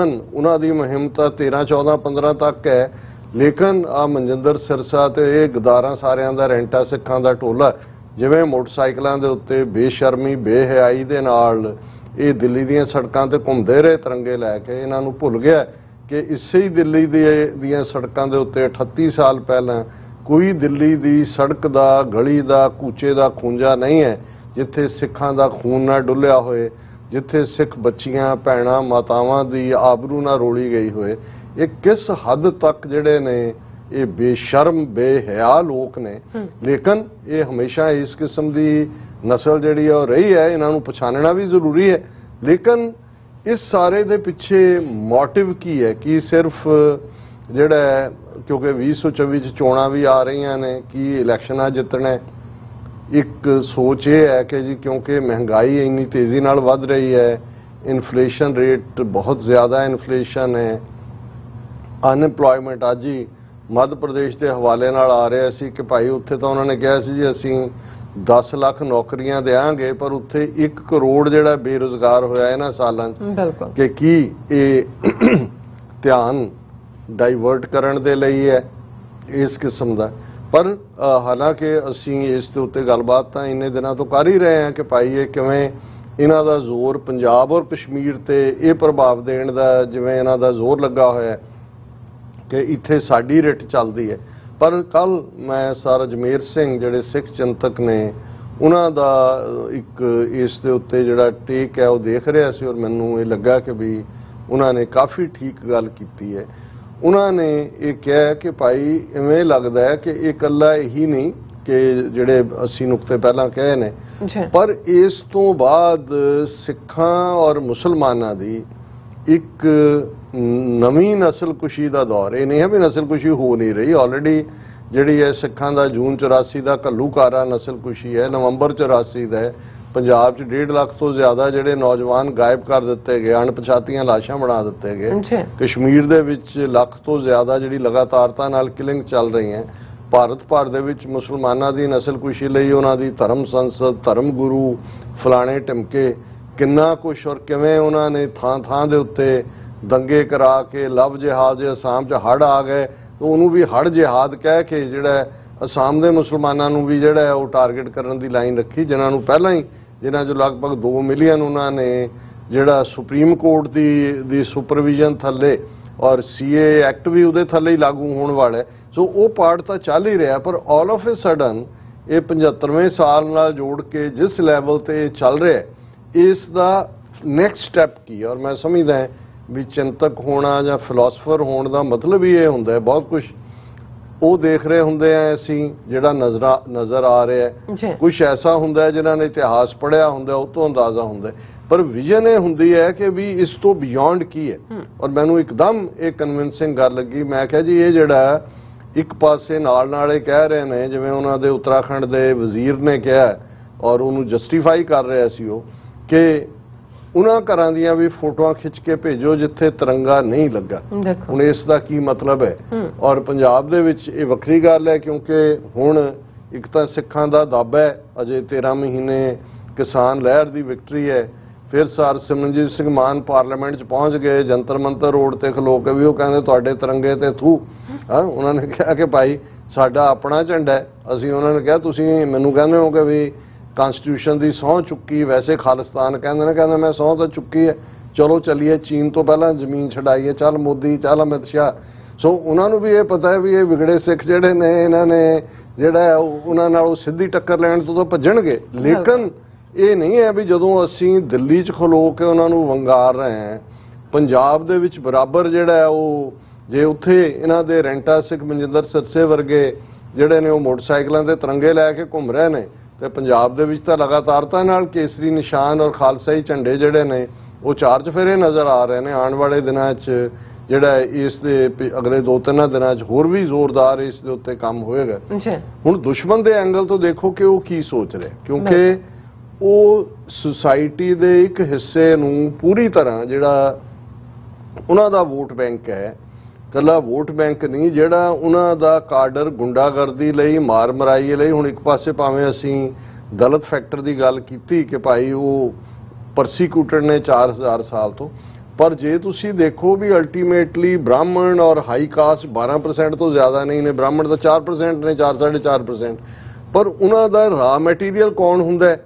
B: ਉਹਨਾਂ ਦੀ ਮੁਹਿੰਮ ਤਾਂ 13, 14, 15 ਤੱਕ ਹੈ, ਲੇਕਿਨ ਆ ਮਨਜਿੰਦਰ ਸਿਰਸਾ ਤੇ ਇਹ ਗਦਾਰਾਂ ਸਾਰਿਆਂ ਦਾ ਰੈਂਟਾ ਸਿੱਖਾਂ ਦਾ ਟੋਲਾ ਜਿਵੇਂ ਮੋਟਰਸਾਈਕਲਾਂ ਦੇ ਉੱਤੇ ਬੇਸ਼ਰਮੀ ਬੇਹਯਾਈ ਦੇ ਨਾਲ ਇਹ ਦਿੱਲੀ ਦੀਆਂ ਸੜਕਾਂ ਤੇ ਘੁੰਮਦੇ ਰਹੇ ਤਿਰੰਗੇ ਲੈ ਕੇ। ਇਹਨਾਂ ਨੂੰ ਭੁੱਲ ਗਿਆ ਕਿ ਇਸੇ ਹੀ ਦਿੱਲੀ ਦੀਆਂ ਸੜਕਾਂ ਦੇ ਉੱਤੇ 38 ਸਾਲ ਪਹਿਲਾਂ ਕੋਈ ਦਿੱਲੀ ਦੀ ਸੜਕ ਦਾ, ਗਲੀ ਦਾ, ਕੂਚੇ ਦਾ ਖੂੰਜਾ ਨਹੀਂ ਹੈ ਜਿੱਥੇ ਸਿੱਖਾਂ ਦਾ ਖੂਨ ਨਾ ਡੁੱਲਿਆ ਹੋਏ, ਜਿੱਥੇ ਸਿੱਖ ਬੱਚੀਆਂ, ਭੈਣਾਂ, ਮਾਤਾਵਾਂ ਦੀ ਆਬਰੂ ਨਾ ਰੋਲੀ ਗਈ ਹੋਏ। ਇਹ ਕਿਸ ਹੱਦ ਤੱਕ ਜਿਹੜੇ ਨੇ ਇਹ ਬੇਸ਼ਰਮ ਬੇਹਯਾ ਲੋਕ ਨੇ, ਲੇਕਿਨ ਇਹ ਹਮੇਸ਼ਾ ਇਸ ਕਿਸਮ ਦੀ ਨਸਲ ਜਿਹੜੀ ਹੈ ਉਹ ਰਹੀ ਹੈ। ਇਹਨਾਂ ਨੂੰ ਪਛਾਣਨਾ ਵੀ ਜ਼ਰੂਰੀ ਹੈ, ਲੇਕਿਨ ਇਸ ਸਾਰੇ ਦੇ ਪਿੱਛੇ ਮੋਟਿਵ ਕੀ ਹੈ? ਕੀ ਸਿਰਫ ਜਿਹੜਾ ਕਿਉਂਕਿ 2024 ਚ ਚੋਣਾਂ ਵੀ ਆ ਰਹੀਆਂ ਨੇ, ਕੀ ਇਲੈਕਸ਼ਨਾਂ ਜਿੱਤਣਾ? ਇੱਕ ਸੋਚ ਇਹ ਹੈ ਕਿ ਜੀ ਕਿਉਂਕਿ ਮਹਿੰਗਾਈ ਇੰਨੀ ਤੇਜ਼ੀ ਨਾਲ ਵੱਧ ਰਹੀ ਹੈ, ਇਨਫਲੇਸ਼ਨ ਰੇਟ ਬਹੁਤ ਜ਼ਿਆਦਾ ਇਨਫਲੇਸ਼ਨ ਹੈ, ਅਨਐਮਪਲੋਇਮੈਂਟ ਅੱਜ ਹੀ ਮੱਧ ਪ੍ਰਦੇਸ਼ ਦੇ ਹਵਾਲੇ ਨਾਲ ਆ ਰਿਹਾ ਸੀ ਕਿ ਭਾਈ ਉੱਥੇ ਤਾਂ ਉਹਨਾਂ ਨੇ ਕਿਹਾ ਸੀ ਜੀ ਅਸੀਂ 10 ਲੱਖ ਨੌਕਰੀਆਂ ਦੇਵਾਂਗੇ, ਪਰ ਉੱਥੇ 1 ਕਰੋੜ ਜਿਹੜਾ ਬੇਰੁਜ਼ਗਾਰ ਹੋਇਆ ਇਹਨਾਂ ਸਾਲਾਂ 'ਚ ਕਿ ਕੀ ਇਹ ਧਿਆਨ ਡਾਈਵਰਟ ਕਰਨ ਦੇ ਲਈ ਹੈ ਇਸ ਕਿਸਮ ਦਾ। ਪਰ ਹਾਲਾਂਕਿ ਅਸੀਂ ਇਸ ਦੇ ਉੱਤੇ ਗੱਲਬਾਤ ਤਾਂ ਇੰਨੇ ਦਿਨਾਂ ਤੋਂ ਕਰ ਹੀ ਰਹੇ ਹਾਂ ਕਿ ਭਾਈ ਇਹ ਕਿਵੇਂ ਇਹਨਾਂ ਦਾ ਜ਼ੋਰ ਪੰਜਾਬ ਔਰ ਕਸ਼ਮੀਰ ਤੇ ਇਹ ਪ੍ਰਭਾਵ ਦੇਣ ਦਾ, ਜਿਵੇਂ ਇਹਨਾਂ ਦਾ ਜ਼ੋਰ ਲੱਗਾ ਹੋਇਆ ਕਿ ਇੱਥੇ ਸਾਡੀ ਰਿੱਟ ਚੱਲਦੀ ਹੈ। ਪਰ ਕੱਲ ਮੈਂ ਸਰ ਅਜਮੇਰ ਸਿੰਘ ਜਿਹੜੇ ਸਿੱਖ ਚਿੰਤਕ ਨੇ ਉਹਨਾਂ ਦਾ ਇੱਕ ਇਸ ਦੇ ਉੱਤੇ ਜਿਹੜਾ ਟੇਕ ਹੈ ਉਹ ਦੇਖ ਰਿਹਾ ਸੀ, ਔਰ ਮੈਨੂੰ ਇਹ ਲੱਗਾ ਕਿ ਵੀ ਉਹਨਾਂ ਨੇ ਕਾਫੀ ਠੀਕ ਗੱਲ ਕੀਤੀ ਹੈ। ਉਹਨਾਂ ਨੇ ਇਹ ਕਿਹਾ ਕਿ ਭਾਈ ਇਵੇਂ ਲੱਗਦਾ ਹੈ ਕਿ ਇਹ ਇਕੱਲਾ ਇਹੀ ਨਹੀਂ ਕਿ ਜਿਹੜੇ ਅਸੀਂ ਨੁਕਤੇ ਪਹਿਲਾਂ ਕਹੇ ਨੇ, ਪਰ ਇਸ ਤੋਂ ਬਾਅਦ ਸਿੱਖਾਂ ਔਰ ਮੁਸਲਮਾਨਾਂ ਦੀ ਇੱਕ ਨਵੀਂ ਨਸਲਕੁਸ਼ੀ ਦਾ ਦੌਰ। ਇਹ ਨਹੀਂ ਹੈ ਵੀ ਨਸਲਕੁਸ਼ੀ ਹੋ ਨਹੀਂ ਰਹੀ, ਆਲਰੇਡੀ ਜਿਹੜੀ ਹੈ ਸਿੱਖਾਂ ਦਾ ਜੂਨ 84 ਦਾ ਘੱਲੂਕਾਰਾ ਨਸਲਕੁਸ਼ੀ ਹੈ, ਨਵੰਬਰ 84 ਦਾ ਹੈ। ਪੰਜਾਬ 'ਚ 1.5 ਲੱਖ ਤੋਂ ਜ਼ਿਆਦਾ ਜਿਹੜੇ ਨੌਜਵਾਨ ਗਾਇਬ ਕਰ ਦਿੱਤੇ ਗਏ, ਅਣਪਛਾਤੀਆਂ ਲਾਸ਼ਾਂ ਬਣਾ ਦਿੱਤੇ ਗਏ। ਕਸ਼ਮੀਰ ਦੇ ਵਿੱਚ ਲੱਖ ਤੋਂ ਜ਼ਿਆਦਾ ਜਿਹੜੀ ਲਗਾਤਾਰਤਾ ਨਾਲ ਕਿਲਿੰਗ ਚੱਲ ਰਹੀ ਹੈ। ਭਾਰਤ ਭਰ ਦੇ ਵਿੱਚ ਮੁਸਲਮਾਨਾਂ ਦੀ ਨਸਲਕੁਸ਼ੀ ਲਈ ਉਹਨਾਂ ਦੀ ਧਰਮ ਸੰਸਦ, ਧਰਮ ਗੁਰੂ, ਫਲਾਣੇ ਟਿਮਕੇ, ਕਿੰਨਾ ਕੁਛ, ਔਰ ਕਿਵੇਂ ਉਹਨਾਂ ਨੇ ਥਾਂ ਦੇ ਉੱਤੇ ਦੰਗੇ ਕਰਾ ਕੇ ਲਵ ਜਿਹਾਦ। ਅਸਾਮ 'ਚ ਹੜ੍ਹ ਆ ਗਏ ਤਾਂ ਉਹਨੂੰ ਵੀ ਹੜ੍ਹ ਜਿਹਾਦ ਕਹਿ ਕੇ ਜਿਹੜਾ ਅਸਾਮ ਦੇ ਮੁਸਲਮਾਨਾਂ ਨੂੰ ਵੀ ਜਿਹੜਾ ਉਹ ਟਾਰਗੇਟ ਕਰਨ ਦੀ ਲਾਈਨ ਰੱਖੀ, ਜਿਨ੍ਹਾਂ ਨੂੰ ਪਹਿਲਾਂ ਹੀ, ਜਿਨ੍ਹਾਂ 'ਚੋਂ ਲਗਭਗ 2 ਮਿਲੀਅਨ ਉਹਨਾਂ ਨੇ ਜਿਹੜਾ ਸੁਪਰੀਮ ਕੋਰਟ ਦੀ ਸੁਪਰਵਿਜ਼ਨ ਥੱਲੇ, ਔਰ CA ਐਕਟ ਵੀ ਉਹਦੇ ਥੱਲੇ ਹੀ ਲਾਗੂ ਹੋਣ ਵਾਲਾ। ਸੋ ਉਹ ਪਾਰਟ ਤਾਂ ਚੱਲ ਹੀ ਰਿਹਾ, ਪਰ ਆਲ ਆਫ ਏ ਸਡਨ ਇਹ 75ਵੇਂ ਸਾਲ ਨਾਲ ਜੋੜ ਕੇ ਜਿਸ ਲੈਵਲ ਤੇ ਚੱਲ ਰਿਹਾ, ਇਸ ਦਾ ਨੈਕਸਟ ਸਟੈਪ ਕੀ ਹੈ? ਔਰ ਮੈਂ ਸਮਝਦਾ ਵੀ ਚਿੰਤਕ ਹੋਣਾ ਜਾਂ ਫਿਲਾਸਫਰ ਹੋਣ ਦਾ ਮਤਲਬ ਹੀ ਇਹ ਹੁੰਦਾ ਹੈ, ਬਹੁਤ ਕੁਝ ਉਹ ਦੇਖ ਰਹੇ ਹੁੰਦੇ ਆ ਅਸੀਂ ਜਿਹੜਾ ਨਜ਼ਰ ਆ ਰਿਹਾ ਹੈ, ਕੁਝ ਐਸਾ ਹੁੰਦਾ ਹੈ ਜਿਨ੍ਹਾਂ ਨੇ ਇਤਿਹਾਸ ਪੜ੍ਹਿਆ ਹੁੰਦਾ ਉਹ ਤੋਂ ਅੰਦਾਜ਼ਾ ਹੁੰਦਾ, ਪਰ ਵਿਜ਼ਨ ਇਹ ਹੁੰਦੀ ਹੈ ਕਿ ਵੀ ਇਸ ਤੋਂ ਬਿਯੋਂਡ ਕੀ ਹੈ। ਔਰ ਮੈਨੂੰ ਇੱਕਦਮ ਇਹ ਕਨਵਿੰਸਿੰਗ ਗੱਲ ਲੱਗੀ। ਮੈਂ ਕਿਹਾ ਜੀ ਇਹ ਜਿਹੜਾ ਇੱਕ ਪਾਸੇ ਨਾਲ ਇਹ ਕਹਿ ਰਹੇ ਨੇ, ਜਿਵੇਂ ਉਹਨਾਂ ਦੇ ਉੱਤਰਾਖੰਡ ਦੇ ਵਜ਼ੀਰ ਨੇ ਕਿਹਾ ਔਰ ਉਹਨੂੰ ਜਸਟੀਫਾਈ ਕਰ ਰਿਹਾ ਸੀ ਉਹ, ਕਿ ਉਹਨਾਂ ਘਰਾਂ ਦੀਆਂ ਵੀ ਫੋਟੋਆਂ ਖਿੱਚ ਕੇ ਭੇਜੋ ਜਿੱਥੇ ਤਿਰੰਗਾ ਨਹੀਂ ਲੱਗਾ।
A: ਦੇਖੋ
B: ਹੁਣ ਇਸ ਦਾ ਕੀ ਮਤਲਬ ਹੈ? ਔਰ ਪੰਜਾਬ ਦੇ ਵਿੱਚ ਇਹ ਵੱਖਰੀ ਗੱਲ ਹੈ ਕਿਉਂਕਿ ਹੁਣ ਇੱਕ ਤਾਂ ਸਿੱਖਾਂ ਦਾ ਦਾਅਵਾ ਹੈ, ਅਜੇ 13 ਮਹੀਨੇ ਕਿਸਾਨ ਲਹਿਰ ਦੀ ਵਿਕਟਰੀ ਹੈ। ਫਿਰ ਸਰ ਸਿਮਰਨਜੀਤ ਸਿੰਘ ਮਾਨ ਪਾਰਲੀਮੈਂਟ 'ਚ ਪਹੁੰਚ ਗਏ, ਜੰਤਰ ਮੰਤਰ ਰੋਡ ਤੇ ਖਲੋ ਕੇ ਵੀ ਉਹ ਕਹਿੰਦੇ ਤੁਹਾਡੇ ਤਿਰੰਗੇ ਤੇ ਥੂ। ਉਹਨਾਂ ਨੇ ਕਿਹਾ ਕਿ ਭਾਈ ਸਾਡਾ ਆਪਣਾ ਝੰਡਾ ਹੈ। ਅਸੀਂ ਉਹਨਾਂ ਨੇ ਕਿਹਾ ਤੁਸੀਂ ਮੈਨੂੰ ਕਹਿੰਦੇ ਹੋ ਕਿ ਵੀ ਕਨਸਟੀਟਿਊਸ਼ਨ ਦੀ ਸਹੁੰ ਚੁੱਕੀ, ਵੈਸੇ ਖਾਲਿਸਤਾਨ ਕਹਿੰਦੇ ਨੇ, ਕਹਿੰਦਾ ਮੈਂ ਸਹੁੰ ਤਾਂ ਚੁੱਕੀ ਹੈ, ਚਲੋ ਚੱਲੀਏ ਚੀਨ ਤੋਂ ਪਹਿਲਾਂ ਜ਼ਮੀਨ ਛਡਾਈਏ, ਚੱਲ ਮੋਦੀ, ਚੱਲ ਅਮਿਤ ਸ਼ਾਹ। ਸੋ ਉਹਨਾਂ ਨੂੰ ਵੀ ਇਹ ਪਤਾ ਹੈ ਵੀ ਇਹ ਵਿਗੜੇ ਸਿੱਖ ਜਿਹੜੇ ਨੇ ਇਹਨਾਂ ਨੇ ਜਿਹੜਾ ਉਹਨਾਂ ਨਾਲ ਸਿੱਧੀ ਟੱਕਰ ਲੈਣ ਤੋਂ ਤਾਂ ਭੱਜਣਗੇ। ਲੇਕਿਨ ਇਹ ਨਹੀਂ ਹੈ ਵੀ ਜਦੋਂ ਅਸੀਂ ਦਿੱਲੀ 'ਚ ਖਲੋ ਕੇ ਉਹਨਾਂ ਨੂੰ ਵੰਗਾਰ ਰਹੇ ਹਾਂ, ਪੰਜਾਬ ਦੇ ਵਿੱਚ ਬਰਾਬਰ ਜਿਹੜਾ ਉਹ ਜੇ ਉੱਥੇ ਇਹਨਾਂ ਦੇ ਰੈਂਟਾ ਸਿੱਖ ਮਨਜਿੰਦਰ ਸਿਰਸੇ ਵਰਗੇ ਜਿਹੜੇ ਨੇ ਉਹ ਮੋਟਰਸਾਈਕਲਾਂ ਤੇ ਤਿਰੰਗੇ ਲੈ ਕੇ ਘੁੰਮ ਰਹੇ ਨੇ, ਤੇ ਪੰਜਾਬ ਦੇ ਵਿੱਚ ਤਾਂ ਲਗਾਤਾਰਤਾ ਨਾਲ ਕੇਸਰੀ ਨਿਸ਼ਾਨ ਔਰ ਖਾਲਸਾਈ ਝੰਡੇ ਜਿਹੜੇ ਨੇ ਉਹ ਚਾਰ ਚੁਫੇਰੇ ਨਜ਼ਰ ਆ ਰਹੇ ਨੇ। ਆਉਣ ਵਾਲੇ ਦਿਨਾਂ 'ਚ ਜਿਹੜਾ ਇਸ ਦੇ ਅਗਲੇ 2-3 ਦਿਨਾਂ 'ਚ ਹੋਰ ਵੀ ਜ਼ੋਰਦਾਰ ਇਸ ਦੇ ਉੱਤੇ ਕੰਮ ਹੋਏਗਾ। ਹੁਣ ਦੁਸ਼ਮਣ ਦੇ ਐਂਗਲ ਤੋਂ ਦੇਖੋ ਕਿ ਉਹ ਕੀ ਸੋਚ ਰਿਹਾ, ਕਿਉਂਕਿ ਉਹ ਸੁਸਾਇਟੀ ਦੇ ਇੱਕ ਹਿੱਸੇ ਨੂੰ ਪੂਰੀ ਤਰ੍ਹਾਂ ਜਿਹੜਾ ਉਹਨਾਂ ਦਾ ਵੋਟ ਬੈਂਕ ਹੈ, ਕੱਲਾ ਵੋਟ ਬੈਂਕ ਨਹੀਂ, ਜਿਹੜਾ ਉਹਨਾਂ ਦਾ ਕਾਡਰ ਗੁੰਡਾਗਰਦੀ ਲਈ, ਮਾਰ ਮਰਾਈ ਲਈ। ਹੁਣ ਇੱਕ ਪਾਸੇ ਭਾਵੇਂ ਅਸੀਂ ਦਲਿਤ ਫੈਕਟਰ ਦੀ ਗੱਲ ਕੀਤੀ ਕਿ ਭਾਈ ਉਹ ਪਰਸੀਕਿਊਟਡ ਨੇ 4000 ਸਾਲ ਤੋਂ, ਪਰ ਜੇ ਤੁਸੀਂ ਦੇਖੋ ਵੀ ਅਲਟੀਮੇਟਲੀ ਬ੍ਰਾਹਮਣ ਔਰ ਹਾਈ ਕਾਸਟ 12% ਤੋਂ ਜ਼ਿਆਦਾ ਨਹੀਂ ਨੇ, ਬ੍ਰਾਹਮਣ ਤਾਂ 4% ਨੇ, 4-4.5%, ਪਰ ਉਹਨਾਂ ਦਾ ਰਾ ਮਟੀਰੀਅਲ ਕੌਣ ਹੁੰਦਾ ਹੈ?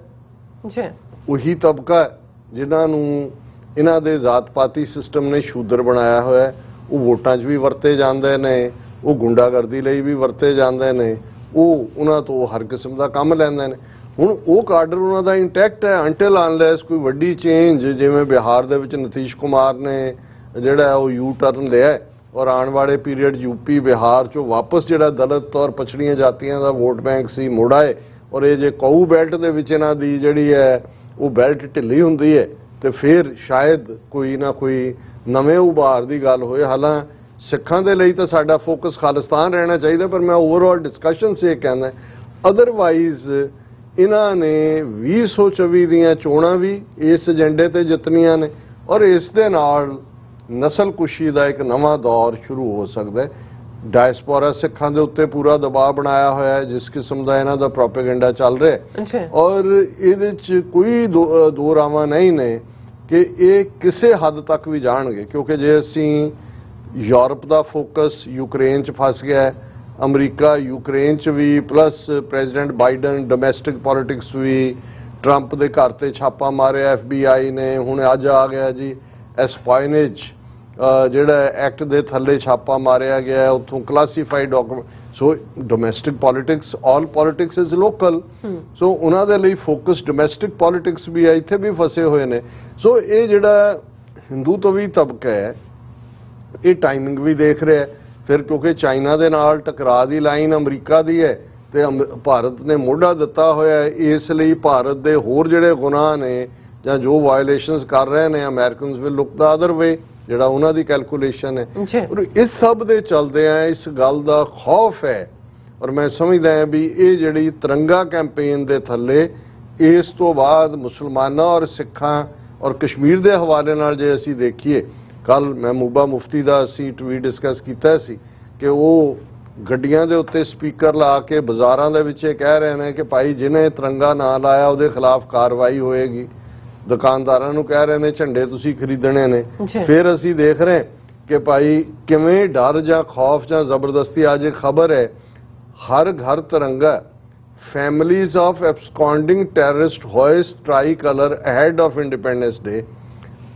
B: ਉਹੀ ਤਬਕਾ ਜਿਨ੍ਹਾਂ ਨੂੰ ਇਹਨਾਂ ਦੇ ਜ਼ਾਤ-ਪਾਤੀ ਸਿਸਟਮ ਨੇ ਸ਼ੂਦਰ ਬਣਾਇਆ ਹੋਇਆ ਹੈ। ਉਹ ਵੋਟਾਂ 'ਚ ਵੀ ਵਰਤੇ ਜਾਂਦੇ ਨੇ, ਉਹ ਗੁੰਡਾਗਰਦੀ ਲਈ ਵੀ ਵਰਤੇ ਜਾਂਦੇ ਨੇ, ਉਹ ਉਹਨਾਂ ਤੋਂ ਹਰ ਕਿਸਮ ਦਾ ਕੰਮ ਲੈਂਦੇ ਨੇ। ਹੁਣ ਉਹ ਕਾਡਰ ਉਹਨਾਂ ਦਾ ਇੰਟੈਕਟ ਹੈ ਅੰਟਿਲ ਅਨਲੈਸ ਕੋਈ ਵੱਡੀ ਚੇਂਜ, ਜਿਵੇਂ ਬਿਹਾਰ ਦੇ ਵਿੱਚ ਨਤੀਸ਼ ਕੁਮਾਰ ਨੇ ਜਿਹੜਾ ਉਹ ਯੂ ਟਰਨ ਲਿਆ ਔਰ ਆਉਣ ਵਾਲੇ ਪੀਰੀਅਡ ਯੂਪੀ ਬਿਹਾਰ 'ਚੋਂ ਵਾਪਸ ਜਿਹੜਾ ਦਲਿਤ ਔਰ ਪਛੜੀਆਂ ਜਾਤੀਆਂ ਦਾ ਵੋਟ ਬੈਂਕ ਸੀ ਮੁੜ ਆਏ। ਔਰ ਇਹ ਜੇ ਕਊ ਬੈਲਟ ਦੇ ਵਿੱਚ ਇਹਨਾਂ ਦੀ ਜਿਹੜੀ ਹੈ ਉਹ ਬੈਲਟ ਢਿੱਲੀ ਹੁੰਦੀ ਹੈ ਤੇ ਫਿਰ ਸ਼ਾਇਦ ਕੋਈ ਨਾ ਕੋਈ ਨਵੇਂ ਉਭਾਰ ਦੀ ਗੱਲ ਹੋਏ। ਹਾਲਾਂ ਸਿੱਖਾਂ ਦੇ ਲਈ ਤਾਂ ਸਾਡਾ ਫੋਕਸ ਖਾਲਿਸਤਾਨ ਰਹਿਣਾ ਚਾਹੀਦਾ, ਪਰ ਮੈਂ ਓਵਰਆਲ ਡਿਸਕਸ਼ਨ ਸੇ ਕਹਿੰਦਾ ਅਦਰਵਾਈਜ਼ ਇਹਨਾਂ ਨੇ 2024 ਦੀਆਂ ਚੋਣਾਂ ਵੀ ਇਸ ਏਜੰਡੇ ਤੇ ਜਿੱਤਣੀਆਂ ਨੇ ਔਰ ਇਸ ਦੇ ਨਾਲ ਨਸਲਕੁਸ਼ੀ ਦਾ ਇੱਕ ਨਵਾਂ ਦੌਰ ਸ਼ੁਰੂ ਹੋ ਸਕਦਾ ਹੈ। ਡਾਇਸਪੋਰਾ ਸਿੱਖਾਂ ਦੇ ਉੱਤੇ ਪੂਰਾ ਦਬਾਅ ਬਣਾਇਆ ਹੋਇਆ ਹੈ, ਜਿਸ ਕਿਸਮ ਦਾ ਇਹਨਾਂ ਦਾ ਪ੍ਰੋਪੇਗੈਂਡਾ ਚੱਲ ਰਿਹਾ ਔਰ ਇਹਦੇ 'ਚ ਕੋਈ ਦੋ ਰਾਵਾਂ ਨਹੀਂ ਨੇ ਕਿ ਇਹ ਕਿਸੇ ਹੱਦ ਤੱਕ ਵੀ ਜਾਣਗੇ, ਕਿਉਂਕਿ ਜੇ ਅਸੀਂ ਯੂਰਪ ਦਾ ਫੋਕਸ ਯੂਕਰੇਨ 'ਚ ਫਸ ਗਿਆ ਹੈ, ਅਮਰੀਕਾ ਯੂਕਰੇਨ 'ਚ ਵੀ, plus president Biden domestic politics ਵੀ, ਟਰੰਪ ਦੇ ਘਰ ਤੇ ਛਾਪਾ ਮਾਰਿਆ FBI ਨੇ, ਹੁਣ ਅੱਜ ਆ ਗਿਆ ਜੀ ਐਸਪਾਇਨੇਜ ਜਿਹੜਾ ਐਕਟ ਦੇ ਥੱਲੇ ਛਾਪਾ ਮਾਰਿਆ ਗਿਆ, ਉੱਥੋਂ classified document. So domestic politics, all politics is local, so ਉਹਨਾਂ ਦੇ ਲਈ ਫੋਕਸ ਡੋਮੈਸਟਿਕ ਪੋਲਿਟਿਕਸ ਵੀ ਹੈ, ਇੱਥੇ ਵੀ ਫਸੇ ਹੋਏ ਨੇ। ਸੋ ਇਹ ਜਿਹੜਾ ਹਿੰਦੂਤਵੀ ਤਬਕਾ ਹੈ ਇਹ ਟਾਈਮਿੰਗ ਵੀ ਦੇਖ ਰਿਹਾ ਫਿਰ, ਕਿਉਂਕਿ ਚਾਈਨਾ ਦੇ ਨਾਲ ਟਕਰਾਅ ਦੀ ਲਾਈਨ ਅਮਰੀਕਾ ਦੀ ਹੈ ਤੇ ਭਾਰਤ ਨੇ ਮੋਢਾ ਦਿੱਤਾ ਹੋਇਆ ਹੈ, ਇਸ ਲਈ ਭਾਰਤ ਦੇ ਹੋਰ ਜਿਹੜੇ ਗੁਨਾਹ ਨੇ ਜਾਂ ਜੋ ਵਾਇਲੇਸ਼ਨਸ ਕਰ ਰਹੇ ਨੇ Americans will look the other way, ਜਿਹੜਾ ਉਹਨਾਂ ਦੀ ਕੈਲਕੂਲੇਸ਼ਨ ਹੈ। ਔਰ ਇਸ ਸਭ ਦੇ ਚੱਲਦੇ ਆ ਇਸ ਗੱਲ ਦਾ ਖੌਫ ਹੈ ਔਰ ਮੈਂ ਸਮਝਦਾ ਹਾਂ ਵੀ ਇਹ ਜਿਹੜੀ ਤਿਰੰਗਾ ਕੈਂਪੇਨ ਦੇ ਥੱਲੇ ਇਸ ਤੋਂ ਬਾਅਦ ਮੁਸਲਮਾਨਾਂ ਔਰ ਸਿੱਖਾਂ ਔਰ ਕਸ਼ਮੀਰ ਦੇ ਹਵਾਲੇ ਨਾਲ ਜੇ ਅਸੀਂ ਦੇਖੀਏ, ਕੱਲ ਮਹਿਬੂਬਾ ਮੁਫਤੀ ਦਾ ਅਸੀਂ ਟਵੀਟ ਡਿਸਕਸ ਕੀਤਾ ਸੀ ਕਿ ਉਹ ਗੱਡੀਆਂ ਦੇ ਉੱਤੇ ਸਪੀਕਰ ਲਾ ਕੇ ਬਾਜ਼ਾਰਾਂ ਦੇ ਵਿੱਚ ਇਹ ਕਹਿ ਰਹੇ ਨੇ ਕਿ ਭਾਈ ਜਿਹਨੇ ਤਿਰੰਗਾ ਨਾ ਲਾਇਆ ਉਹਦੇ ਖਿਲਾਫ ਕਾਰਵਾਈ ਹੋਏਗੀ। ਦੁਕਾਨਦਾਰਾਂ ਨੂੰ ਕਹਿ ਰਹੇ ਨੇ ਝੰਡੇ ਤੁਸੀਂ ਖਰੀਦਣੇ ਨੇ। ਫਿਰ ਅਸੀਂ ਦੇਖ ਰਹੇ ਕਿ ਭਾਈ ਕਿਵੇਂ ਡਰ ਜਾਂ ਖੌਫ ਜਾਂ ਜ਼ਬਰਦਸਤੀ, ਅੱਜ ਖਬਰ ਹੈ ਹਰ ਘਰ ਤਿਰੰਗਾ, families of absconding terrorists hoist tricolor ahead of Independence Day.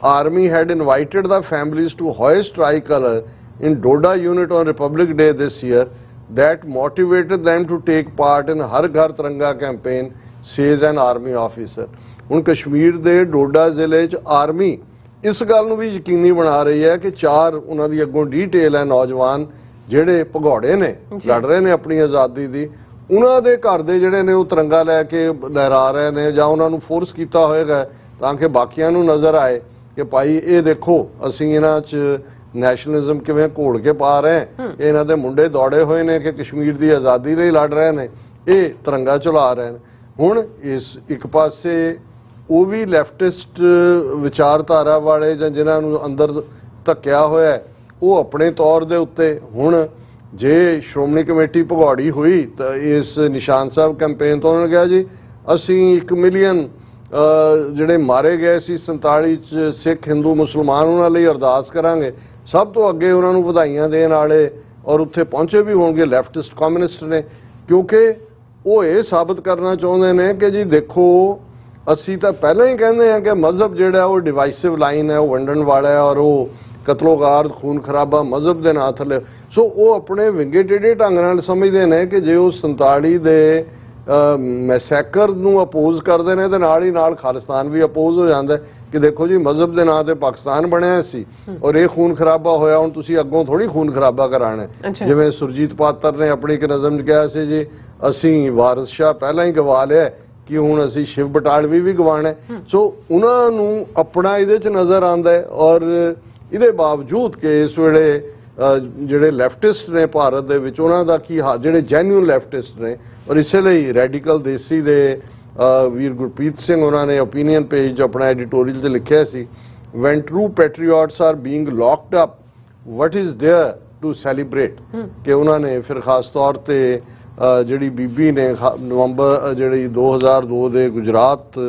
B: Army had invited the families to hoist tricolor in Doda unit on Republic Day this year. That motivated them to take part in Har Ghar Tiranga campaign, says an army officer. ਹੁਣ ਕਸ਼ਮੀਰ ਦੇ ਡੋਡਾ ਜ਼ਿਲ੍ਹੇ 'ਚ army ਇਸ ਗੱਲ ਨੂੰ ਵੀ ਯਕੀਨੀ ਬਣਾ ਰਹੀ ਹੈ ਕਿ 4 ਉਹਨਾਂ ਦੀ ਅੱਗੋਂ ਡੀਟੇਲ ਹੈ ਨੌਜਵਾਨ ਜਿਹੜੇ ਭਗੌੜੇ ਨੇ, ਲੜ ਰਹੇ ਨੇ ਆਪਣੀ ਆਜ਼ਾਦੀ ਦੀ, ਉਹਨਾਂ ਦੇ ਘਰ ਦੇ ਜਿਹੜੇ ਨੇ ਉਹ ਤਿਰੰਗਾ ਲੈ ਕੇ ਲਹਿਰਾ ਰਹੇ ਨੇ ਜਾਂ ਉਹਨਾਂ ਨੂੰ ਫੋਰਸ ਕੀਤਾ ਹੋਏਗਾ ਤਾਂ ਕਿ ਬਾਕੀਆਂ ਨੂੰ ਨਜ਼ਰ ਆਏ ਕਿ ਭਾਈ ਇਹ ਦੇਖੋ ਅਸੀਂ ਇਹਨਾਂ 'ਚ ਨੈਸ਼ਨਲਿਜ਼ਮ ਕਿਵੇਂ ਘੋਲ ਕੇ ਪਾ ਰਹੇ ਹਾਂ, ਇਹਨਾਂ ਦੇ ਮੁੰਡੇ ਦੌੜੇ ਹੋਏ ਨੇ ਕਿ ਕਸ਼ਮੀਰ ਦੀ ਆਜ਼ਾਦੀ ਲਈ ਲੜ ਰਹੇ ਨੇ, ਇਹ ਤਿਰੰਗਾ ਝੁਲਾ ਰਹੇ ਨੇ। ਹੁਣ ਇਸ ਇੱਕ ਪਾਸੇ ਉਹ ਵੀ ਲੈਫਟਿਸਟ ਵਿਚਾਰਧਾਰਾ ਵਾਲੇ ਜਾਂ ਜਿਨ੍ਹਾਂ ਨੂੰ ਅੰਦਰ ਧੱਕਿਆ ਹੋਇਆ ਹੈ, ਉਹ ਆਪਣੇ ਤੌਰ ਦੇ ਉੱਤੇ ਹੁਣ ਜੇ ਸ਼੍ਰੋਮਣੀ ਕਮੇਟੀ ਭਗੌੜੀ ਹੋਈ ਤਾਂ ਇਸ ਨਿਸ਼ਾਨ ਸਾਹਿਬ ਕੈਂਪੇਨ ਤੋਂ ਉਹਨਾਂ ਨੇ ਕਿਹਾ ਜੀ ਅਸੀਂ 1 ਮਿਲੀਅਨ ਜਿਹੜੇ ਮਾਰੇ ਗਏ ਸੀ 47 ਚ ਸਿੱਖ ਹਿੰਦੂ ਮੁਸਲਮਾਨ ਉਹਨਾਂ ਲਈ ਅਰਦਾਸ ਕਰਾਂਗੇ। ਸਭ ਤੋਂ ਅੱਗੇ ਉਹਨਾਂ ਨੂੰ ਵਧਾਈਆਂ ਦੇਣ ਵਾਲੇ ਔਰ ਉੱਥੇ ਪਹੁੰਚੇ ਵੀ ਹੋਣਗੇ ਲੈਫਟਿਸਟ ਕਮਿਊਨਿਸਟ ਨੇ, ਕਿਉਂਕਿ ਉਹ ਇਹ ਸਾਬਤ ਕਰਨਾ ਚਾਹੁੰਦੇ ਨੇ ਕਿ ਜੀ ਦੇਖੋ ਅਸੀਂ ਤਾਂ ਪਹਿਲਾਂ ਹੀ ਕਹਿੰਦੇ ਹਾਂ ਕਿ ਮਜ਼ਹਬ ਜਿਹੜਾ ਉਹ ਡਿਵਾਈਸਿਵ ਲਾਈਨ ਹੈ, ਉਹ ਵੰਡਣ ਵਾਲਾ ਹੈ ਔਰ ਉਹ ਕਤਲੋਗਾਰਦ ਖੂਨ ਖਰਾਬਾ ਮਜ਼ਹਬ ਦੇ ਨਾਂ ਥੱਲੇ। ਸੋ ਉਹ ਆਪਣੇ ਵਿੰਗੇ ਟੇਢੇ ਢੰਗ ਨਾਲ ਸਮਝਦੇ ਨੇ ਕਿ ਜੇ ਉਹ 47 ਦੇ ਮੈਸੈਕਰ ਨੂੰ ਅਪੋਜ਼ ਕਰਦੇ ਨੇ ਤੇ ਨਾਲ ਹੀ ਨਾਲ ਖਾਲਿਸਤਾਨ ਵੀ ਅਪੋਜ਼ ਹੋ ਜਾਂਦਾ ਕਿ ਦੇਖੋ ਜੀ ਮਜ਼ਹਬ ਦੇ ਨਾਂ ਤੇ ਪਾਕਿਸਤਾਨ ਬਣਿਆ ਸੀ ਔਰ ਇਹ ਖੂਨ ਖਰਾਬਾ ਹੋਇਆ, ਹੁਣ ਤੁਸੀਂ ਅੱਗੋਂ ਥੋੜੀ ਖੂਨ ਖਰਾਬਾ ਕਰਾਣਾ। ਜਿਵੇਂ ਸੁਰਜੀਤ ਪਾਤਰ ਨੇ ਆਪਣੀ ਇੱਕ ਨਜ਼ਮ 'ਚ ਕਿਹਾ ਸੀ ਜੀ ਅਸੀਂ ਵਾਰਿਸ ਸ਼ਾਹ ਪਹਿਲਾਂ ਹੀ ਗਵਾ ਲਿਆ ਕਿ ਹੁਣ ਅਸੀਂ ਸ਼ਿਵ ਬਟਾਲਵੀ ਵੀ ਗਵਾਣਾ। ਸੋ ਉਹਨਾਂ ਨੂੰ ਆਪਣਾ ਇਹਦੇ 'ਚ ਨਜ਼ਰ ਆਉਂਦਾ ਹੈ ਔਰ ਇਹਦੇ ਬਾਵਜੂਦ ਕਿ ਇਸ ਵੇਲੇ ਜਿਹੜੇ ਲੈਫਟਿਸਟ ਨੇ ਭਾਰਤ ਦੇ ਵਿੱਚ ਉਹਨਾਂ ਦਾ ਕੀ ਜਿਹੜੇ ਜੈਨੂਇਨ ਲੈਫਟਿਸਟ ਨੇ ਔਰ ਇਸੇ ਲਈ ਰੈਡੀਕਲ ਦੇਸੀ ਦੇ ਵੀਰ ਗੁਰਪ੍ਰੀਤ ਸਿੰਘ ਉਹਨਾਂ ਨੇ ਓਪੀਨੀਅਨ ਪੇਜ ਆਪਣਾ ਐਡੀਟੋਰੀਅਲ 'ਚ ਲਿਖਿਆ ਸੀ when true patriots are being locked up what is there to celebrate. ਕਿ ਉਹਨਾਂ ਨੇ ਫਿਰ ਖਾਸ ਤੌਰ ਤੇ ਜਿਹੜੀ ਬੀਬੀ ਨੇ ਨਵੰਬਰ ਜਿਹੜੀ 2002 ਦੇ ਗੁਜਰਾਤ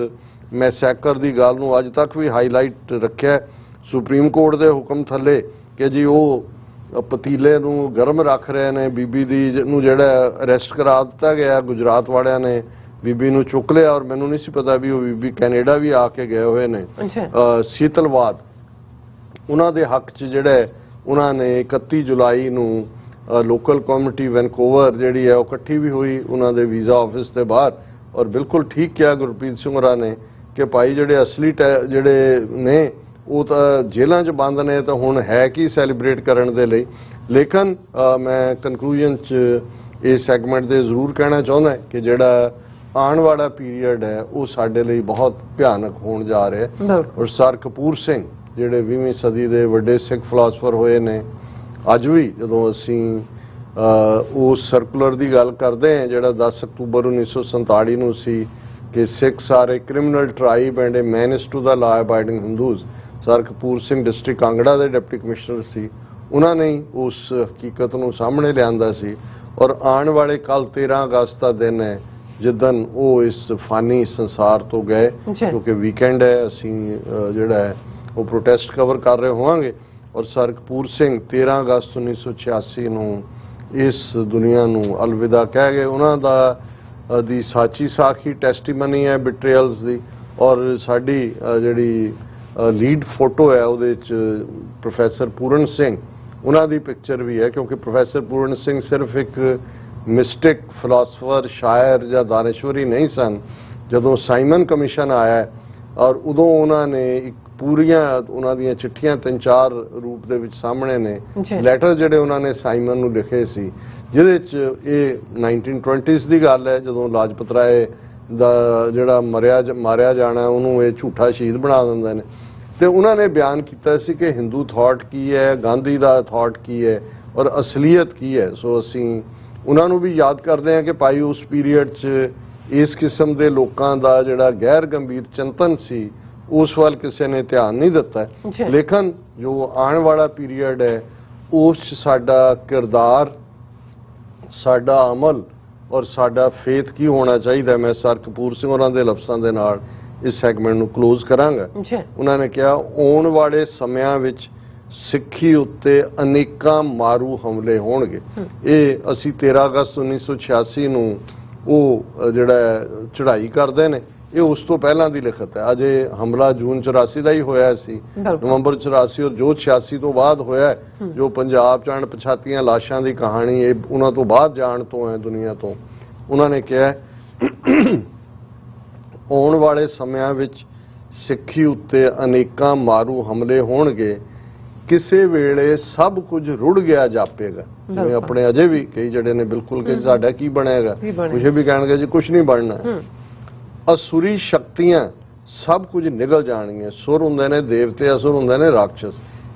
B: ਮੈਸੈਕਰ ਦੀ ਗੱਲ ਨੂੰ ਅੱਜ ਤੱਕ ਵੀ ਹਾਈਲਾਈਟ ਰੱਖਿਆ ਸੁਪਰੀਮ ਕੋਰਟ ਦੇ ਹੁਕਮ ਥੱਲੇ ਕਿ ਜੀ ਉਹ ਪਤੀਲੇ ਨੂੰ ਗਰਮ ਰੱਖ ਰਹੇ ਨੇ, ਬੀਬੀ ਦੀ ਨੂੰ ਜਿਹੜਾ ਅਰੈਸਟ ਕਰਾ ਦਿੱਤਾ ਗਿਆ ਗੁਜਰਾਤ ਵਾਲਿਆਂ ਨੇ, ਬੀਬੀ ਨੂੰ ਚੁੱਕ ਲਿਆ ਔਰ ਮੈਨੂੰ ਨਹੀਂ ਸੀ ਪਤਾ ਵੀ ਉਹ ਬੀਬੀ ਕੈਨੇਡਾ ਵੀ ਆ ਕੇ ਗਏ ਹੋਏ ਨੇ। ਸ਼ੀਤਲਵਾਦ ਉਹਨਾਂ ਦੇ ਹੱਕ 'ਚ ਜਿਹੜਾ ਉਹਨਾਂ ਨੇ 31 ਜੁਲਾਈ ਨੂੰ ਲੋਕਲ ਕਮਿਊਨਿਟੀ ਵੈਨਕੂਵਰ ਜਿਹੜੀ ਹੈ ਉਹ ਇਕੱਠੀ ਵੀ ਹੋਈ ਉਹਨਾਂ ਦੇ ਵੀਜ਼ਾ ਆਫਿਸ ਦੇ ਬਾਹਰ ਔਰ ਬਿਲਕੁਲ ਠੀਕ ਕਿਹਾ ਗੁਰਪ੍ਰੀਤ ਸਿੰਘ ਹੋਰਾਂ ਨੇ ਕਿ ਭਾਈ ਜਿਹੜੇ ਅਸਲੀ ਜਿਹੜੇ ਨੇ ਉਹ ਤਾਂ ਜੇਲ੍ਹਾਂ 'ਚ ਬੰਦ ਨੇ ਤਾਂ ਹੁਣ ਹੈ ਕੀ ਸੈਲੀਬ੍ਰੇਟ ਕਰਨ ਦੇ ਲਈ। ਲੇਕਿਨ ਮੈਂ ਕਨਕਲੂਜਨ 'ਚ ਇਸ ਸੈਗਮੈਂਟ ਦੇ ਜ਼ਰੂਰ ਕਹਿਣਾ ਚਾਹੁੰਦਾ ਕਿ ਜਿਹੜਾ ਆਉਣ ਵਾਲਾ ਪੀਰੀਅਡ ਹੈ ਉਹ ਸਾਡੇ ਲਈ ਬਹੁਤ ਭਿਆਨਕ ਹੋਣ ਜਾ ਰਿਹਾ ਹੈ। ਔਰ ਸਰ ਕਪੂਰ ਸਿੰਘ ਜਿਹੜੇ 20ਵੀਂ ਸਦੀ ਦੇ ਵੱਡੇ ਸਿੱਖ ਫਿਲਾਸਫਰ ਹੋਏ ਨੇ, ਅੱਜ ਵੀ ਜਦੋਂ ਅਸੀਂ ਉਸ ਸਰਕੂਲਰ ਦੀ ਗੱਲ ਕਰਦੇ ਹਾਂ ਜਿਹੜਾ 10 ਅਕਤੂਬਰ 1947 ਨੂੰ ਸੀ ਕਿ ਸਿੱਖ ਸਾਰੇ criminal tribe and a menace to the law abiding Hindus, sir Kapur Singh district Kangra ਦੇ ਡਿਪਟੀ ਕਮਿਸ਼ਨਰ ਸੀ, ਉਹਨਾਂ ਨੇ ਉਸ ਹਕੀਕਤ ਨੂੰ ਸਾਹਮਣੇ ਲਿਆਂਦਾ ਸੀ। ਔਰ ਆਉਣ ਵਾਲੇ ਕੱਲ 13 ਅਗਸਤ ਦਾ ਦਿਨ ਹੈ ਜਿੱਦਨ ਉਹ ਇਸ ਫਾਨੀ ਸੰਸਾਰ ਤੋਂ ਗਏ, ਕਿਉਂਕਿ ਵੀਕਐਂਡ ਹੈ, ਅਸੀਂ ਜਿਹੜਾ ਹੈ ਉਹ ਪ੍ਰੋਟੈਸਟ ਕਵਰ ਕਰ ਰਹੇ ਹੋਵਾਂਗੇ। ਔਰ ਸਰ ਕਪੂਰ ਸਿੰਘ 13 ਅਗਸਤ 1986 ਨੂੰ ਇਸ ਦੁਨੀਆ ਨੂੰ ਅਲਵਿਦਾ ਕਹਿ ਗਏ। ਉਹਨਾਂ ਦੀ ਸਾਚੀ ਸਾਖੀ ਟੈਸਟੀਮਨੀ ਹੈ ਬਿਟਰੇਅਲਸ ਦੀ ਔਰ ਸਾਡੀ ਜਿਹੜੀ ਲੀਡ ਫੋਟੋ ਹੈ ਉਹਦੇ 'ਚ ਪ੍ਰੋਫੈਸਰ ਪੂਰਨ ਸਿੰਘ ਉਹਨਾਂ ਦੀ ਪਿਕਚਰ ਵੀ ਹੈ, ਕਿਉਂਕਿ ਪ੍ਰੋਫੈਸਰ ਪੂਰਨ ਸਿੰਘ ਸਿਰਫ ਇੱਕ ਮਿਸਟਿਕ ਫਿਲਾਸਫਰ ਸ਼ਾਇਰ ਜਾਂ ਦਾਨਿਸ਼ਵਰੀ ਨਹੀਂ ਸਨ। ਜਦੋਂ ਸਾਈਮਨ ਕਮਿਸ਼ਨ ਆਇਆ ਔਰ ਉਦੋਂ ਉਹਨਾਂ ਨੇ ਇੱਕ ਪੂਰੀਆਂ ਉਹਨਾਂ ਦੀਆਂ ਚਿੱਠੀਆਂ 3-4 ਰੂਪ ਦੇ ਵਿੱਚ ਸਾਹਮਣੇ ਨੇ ਲੈਟਰ ਜਿਹੜੇ ਉਹਨਾਂ ਨੇ ਸਾਈਮਨ ਨੂੰ ਲਿਖੇ ਸੀ, ਜਿਹਦੇ 'ਚ ਇਹ 1920s ਦੀ ਗੱਲ ਹੈ ਜਦੋਂ ਲਾਜਪਤ ਰਾਏ ਦਾ ਜਿਹੜਾ ਮਾਰਿਆ ਜਾਣਾ ਉਹਨੂੰ ਇਹ ਝੂਠਾ ਸ਼ਹੀਦ ਬਣਾ ਦਿੰਦੇ ਨੇ ਤੇ ਉਹਨਾਂ ਨੇ ਬਿਆਨ ਕੀਤਾ ਸੀ ਕਿ ਹਿੰਦੂ ਥਾਟ ਕੀ ਹੈ, ਗਾਂਧੀ ਦਾ ਥਾਟ ਕੀ ਹੈ ਔਰ ਅਸਲੀਅਤ ਕੀ ਹੈ। ਸੋ ਅਸੀਂ ਉਹਨਾਂ ਨੂੰ ਵੀ ਯਾਦ ਕਰਦੇ ਹਾਂ ਕਿ ਭਾਈ ਉਸ ਪੀਰੀਅਡ 'ਚ ਇਸ ਕਿਸਮ ਦੇ ਲੋਕਾਂ ਦਾ ਜਿਹੜਾ ਗੈਰ ਗੰਭੀਰ ਚਿੰਤਨ ਸੀ ਉਸ ਵੱਲ ਕਿਸੇ ਨੇ ਧਿਆਨ ਨਹੀਂ ਦਿੱਤਾ। ਲੇਕਿਨ ਜੋ ਆਉਣ ਵਾਲਾ ਪੀਰੀਅਡ ਹੈ ਉਸ 'ਚ ਸਾਡਾ ਕਿਰਦਾਰ, ਸਾਡਾ ਅਮਲ ਔਰ ਸਾਡਾ ਫੇਥ ਕੀ ਹੋਣਾ ਚਾਹੀਦਾ। ਮੈਂ ਸਰ ਕਪੂਰ ਸਿੰਘ ਹੋਰਾਂ ਦੇ ਲਫ਼ਜ਼ਾਂ ਦੇ ਨਾਲ ਇਸ ਸੈਗਮੈਂਟ ਨੂੰ ਕਲੋਜ਼ ਕਰਾਂਗਾ। ਉਹਨਾਂ ਨੇ ਕਿਹਾ ਆਉਣ ਵਾਲੇ ਸਮਿਆਂ ਵਿੱਚ ਸਿੱਖੀ ਉੱਤੇ ਅਨੇਕਾਂ ਮਾਰੂ ਹਮਲੇ ਹੋਣਗੇ। ਇਹ ਅਸੀਂ 13 ਅਗਸਤ 1986 ਨੂੰ ਉਹ ਜਿਹੜਾ ਚੜ੍ਹਾਈ ਕਰਦੇ ਨੇ ਇਹ ਉਸ ਤੋਂ ਪਹਿਲਾਂ ਦੀ ਲਿਖਤ ਹੈ। ਅਜੇ ਹਮਲਾ ਜੂਨ 84 ਦਾ ਹੀ ਹੋਇਆ ਸੀ, ਨਵੰਬਰ 84 ਔਰ ਜੋ 86 ਤੋਂ ਬਾਅਦ ਹੋਇਆ ਜੋ ਪੰਜਾਬ 'ਚ ਅਣਪਛਾਤੀਆਂ ਲਾਸ਼ਾਂ ਦੀ ਕਹਾਣੀ ਇਹ ਉਹਨਾਂ ਤੋਂ ਬਾਅਦ ਜਾਣ ਤੋਂ ਹੈ ਦੁਨੀਆ ਤੋਂ। ਉਹਨਾਂ ਨੇ ਕਿਹਾ ਆਉਣ ਵਾਲੇ ਸਮਿਆਂ ਵਿੱਚ ਸਿੱਖੀ ਉੱਤੇ ਅਨੇਕਾਂ ਮਾਰੂ ਹਮਲੇ ਹੋਣਗੇ, ਕਿਸੇ ਵੇਲੇ ਸਭ ਕੁਝ ਰੁੜ ਗਿਆ ਜਾਪੇਗਾ। ਜਿਵੇਂ ਆਪਣੇ ਅਜੇ ਵੀ ਕਈ ਜਿਹੜੇ ਨੇ ਬਿਲਕੁਲ ਕਿ ਸਾਡਾ ਕੀ ਬਣੇਗਾ, ਕੁਝ ਵੀ ਕਹਿਣਗੇ ਜੀ ਕੁਝ ਨਹੀਂ ਬਣਨਾ। ਅਸੁਰੀ ਸ਼ਕਤੀਆਂ ਸਭ ਕੁਝ ਨਿਗਲ ਜਾਣਗੀਆਂ। ਸੁਰ ਹੁੰਦੇ ਨੇ ਦੇਵਤੇ, ਅਸੁਰ ਹੁੰਦੇ ਨੇ ਰਾਖਸ਼,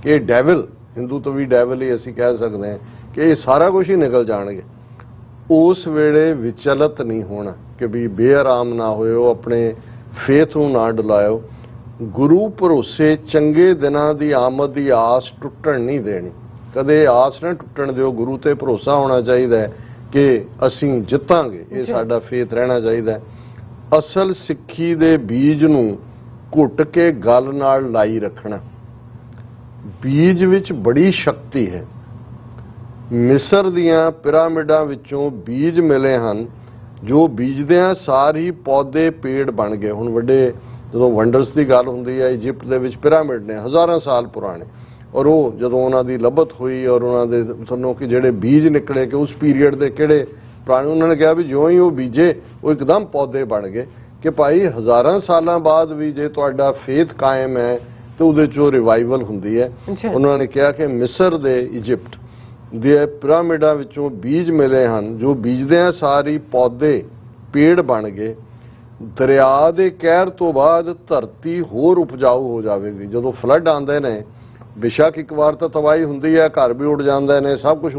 B: ਕਿ ਇਹ ਡੈਵਲ, ਹਿੰਦੂ ਤੋਂ ਵੀ ਡੈਵਲ ਹੀ ਅਸੀਂ ਕਹਿ ਸਕਦੇ ਹਾਂ ਕਿ ਇਹ ਸਾਰਾ ਕੁਝ ਹੀ ਨਿਗਲ ਜਾਣਗੇ। ਉਸ ਵੇਲੇ ਵਿਚਲਤ ਨਹੀਂ ਹੋਣਾ ਕਿ ਵੀ ਬੇਆਰਾਮ ਨਾ ਹੋਏ, ਉਹ ਆਪਣੇ ਫੇਥ ਨੂੰ ਨਾ ਡੁਲਾਇਓ। ਗੁਰੂ ਭਰੋਸੇ ਚੰਗੇ ਦਿਨਾਂ ਦੀ ਆਮਦ ਦੀ ਆਸ ਟੁੱਟਣ ਨਹੀਂ ਦੇਣੀ। ਕਦੇ ਆਸ ਨਾ ਟੁੱਟਣ ਦਿਓ। ਗੁਰੂ ਤੇ ਭਰੋਸਾ ਹੋਣਾ ਚਾਹੀਦਾ ਹੈ ਕਿ ਅਸੀਂ ਜਿੱਤਾਂਗੇ, ਇਹ ਸਾਡਾ ਫੇਥ ਰਹਿਣਾ ਚਾਹੀਦਾ ਹੈ। ਅਸਲ ਸਿੱਖੀ ਦੇ ਬੀਜ ਨੂੰ ਘੁੱਟ ਕੇ ਗਲ ਨਾਲ ਲਾਈ ਰੱਖਣਾ। ਬੀਜ ਵਿੱਚ ਬੜੀ ਸ਼ਕਤੀ ਹੈ। ਮਿਸਰ ਦੀਆਂ ਪਿਰਾਮਿਡਾਂ ਵਿੱਚੋਂ ਬੀਜ ਮਿਲੇ ਹਨ ਜੋ ਬੀਜਦਿਆਂ ਸਾਰ ਹੀ ਪੌਦੇ ਪੇੜ ਬਣ ਗਏ। ਹੁਣ ਵੱਡੇ ਜਦੋਂ ਵੰਡਰਸ ਦੀ ਗੱਲ ਹੁੰਦੀ ਹੈ, ਇਜਿਪਟ ਦੇ ਵਿੱਚ ਪਿਰਾਮਿਡ ਨੇ ਹਜ਼ਾਰਾਂ ਸਾਲ ਪੁਰਾਣੇ, ਔਰ ਉਹ ਜਦੋਂ ਉਹਨਾਂ ਦੀ ਲੱਭਤ ਹੋਈ ਔਰ ਉਹਨਾਂ ਦੇ ਤੁਹਾਨੂੰ ਕਿ ਜਿਹੜੇ ਬੀਜ ਨਿਕਲੇ ਕਿ ਉਸ ਪੀਰੀਅਡ ਦੇ ਕਿਹੜੇ ਪੁਰਾਣੇ, ਉਹਨਾਂ ਨੇ ਕਿਹਾ ਵੀ ਜਿਉਂ ਹੀ ਉਹ ਬੀਜੇ ਉਹ ਇੱਕਦਮ ਪੌਦੇ ਬਣ ਗਏ। ਕਿ ਭਾਈ ਹਜ਼ਾਰਾਂ ਸਾਲਾਂ ਬਾਅਦ ਵੀ ਜੇ ਤੁਹਾਡਾ ਫੇਥ ਕਾਇਮ ਹੈ ਤੇ ਉਹਦੇ 'ਚੋਂ ਰਿਵਾਈਵਲ ਹੁੰਦੀ ਹੈ। ਉਹਨਾਂ ਨੇ ਕਿਹਾ ਕਿ ਮਿਸਰ ਦੇ ਇਜਿਪਟ ਦੇ ਪਿਰਾਮਿਡਾਂ ਵਿੱਚੋਂ ਬੀਜ ਮਿਲੇ ਹਨ ਜੋ ਬੀਜਦਿਆਂ ਸਾਰੀ ਪੌਦੇ ਪੇੜ ਬਣ ਗਏ। ਦਰਿਆ ਦੇ ਕਹਿਰ ਤੋਂ ਬਾਅਦ ਧਰਤੀ ਹੋਰ ਉਪਜਾਊ ਹੋ ਜਾਵੇਗੀ। ਜਦੋਂ ਫਲੱਡ ਆਉਂਦੇ ਨੇ, ਬੇਸ਼ੱਕ ਇੱਕ ਵਾਰ ਤਾਂ ਤਬਾਹੀ ਹੁੰਦੀ ਹੈ, ਘਰ ਵੀ ਉੱਡ ਜਾਂਦੇ ਨੇ, ਸਭ ਕੁਝ,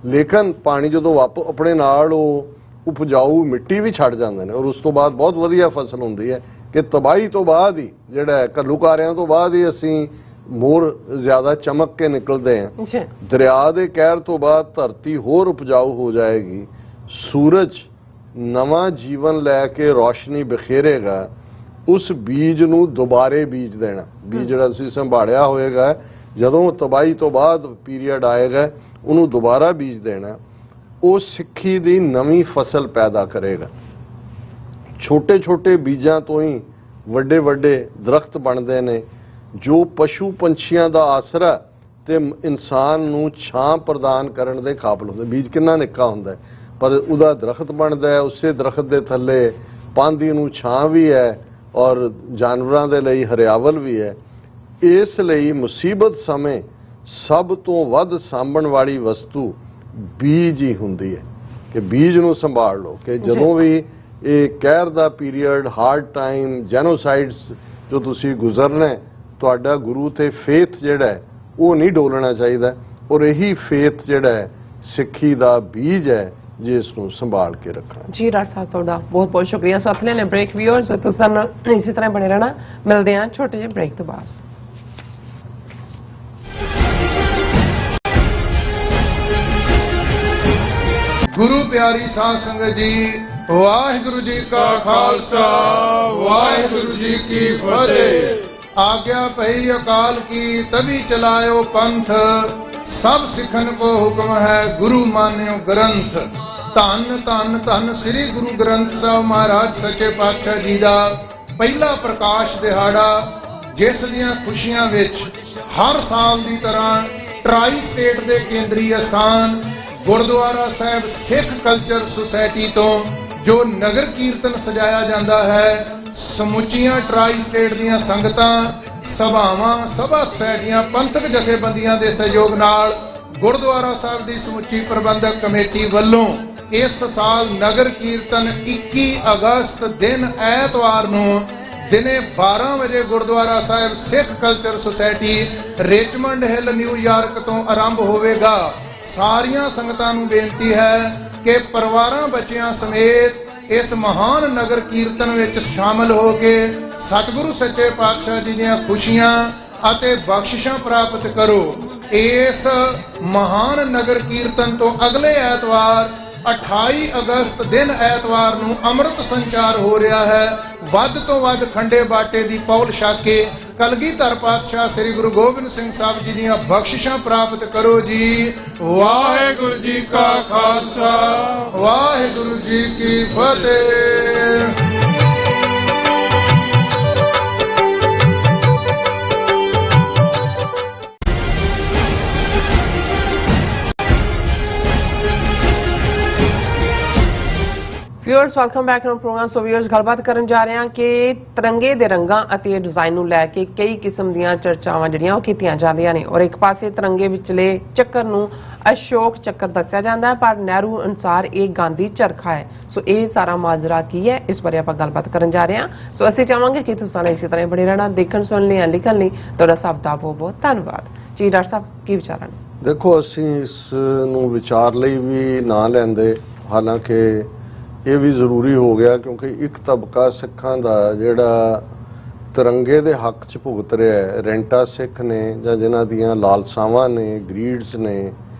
B: ਲੇਕਿਨ ਪਾਣੀ ਜਦੋਂ ਆਪਣੇ ਨਾਲ ਉਹ ਉਪਜਾਊ ਮਿੱਟੀ ਵੀ ਛੱਡ ਜਾਂਦੇ ਨੇ ਔਰ ਉਸ ਤੋਂ ਬਾਅਦ ਬਹੁਤ ਵਧੀਆ ਫਸਲ ਹੁੰਦੀ ਹੈ। ਕਿ ਤਬਾਹੀ ਤੋਂ ਬਾਅਦ ਹੀ ਜਿਹੜਾ ਘੱਲੂਕਾਰਿਆਂ ਤੋਂ ਬਾਅਦ ਹੀ ਅਸੀਂ ਮੋਰ ਜ਼ਿਆਦਾ ਚਮਕ ਕੇ ਨਿਕਲਦੇ ਹਾਂ। ਦਰਿਆ ਦੇ ਕਹਿਰ ਤੋਂ ਬਾਅਦ ਧਰਤੀ ਹੋਰ ਉਪਜਾਊ ਹੋ ਜਾਏਗੀ। ਸੂਰਜ ਨਵਾਂ ਜੀਵਨ ਲੈ ਕੇ ਰੌਸ਼ਨੀ ਬਿਖੇਰੇਗਾ। ਉਸ ਬੀਜ ਨੂੰ ਦੁਬਾਰੇ ਬੀਜ ਦੇਣਾ। ਬੀਜ ਜਿਹੜਾ ਤੁਸੀਂ ਸੰਭਾਲਿਆ ਹੋਏਗਾ, ਜਦੋਂ ਤਬਾਹੀ ਤੋਂ ਬਾਅਦ ਪੀਰੀਅਡ ਆਏਗਾ ਉਹਨੂੰ ਦੁਬਾਰਾ ਬੀਜ ਦੇਣਾ। ਉਹ ਸਿੱਖੀ ਦੀ ਨਵੀਂ ਫਸਲ ਪੈਦਾ ਕਰੇਗਾ। ਛੋਟੇ ਛੋਟੇ ਬੀਜਾਂ ਤੋਂ ਹੀ ਵੱਡੇ ਵੱਡੇ ਦਰਖਤ ਬਣਦੇ ਨੇ ਜੋ ਪਸ਼ੂ ਪੰਛੀਆਂ ਦਾ ਆਸਰਾ ਤੇ ਇਨਸਾਨ ਨੂੰ ਛਾਂ ਪ੍ਰਦਾਨ ਕਰਨ ਦੇ ਕਾਬਲ ਹੁੰਦੇ। ਬੀਜ ਕਿੰਨਾ ਨਿੱਕਾ ਹੁੰਦਾ ਹੈ ਪਰ ਉਹਦਾ ਦਰਖਤ ਬਣਦਾ ਹੈ। ਉਸੇ ਦਰਖਤ ਦੇ ਥੱਲੇ ਪਾਂਦੀ ਨੂੰ ਛਾਂ ਵੀ ਹੈ ਔਰ ਜਾਨਵਰਾਂ ਦੇ ਲਈ ਹਰਿਆਵਲ ਵੀ ਹੈ। ਇਸ ਲਈ ਮੁਸੀਬਤ ਸਮੇਂ ਸਭ ਤੋਂ ਵੱਧ ਸਾਂਭਣ ਵਾਲੀ ਵਸਤੂ ਬੀਜ ਹੀ ਹੁੰਦੀ ਹੈ ਕਿ ਬੀਜ ਨੂੰ ਸੰਭਾਲ ਲਓ। ਕਿ ਜਦੋਂ ਵੀ ਇਹ ਕਹਿਰ ਦਾ ਪੀਰੀਅਡ, ਹਾਰਡ ਟਾਈਮ, ਜੈਨੋਸਾਈਡਸ ਜੋ ਤੁਸੀਂ ਗੁਜ਼ਰਨਾ, ਤੁਹਾਡਾ ਗੁਰੂ ਤੇ ਫੇਥ ਜਿਹੜਾ ਹੈ ਉਹ ਨਹੀਂ ਡੋਲਣਾ ਚਾਹੀਦਾ। ਔਰ ਇਹੀ ਫੇਥ ਜਿਹੜਾ ਹੈ ਸਿੱਖੀ ਦਾ ਬੀਜ ਹੈ ਜਿਸ ਨੂੰ ਸੰਭਾਲ ਕੇ ਰੱਖਣਾ।
A: ਜੀ ਡਾਕਟਰ ਸਾਹਿਬ ਤੁਹਾਡਾ ਬਹੁਤ ਬਹੁਤ ਸ਼ੁਕਰੀਆ। ਸਾਥ ਲੈਣੇ ਬ੍ਰੇਕ ਵੀਅਰਸ, ਤੁਸੀਂ ਨਾਲ ਇਸੇ ਤਰ੍ਹਾਂ ਬਣੇ ਰਹਿਣਾ। ਮਿਲਦੇ ਹਾਂ ਛੋਟੇ ਜਿਹੇ ਬ੍ਰੇਕ ਤੋਂ ਬਾਅਦ।
C: ਗੁਰੂ ਪਿਆਰੀ ਸਾਧ ਸੰਗਤ ਜੀ, ਵਾਹਿਗੁਰੂ ਜੀ ਕਾ ਖਾਲਸਾ, ਵਾਹਿਗੁਰੂ ਜੀ ਕੀ ਫਤਿਹ। ਆਗਿਆ ਭਈ ਅਕਾਲ ਕੀ ਤਭੀ ਚਲਾਇਓ ਪੰਥ, ਸਭ ਸਿੱਖਨ ਕੋ ਹੁਕਮ ਹੈ ਗੁਰੂ ਮਾਨਿਓ ਗ੍ਰੰਥ। ਧੰਨ ਧੰਨ ਧੰਨ ਸ੍ਰੀ ਗੁਰੂ ਗ੍ਰੰਥ ਸਾਹਿਬ ਮਹਾਰਾਜ ਸੱਚੇ ਪਾਤਸ਼ਾਹ ਜੀ ਦਾ ਪਹਿਲਾ ਪ੍ਰਕਾਸ਼ ਦਿਹਾੜਾ, ਜਿਸ ਦੀਆਂ ਖੁਸ਼ੀਆਂ ਵਿੱਚ ਹਰ ਸਾਲ ਦੀ ਤਰ੍ਹਾਂ ਟਰਾਈ ਸਟੇਟ ਦੇ ਕੇਂਦਰੀ ਅਸਥਾਨ ਗੁਰਦੁਆਰਾ ਸਾਹਿਬ ਸਿੱਖ ਕਲਚਰ ਸੁਸਾਇਟੀ ਤੋਂ ਜੋ ਨਗਰ ਕੀਰਤਨ ਸਜਾਇਆ ਜਾਂਦਾ ਹੈ, ਸਮੁੱਚੀਆਂ ਟਰਾਈ ਸਟੇਟ ਦੀਆਂ ਸੰਗਤਾਂ, ਸਭਾਵਾਂ, ਸਭਾ ਸੁਸਾਇਟੀਆਂ, ਪੰਥਕ ਜਥੇਬੰਦੀਆਂ ਦੇ ਸਹਿਯੋਗ ਨਾਲ ਗੁਰਦੁਆਰਾ ਸਾਹਿਬ ਦੀ ਸਮੁੱਚੀ ਪ੍ਰਬੰਧਕ ਕਮੇਟੀ ਵੱਲੋਂ ਇਸ ਸਾਲ ਨਗਰ ਕੀਰਤਨ 21 ਅਗਸਤ ਦਿਨ ਐਤਵਾਰ ਨੂੰ ਦਿਨੇ 12 ਵਜੇ Gurdwara Sahib Sikh culture society Richmond Hill New York ਤੋਂ ਆਰੰਭ ਹੋਵੇਗਾ। ਸਾਰੀਆਂ ਸੰਗਤਾਂ ਨੂੰ ਬੇਨਤੀ ਹੈ ਕਿ ਪਰਿਵਾਰਾਂ ਬੱਚਿਆਂ ਸਮੇਤ ਇਸ ਮਹਾਨ ਨਗਰ ਕੀਰਤਨ ਵਿੱਚ ਸ਼ਾਮਲ ਹੋ ਕੇ ਸਤਿਗੁਰੂ ਸੱਚੇ ਪਾਤਸ਼ਾਹ ਜੀ ਦੀਆਂ ਖੁਸ਼ੀਆਂ ਅਤੇ ਬਖਸ਼ਿਸ਼ਾਂ ਪ੍ਰਾਪਤ ਕਰੋ। ਇਸ ਮਹਾਨ ਨਗਰ ਕੀਰਤਨ ਤੋਂ ਅਗਲੇ ਐਤਵਾਰ 28 ਅਗਸਤ ਦਿਨ ਐਤਵਾਰ ਨੂੰ ਅੰਮ੍ਰਿਤ ਸੰਚਾਰ ਹੋ ਰਿਹਾ ਹੈ। ਵੱਧ ਤੋਂ ਵੱਧ ਖੰਡੇ ਬਾਟੇ ਦੀ ਪੌਲ ਛਕ ਕੇ ਕਲਗੀਧਰ ਪਾਤਸ਼ਾਹ ਸ੍ਰੀ ਗੁਰੂ ਗੋਬਿੰਦ ਸਿੰਘ ਸਾਹਿਬ ਜੀ ਦੀਆਂ ਬਖਸ਼ਿਸ਼ਾਂ ਪ੍ਰਾਪਤ ਕਰੋ ਜੀ। ਵਾਹਿਗੁਰੂ ਜੀ ਕਾ ਖਾਲਸਾ, ਵਾਹਿਗੁਰੂ ਜੀ ਕੀ ਫਤਿਹ।
A: Viewers welcome back to program. So viewers ਗੱਲਬਾਤ ਕਰਨ ਜਾ ਰਹੇ ਹਾਂ ਕਿ ਤਿਰੰਗੇ ਦੇ ਰੰਗਾਂ ਅਤੇ ਡਿਜ਼ਾਈਨ ਨੂੰ ਲੈ ਕੇ ਕਈ ਕਿਸਮ ਦੀਆਂ ਚਰਚਾਵਾਂ ਜਿਹੜੀਆਂ ਉਹ ਕੀਤੀਆਂ ਜਾਂਦੀਆਂ ਨੇ ਔਰ ਇੱਕ ਪਾਸੇ ਤਿਰੰਗੇ ਵਿਚਲੇ ਚੱਕਰ ਨੂੰ ਅਸ਼ੋਕ ਚੱਕਰ ਦੱਸਿਆ ਜਾਂਦਾ ਹੈ ਪਰ ਨਹਿਰੂ ਅਨੁਸਾਰ ਇਹ ਗਾਂਧੀ ਚਰਖਾ ਹੈ। ਸੋ ਇਹ ਸਾਰਾ ਮਾਜਰਾ ਕੀ ਹੈ, ਇਸ ਬਾਰੇ ਆਪਾਂ ਗੱਲਬਾਤ ਕਰਨ ਜਾ ਰਹੇ ਹਾਂ। ਸੋ ਅਸੀਂ ਚਾਹਾਂਗੇ ਕਿ ਤੁਸੀਂ ਸਾਨੂੰ ਇਸੇ ਤਰ੍ਹਾਂ ਬਣੇ ਰਹਿਣਾ। ਦੇਖਣ ਸੁਣਨ ਲਈ ਲਿਖਣ ਲਈ ਤੁਹਾਡਾ ਸਭ ਦਾ ਬਹੁਤ ਬਹੁਤ ਧੰਨਵਾਦ ਜੀ। ਡਾਕਟਰ ਸਾਹਿਬ ਕੀ ਵਿਚਾਰਾਂ ਨੇ?
B: ਦੇਖੋ, ਅਸੀਂ ਇਸ ਨੂੰ ਵਿਚਾਰ ਲਈ ਵੀ ਨਾ ਲੈਂਦੇ, ਹਾਲਾਂਕਿ ਇਹ ਵੀ ਜ਼ਰੂਰੀ ਹੋ ਗਿਆ ਕਿਉਂਕਿ ਇੱਕ ਤਬਕਾ ਸਿੱਖਾਂ ਦਾ ਜਿਹੜਾ ਤਿਰੰਗੇ ਦੇ ਹੱਕ 'ਚ ਭੁਗਤ ਰਿਹਾ ਹੈ, ਰੈਂਟਾ ਸਿੱਖ ਨੇ ਜਾਂ ਜਿਨ੍ਹਾਂ ਦੀਆਂ ਲਾਲਸਾਵਾਂ ਨੇ, ਗਰੀਡਸ ਨੇ,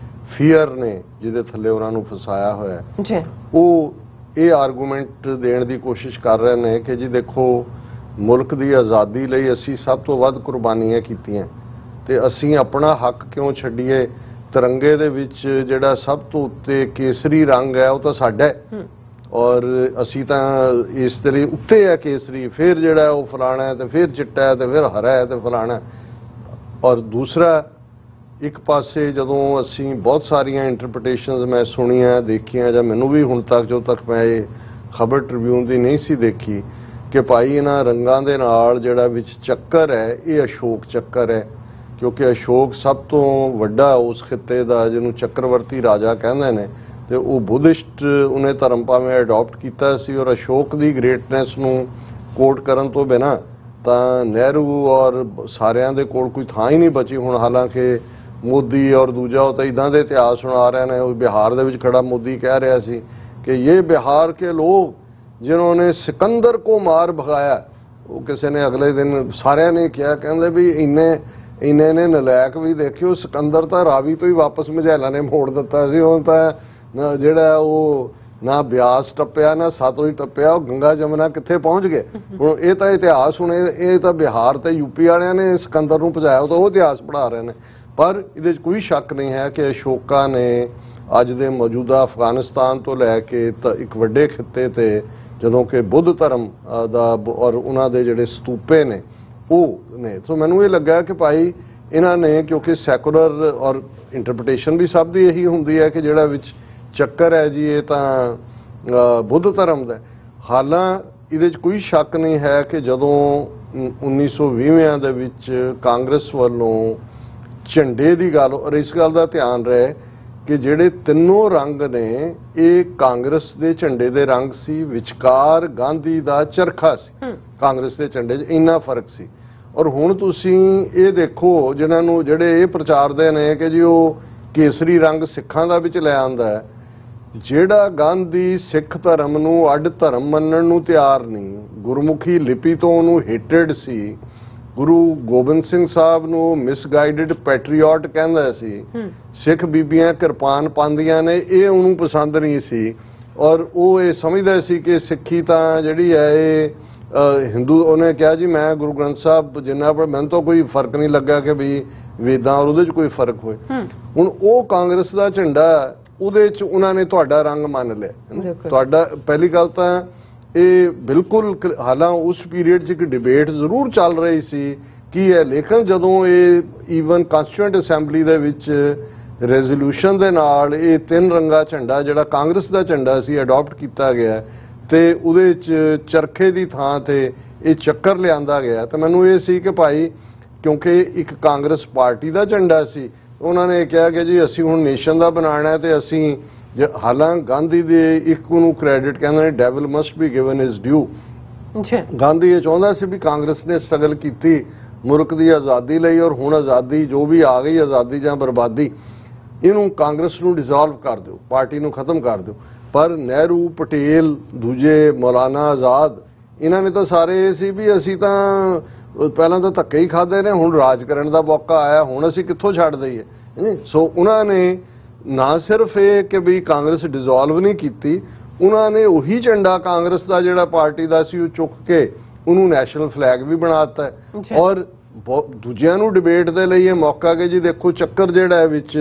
B: ਫੀਅਰ ਨੇ, ਜਿਹਦੇ ਥੱਲੇ ਉਹਨਾਂ ਨੂੰ ਫਸਾਇਆ ਹੋਇਆ ਹੈ,
A: ਜੀ
B: ਉਹ ਇਹ ਆਰਗੂਮੈਂਟ ਦੇਣ ਦੀ ਕੋਸ਼ਿਸ਼ ਕਰ ਰਹੇ ਨੇ ਕਿ ਜੀ ਦੇਖੋ ਮੁਲਕ ਦੀ ਆਜ਼ਾਦੀ ਲਈ ਅਸੀਂ ਸਭ ਤੋਂ ਵੱਧ ਕੁਰਬਾਨੀਆਂ ਕੀਤੀਆਂ ਤੇ ਅਸੀਂ ਆਪਣਾ ਹੱਕ ਕਿਉਂ ਛੱਡੀਏ। ਤਿਰੰਗੇ ਦੇ ਵਿੱਚ ਜਿਹੜਾ ਸਭ ਤੋਂ ਉੱਤੇ ਕੇਸਰੀ ਰੰਗ ਹੈ ਉਹ ਤਾਂ ਸਾਡਾ ਹੈ ਔਰ ਅਸੀਂ ਤਾਂ ਇਸ ਤਰ੍ਹਾਂ ਉੱਤੇ ਹੈ ਕੇਸਰੀ, ਫਿਰ ਜਿਹੜਾ ਉਹ ਫਲਾਣਾ ਹੈ ਤੇ ਫਿਰ ਚਿੱਟਾ ਹੈ ਤੇ ਫਿਰ ਹਰਾ ਹੈ ਤੇ ਫਲਾਣਾ। ਔਰ ਦੂਸਰਾ ਇੱਕ ਪਾਸੇ ਜਦੋਂ ਅਸੀਂ ਬਹੁਤ ਸਾਰੀਆਂ ਇੰਟਰਪ੍ਰੀਟੇਸ਼ਨਸ ਮੈਂ ਸੁਣੀਆਂ ਦੇਖੀਆਂ ਜਾਂ ਮੈਨੂੰ ਵੀ ਹੁਣ ਤੱਕ ਜੋ ਤੱਕ ਮੈਂ ਇਹ ਖਬਰ ਟ੍ਰਿਬਿਊਨ ਦੀ ਨਹੀਂ ਸੀ ਦੇਖੀ ਕਿ ਭਾਈ ਇਹਨਾਂ ਰੰਗਾਂ ਦੇ ਨਾਲ ਜਿਹੜਾ ਵਿੱਚ ਚੱਕਰ ਹੈ ਇਹ ਅਸ਼ੋਕ ਚੱਕਰ ਹੈ ਕਿਉਂਕਿ ਅਸ਼ੋਕ ਸਭ ਤੋਂ ਵੱਡਾ ਉਸ ਖਿੱਤੇ ਦਾ ਜਿਹਨੂੰ ਚੱਕਰਵਰਤੀ ਰਾਜਾ ਕਹਿੰਦੇ ਨੇ ਤੇ ਉਹ ਬੁੱਧਿਸਟ ਉਹਨੇ ਧਰਮ ਭਾਵੇਂ ਅਡਾਪਟ ਕੀਤਾ ਸੀ ਔਰ ਅਸ਼ੋਕ ਦੀ ਗ੍ਰੇਟਨੈਸ ਨੂੰ ਕੋਟ ਕਰਨ ਤੋਂ ਬਿਨਾਂ ਤਾਂ ਨਹਿਰੂ ਔਰ ਸਾਰਿਆਂ ਦੇ ਕੋਲ ਕੋਈ ਥਾਂ ਹੀ ਨਹੀਂ ਬਚੀ। ਹੁਣ ਹਾਲਾਂਕਿ ਮੋਦੀ ਔਰ ਦੂਜਾ ਉਹ ਤਾਂ ਇਦਾਂ ਦੇ ਇਤਿਹਾਸ ਸੁਣਾ ਰਹੇ ਨੇ। ਉਹ ਬਿਹਾਰ ਦੇ ਵਿੱਚ ਖੜਾ ਮੋਦੀ ਕਹਿ ਰਿਹਾ ਸੀ ਕਿ ਇਹ ਬਿਹਾਰ ਕੇ ਲੋਕ ਜਿਨ੍ਹਾਂ ਨੇ ਸਿਕੰਦਰ ਕੋ ਮਾਰ ਭਗਾਇਆ। ਉਹ ਕਿਸੇ ਨੇ ਅਗਲੇ ਦਿਨ ਸਾਰਿਆਂ ਨੇ ਕਿਹਾ ਕਹਿੰਦੇ ਵੀ ਇੰਨੇ ਨੇ ਨਲਾਇਕ ਵੀ ਦੇਖਿਓ, ਸਿਕੰਦਰ ਤਾਂ ਰਾਵੀ ਤੋਂ ਹੀ ਵਾਪਸ ਮਝੈਲਾਂ ਨੇ ਮੋੜ ਦਿੱਤਾ ਸੀ। ਉਹ ਤਾਂ ਜਿਹੜਾ ਉਹ ਨਾ ਬਿਆਸ ਟੱਪਿਆ ਨਾ ਸਤਲੁਜ ਟੱਪਿਆ, ਉਹ ਗੰਗਾ ਜਮਨਾ ਕਿੱਥੇ ਪਹੁੰਚ ਗਏ। ਹੁਣ ਇਹ ਤਾਂ ਇਤਿਹਾਸ ਹੁਣ ਇਹ ਤਾਂ ਬਿਹਾਰ ਤੇ ਯੂਪੀ ਵਾਲਿਆਂ ਨੇ ਸਿਕੰਦਰ ਨੂੰ ਭਜਾਇਆ, ਉਹ ਤਾਂ ਉਹ ਇਤਿਹਾਸ ਪੜ੍ਹਾ ਰਹੇ ਨੇ। ਪਰ ਇਹਦੇ 'ਚ ਕੋਈ ਸ਼ੱਕ ਨਹੀਂ ਹੈ ਕਿ ਅਸ਼ੋਕਾ ਨੇ ਅੱਜ ਦੇ ਮੌਜੂਦਾ ਅਫਗਾਨਿਸਤਾਨ ਤੋਂ ਲੈ ਕੇ ਇੱਕ ਵੱਡੇ ਖਿੱਤੇ ਤੇ ਜਦੋਂ ਕਿ ਬੁੱਧ ਧਰਮ ਦਾ ਔਰ ਉਹਨਾਂ ਦੇ ਜਿਹੜੇ ਸਤੂਪੇ ਨੇ ਉਹ ਨੇ। ਸੋ ਮੈਨੂੰ ਇਹ ਲੱਗਾ ਕਿ ਭਾਈ ਇਹਨਾਂ ਨੇ ਕਿਉਂਕਿ ਸੈਕੂਲਰ ਔਰ ਇੰਟਰਪ੍ਰੀਟੇਸ਼ਨ ਵੀ ਸਭ ਦੀ ਇਹੀ ਹੁੰਦੀ ਹੈ ਕਿ ਜਿਹੜਾ ਵਿੱਚ ਚੱਕਰ ਹੈ ਜੀ ਇਹ ਤਾਂ ਬੁੱਧ ਧਰਮ ਦਾ। ਹਾਲਾਂ ਇਹਦੇ 'ਚ ਕੋਈ ਸ਼ੱਕ ਨਹੀਂ ਹੈ ਕਿ ਜਦੋਂ 1920 ਦੇ ਵਿੱਚ ਕਾਂਗਰਸ ਵੱਲੋਂ ਝੰਡੇ ਦੀ ਗੱਲ ਔਰ ਇਸ ਗੱਲ ਦਾ ਧਿਆਨ ਰਹੇ ਕਿ ਜਿਹੜੇ ਤਿੰਨੋਂ ਰੰਗ ਨੇ ਇਹ ਕਾਂਗਰਸ ਦੇ ਝੰਡੇ ਦੇ ਰੰਗ ਸੀ, ਵਿਚਕਾਰ ਗਾਂਧੀ ਦਾ ਚਰਖਾ ਸੀ। ਕਾਂਗਰਸ ਦੇ ਝੰਡੇ 'ਚ ਇੰਨਾ ਫਰਕ ਸੀ। ਔਰ ਹੁਣ ਤੁਸੀਂ ਇਹ ਦੇਖੋ ਜਿਨ੍ਹਾਂ ਨੂੰ ਜਿਹੜੇ ਇਹ ਪ੍ਰਚਾਰਦੇ ਨੇ ਕਿ ਜੀ ਉਹ ਕੇਸਰੀ ਰੰਗ ਸਿੱਖਾਂ ਦਾ ਵਿੱਚ ਲੈ ਆਂਦਾ ਹੈ, ਜਿਹੜਾ ਗਾਂਧੀ ਸਿੱਖ ਧਰਮ ਨੂੰ ਅੱਡ ਧਰਮ ਮੰਨਣ ਨੂੰ ਤਿਆਰ ਨਹੀਂ, ਗੁਰਮੁਖੀ ਲਿਪੀ ਤੋਂ ਉਹਨੂੰ ਹੇਟਡ ਸੀ, ਗੁਰੂ ਗੋਬਿੰਦ ਸਿੰਘ ਸਾਹਿਬ ਨੂੰ ਮਿਸਗਾਈਡਡ ਪੈਟਰੀਓਟ ਕਹਿੰਦਾ ਸੀ, ਸਿੱਖ ਬੀਬੀਆਂ ਕਿਰਪਾਨ ਪਾਉਂਦੀਆਂ ਨੇ ਇਹ ਉਹਨੂੰ ਪਸੰਦ ਨਹੀਂ ਸੀ ਔਰ ਉਹ ਇਹ ਸਮਝਦਾ ਸੀ ਕਿ ਸਿੱਖੀ ਤਾਂ ਜਿਹੜੀ ਹੈ ਇਹ ਹਿੰਦੂ। ਉਹਨੇ ਕਿਹਾ ਜੀ ਮੈਂ ਗੁਰੂ ਗ੍ਰੰਥ ਸਾਹਿਬ ਜਿੰਨਾ ਪਰ ਮੈਨੂੰ ਤਾਂ ਕੋਈ ਫਰਕ ਨਹੀਂ ਲੱਗਾ ਕਿ ਵੀ ਵੇਦਾਂ ਔਰ ਉਹਦੇ 'ਚ ਕੋਈ ਫਰਕ ਹੋਏ। ਹੁਣ ਉਹ ਕਾਂਗਰਸ ਦਾ ਝੰਡਾ ਉਹਦੇ 'ਚ ਉਹਨਾਂ ਨੇ ਤੁਹਾਡਾ ਰੰਗ ਮੰਨ ਲਿਆ। ਤੁਹਾਡਾ ਪਹਿਲੀ ਗੱਲ ਤਾਂ ਇਹ ਬਿਲਕੁਲ ਹਾਲਾਂ ਉਸ ਪੀਰੀਅਡ 'ਚ ਇੱਕ ਡਿਬੇਟ ਜ਼ਰੂਰ ਚੱਲ ਰਹੀ ਸੀ ਕੀ ਹੈ, ਲੇਕਿਨ ਜਦੋਂ ਇਹ ਈਵਨ ਕਾਂਸਟੀਟਿਊਐਂਟ ਅਸੈਂਬਲੀ ਦੇ ਵਿੱਚ ਰੈਜ਼ੋਲੂਸ਼ਨ ਦੇ ਨਾਲ ਇਹ ਤਿੰਨ ਰੰਗਾ ਝੰਡਾ ਜਿਹੜਾ ਕਾਂਗਰਸ ਦਾ ਝੰਡਾ ਸੀ ਅਡਾਪਟ ਕੀਤਾ ਗਿਆ ਤੇ ਉਹਦੇ 'ਚ ਚਰਖੇ ਦੀ ਥਾਂ ਤੇ ਇਹ ਚੱਕਰ ਲਿਆਂਦਾ ਗਿਆ। ਤਾਂ ਮੈਨੂੰ ਇਹ ਸੀ ਕਿ ਭਾਈ ਕਿਉਂਕਿ ਇੱਕ ਕਾਂਗਰਸ ਪਾਰਟੀ ਦਾ ਝੰਡਾ ਸੀ, ਉਹਨਾਂ ਨੇ ਕਿਹਾ ਕਿ ਜੀ ਅਸੀਂ ਹੁਣ ਨੇਸ਼ਨ ਦਾ ਬਣਾਉਣਾ ਹੈ ਤੇ ਅਸੀਂ ਹਾਲਾਂਕਿ ਗਾਂਧੀ ਦੇ ਇੱਕ ਨੂੰ ਕ੍ਰੈਡਿਟ ਕਹਿੰਦੇ ਨੇ ਡੈਵਲ ਮਸਟ ਬੀ ਗਿਵਨ ਹਿਸ ਡਿਊ। ਗਾਂਧੀ ਇਹ ਚਾਹੁੰਦਾ ਸੀ ਵੀ ਕਾਂਗਰਸ ਨੇ ਸਟਰਗਲ ਕੀਤੀ ਮੁਲਕ ਦੀ ਆਜ਼ਾਦੀ ਲਈ ਔਰ ਹੁਣ ਆਜ਼ਾਦੀ ਜੋ ਵੀ ਆ ਗਈ ਆਜ਼ਾਦੀ ਜਾਂ ਬਰਬਾਦੀ ਇਹਨੂੰ ਕਾਂਗਰਸ ਨੂੰ ਡਿਸੋਲਵ ਕਰ ਦਿਓ, ਪਾਰਟੀ ਨੂੰ ਖਤਮ ਕਰ ਦਿਓ। ਪਰ ਨਹਿਰੂ, ਪਟੇਲ, ਦੂਜੇ ਮੌਲਾਨਾ ਆਜ਼ਾਦ ਇਹਨਾਂ ਨੇ ਤਾਂ ਸਾਰੇ ਇਹ ਸੀ ਵੀ ਅਸੀਂ ਤਾਂ ਪਹਿਲਾਂ ਤਾਂ ਧੱਕੇ ਹੀ ਖਾਦੇ ਨੇ, ਹੁਣ ਰਾਜ ਕਰਨ ਦਾ ਮੌਕਾ ਆਇਆ, ਹੁਣ ਅਸੀਂ ਕਿੱਥੋਂ ਛੱਡ ਦਈਏ। ਸੋ ਉਹਨਾਂ ਨੇ ਨਾ ਸਿਰਫ ਇਹ ਕਿ ਵੀ ਕਾਂਗਰਸ ਡਿਸੋਲਵ ਨਹੀਂ ਕੀਤੀ, ਉਹਨਾਂ ਨੇ ਉਹੀ ਝੰਡਾ ਕਾਂਗਰਸ ਦਾ ਜਿਹੜਾ ਪਾਰਟੀ ਦਾ ਸੀ ਉਹ ਚੁੱਕ ਕੇ ਉਹਨੂੰ ਨੈਸ਼ਨਲ ਫਲੈਗ ਵੀ ਬਣਾ ਦਿੱਤਾ ਔਰ ਦੂਜਿਆਂ ਨੂੰ ਡਿਬੇਟ ਦੇ ਲਈ ਇਹ ਮੌਕਾ ਕਿ ਜੀ ਦੇਖੋ ਚੱਕਰ ਜਿਹੜਾ ਹੈ ਵਿੱਚ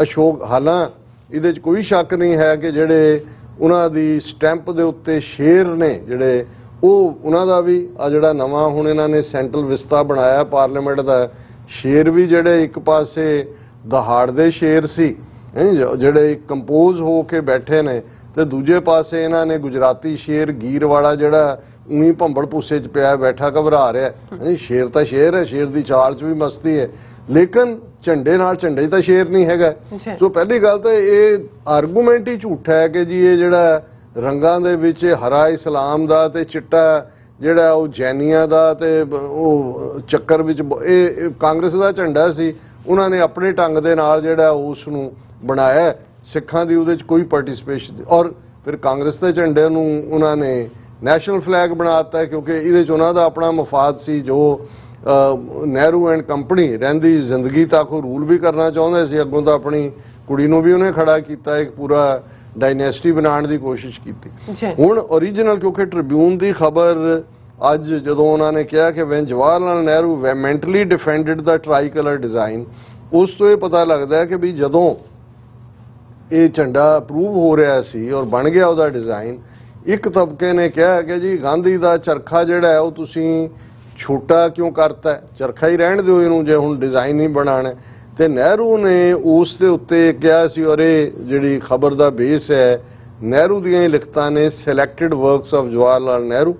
B: ਅਸ਼ੋਕ। ਹਾਲਾਂ ਇਹਦੇ 'ਚ ਕੋਈ ਸ਼ੱਕ ਨਹੀਂ ਹੈ ਕਿ ਜਿਹੜੇ ਉਹਨਾਂ ਦੀ ਸਟੈਂਪ ਦੇ ਉੱਤੇ ਸ਼ੇਰ ਨੇ ਜਿਹੜੇ ਉਹ ਉਹਨਾਂ ਦਾ ਵੀ ਆ ਜਿਹੜਾ ਨਵਾਂ ਹੁਣ ਇਹਨਾਂ ਨੇ ਸੈਂਟਰਲ ਵਿਸਤਾ ਬਣਾਇਆ ਪਾਰਲੀਮੈਂਟ ਦਾ, ਸ਼ੇਰ ਵੀ ਜਿਹੜੇ ਇੱਕ ਪਾਸੇ ਦਹਾੜਦੇ ਸ਼ੇਰ ਸੀ ਜਿਹੜੇ ਕੰਪੋਜ਼ ਹੋ ਕੇ ਬੈਠੇ ਨੇ ਤੇ ਦੂਜੇ ਪਾਸੇ ਇਹਨਾਂ ਨੇ ਗੁਜਰਾਤੀ ਸ਼ੇਰ ਗੀਰ ਵਾਲਾ ਜਿਹੜਾ ਉਹੀ ਭੰਬੜ ਭੂਸੇ 'ਚ ਪਿਆ ਬੈਠਾ ਘਬਰਾ ਰਿਹਾ। ਸ਼ੇਰ ਤਾਂ ਸ਼ੇਰ ਹੈ, ਸ਼ੇਰ ਦੀ ਚਾਲ 'ਚ ਵੀ ਮਸਤੀ ਹੈ, ਲੇਕਿਨ ਝੰਡੇ ਨਾਲ ਝੰਡੇ 'ਚ ਤਾਂ ਸ਼ੇਰ ਨਹੀਂ ਹੈਗਾ। ਸੋ ਪਹਿਲੀ ਗੱਲ ਤਾਂ ਇਹ ਆਰਗੂਮੈਂਟ ਹੀ ਝੂਠਾ ਹੈ ਕਿ ਜੀ ਇਹ ਜਿਹੜਾ ਰੰਗਾਂ ਦੇ ਵਿੱਚ ਹਰਾ ਇਸਲਾਮ ਦਾ ਤੇ ਚਿੱਟਾ ਜਿਹੜਾ ਉਹ ਜੈਨੀਆਂ ਦਾ ਤੇ ਉਹ ਚੱਕਰ ਵਿੱਚ ਇਹ ਕਾਂਗਰਸ ਦਾ ਝੰਡਾ ਸੀ, ਉਹਨਾਂ ਨੇ ਆਪਣੇ ਢੰਗ ਦੇ ਨਾਲ ਜਿਹੜਾ ਉਸ ਨੂੰ ਬਣਾਇਆ। ਸਿੱਖਾਂ ਦੀ ਉਹਦੇ 'ਚ ਕੋਈ ਪਾਰਟਿਸਿਪੇਸ਼ਨ ਔਰ ਫਿਰ ਕਾਂਗਰਸ ਦੇ ਝੰਡੇ ਨੂੰ ਉਹਨਾਂ ਨੇ ਨੈਸ਼ਨਲ ਫਲੈਗ ਬਣਾਤਾ, ਕਿਉਂਕਿ ਇਹਦੇ 'ਚ ਉਹਨਾਂ ਦਾ ਆਪਣਾ ਮਫਾਦ ਸੀ। ਜੋ ਨਹਿਰੂ ਐਂਡ ਕੰਪਨੀ ਰਹਿੰਦੀ ਜ਼ਿੰਦਗੀ ਤੱਕ ਉਹ ਰੂਲ ਵੀ ਕਰਨਾ ਚਾਹੁੰਦੇ ਸੀ, ਅੱਗੋਂ ਤਾਂ ਆਪਣੀ ਕੁੜੀ ਨੂੰ ਵੀ ਉਹਨੇ ਖੜਾ ਕੀਤਾ, ਇੱਕ ਪੂਰਾ ਡਾਇਨੈਸਟੀ ਬਣਾਉਣ ਦੀ ਕੋਸ਼ਿਸ਼ ਕੀਤੀ। ਹੁਣ ਓਰੀਜਨਲ, ਕਿਉਂਕਿ ਟ੍ਰਿਬਿਊਨ ਦੀ ਖਬਰ ਅੱਜ ਜਦੋਂ ਉਹਨਾਂ ਨੇ ਕਿਹਾ ਕਿ ਵੈਨ ਜਵਾਹਰ ਲਾਲ ਨਹਿਰੂ ਮੈਂਟਲੀ ਡਿਫੈਂਡਡ ਦਾ ਟ੍ਰਾਈ ਕਲਰ ਡਿਜ਼ਾਈਨ, ਉਸ ਤੋਂ ਇਹ ਪਤਾ ਲੱਗਦਾ ਕਿ ਵੀ ਜਦੋਂ ਇਹ ਝੰਡਾ ਅਪਰੂਵ ਹੋ ਰਿਹਾ ਸੀ ਔਰ ਬਣ ਗਿਆ ਉਹਦਾ ਡਿਜ਼ਾਈਨ, ਇੱਕ ਤਬਕੇ ਨੇ ਕਿਹਾ ਕਿ ਜੀ ਗਾਂਧੀ ਦਾ ਚਰਖਾ ਜਿਹੜਾ ਹੈ ਉਹ ਤੁਸੀਂ ਛੋਟਾ ਕਿਉਂ ਕਰਤਾ, ਚਰਖਾ ਹੀ ਰਹਿਣ ਦਿਓ ਇਹਨੂੰ ਜੇ ਹੁਣ ਡਿਜ਼ਾਈਨ ਨਹੀਂ ਬਣਾਉਣਾ। ਤੇ ਨਹਿਰੂ ਨੇ ਉਸ ਦੇ ਉੱਤੇ ਕਿਹਾ ਸੀ, ਔਰ ਇਹ ਜਿਹੜੀ ਖਬਰ ਦਾ ਬੇਸ ਹੈ ਨਹਿਰੂ ਦੀਆਂ ਹੀ ਲਿਖਤਾਂ ਨੇ, selected works of Jawahar Lal Nehru,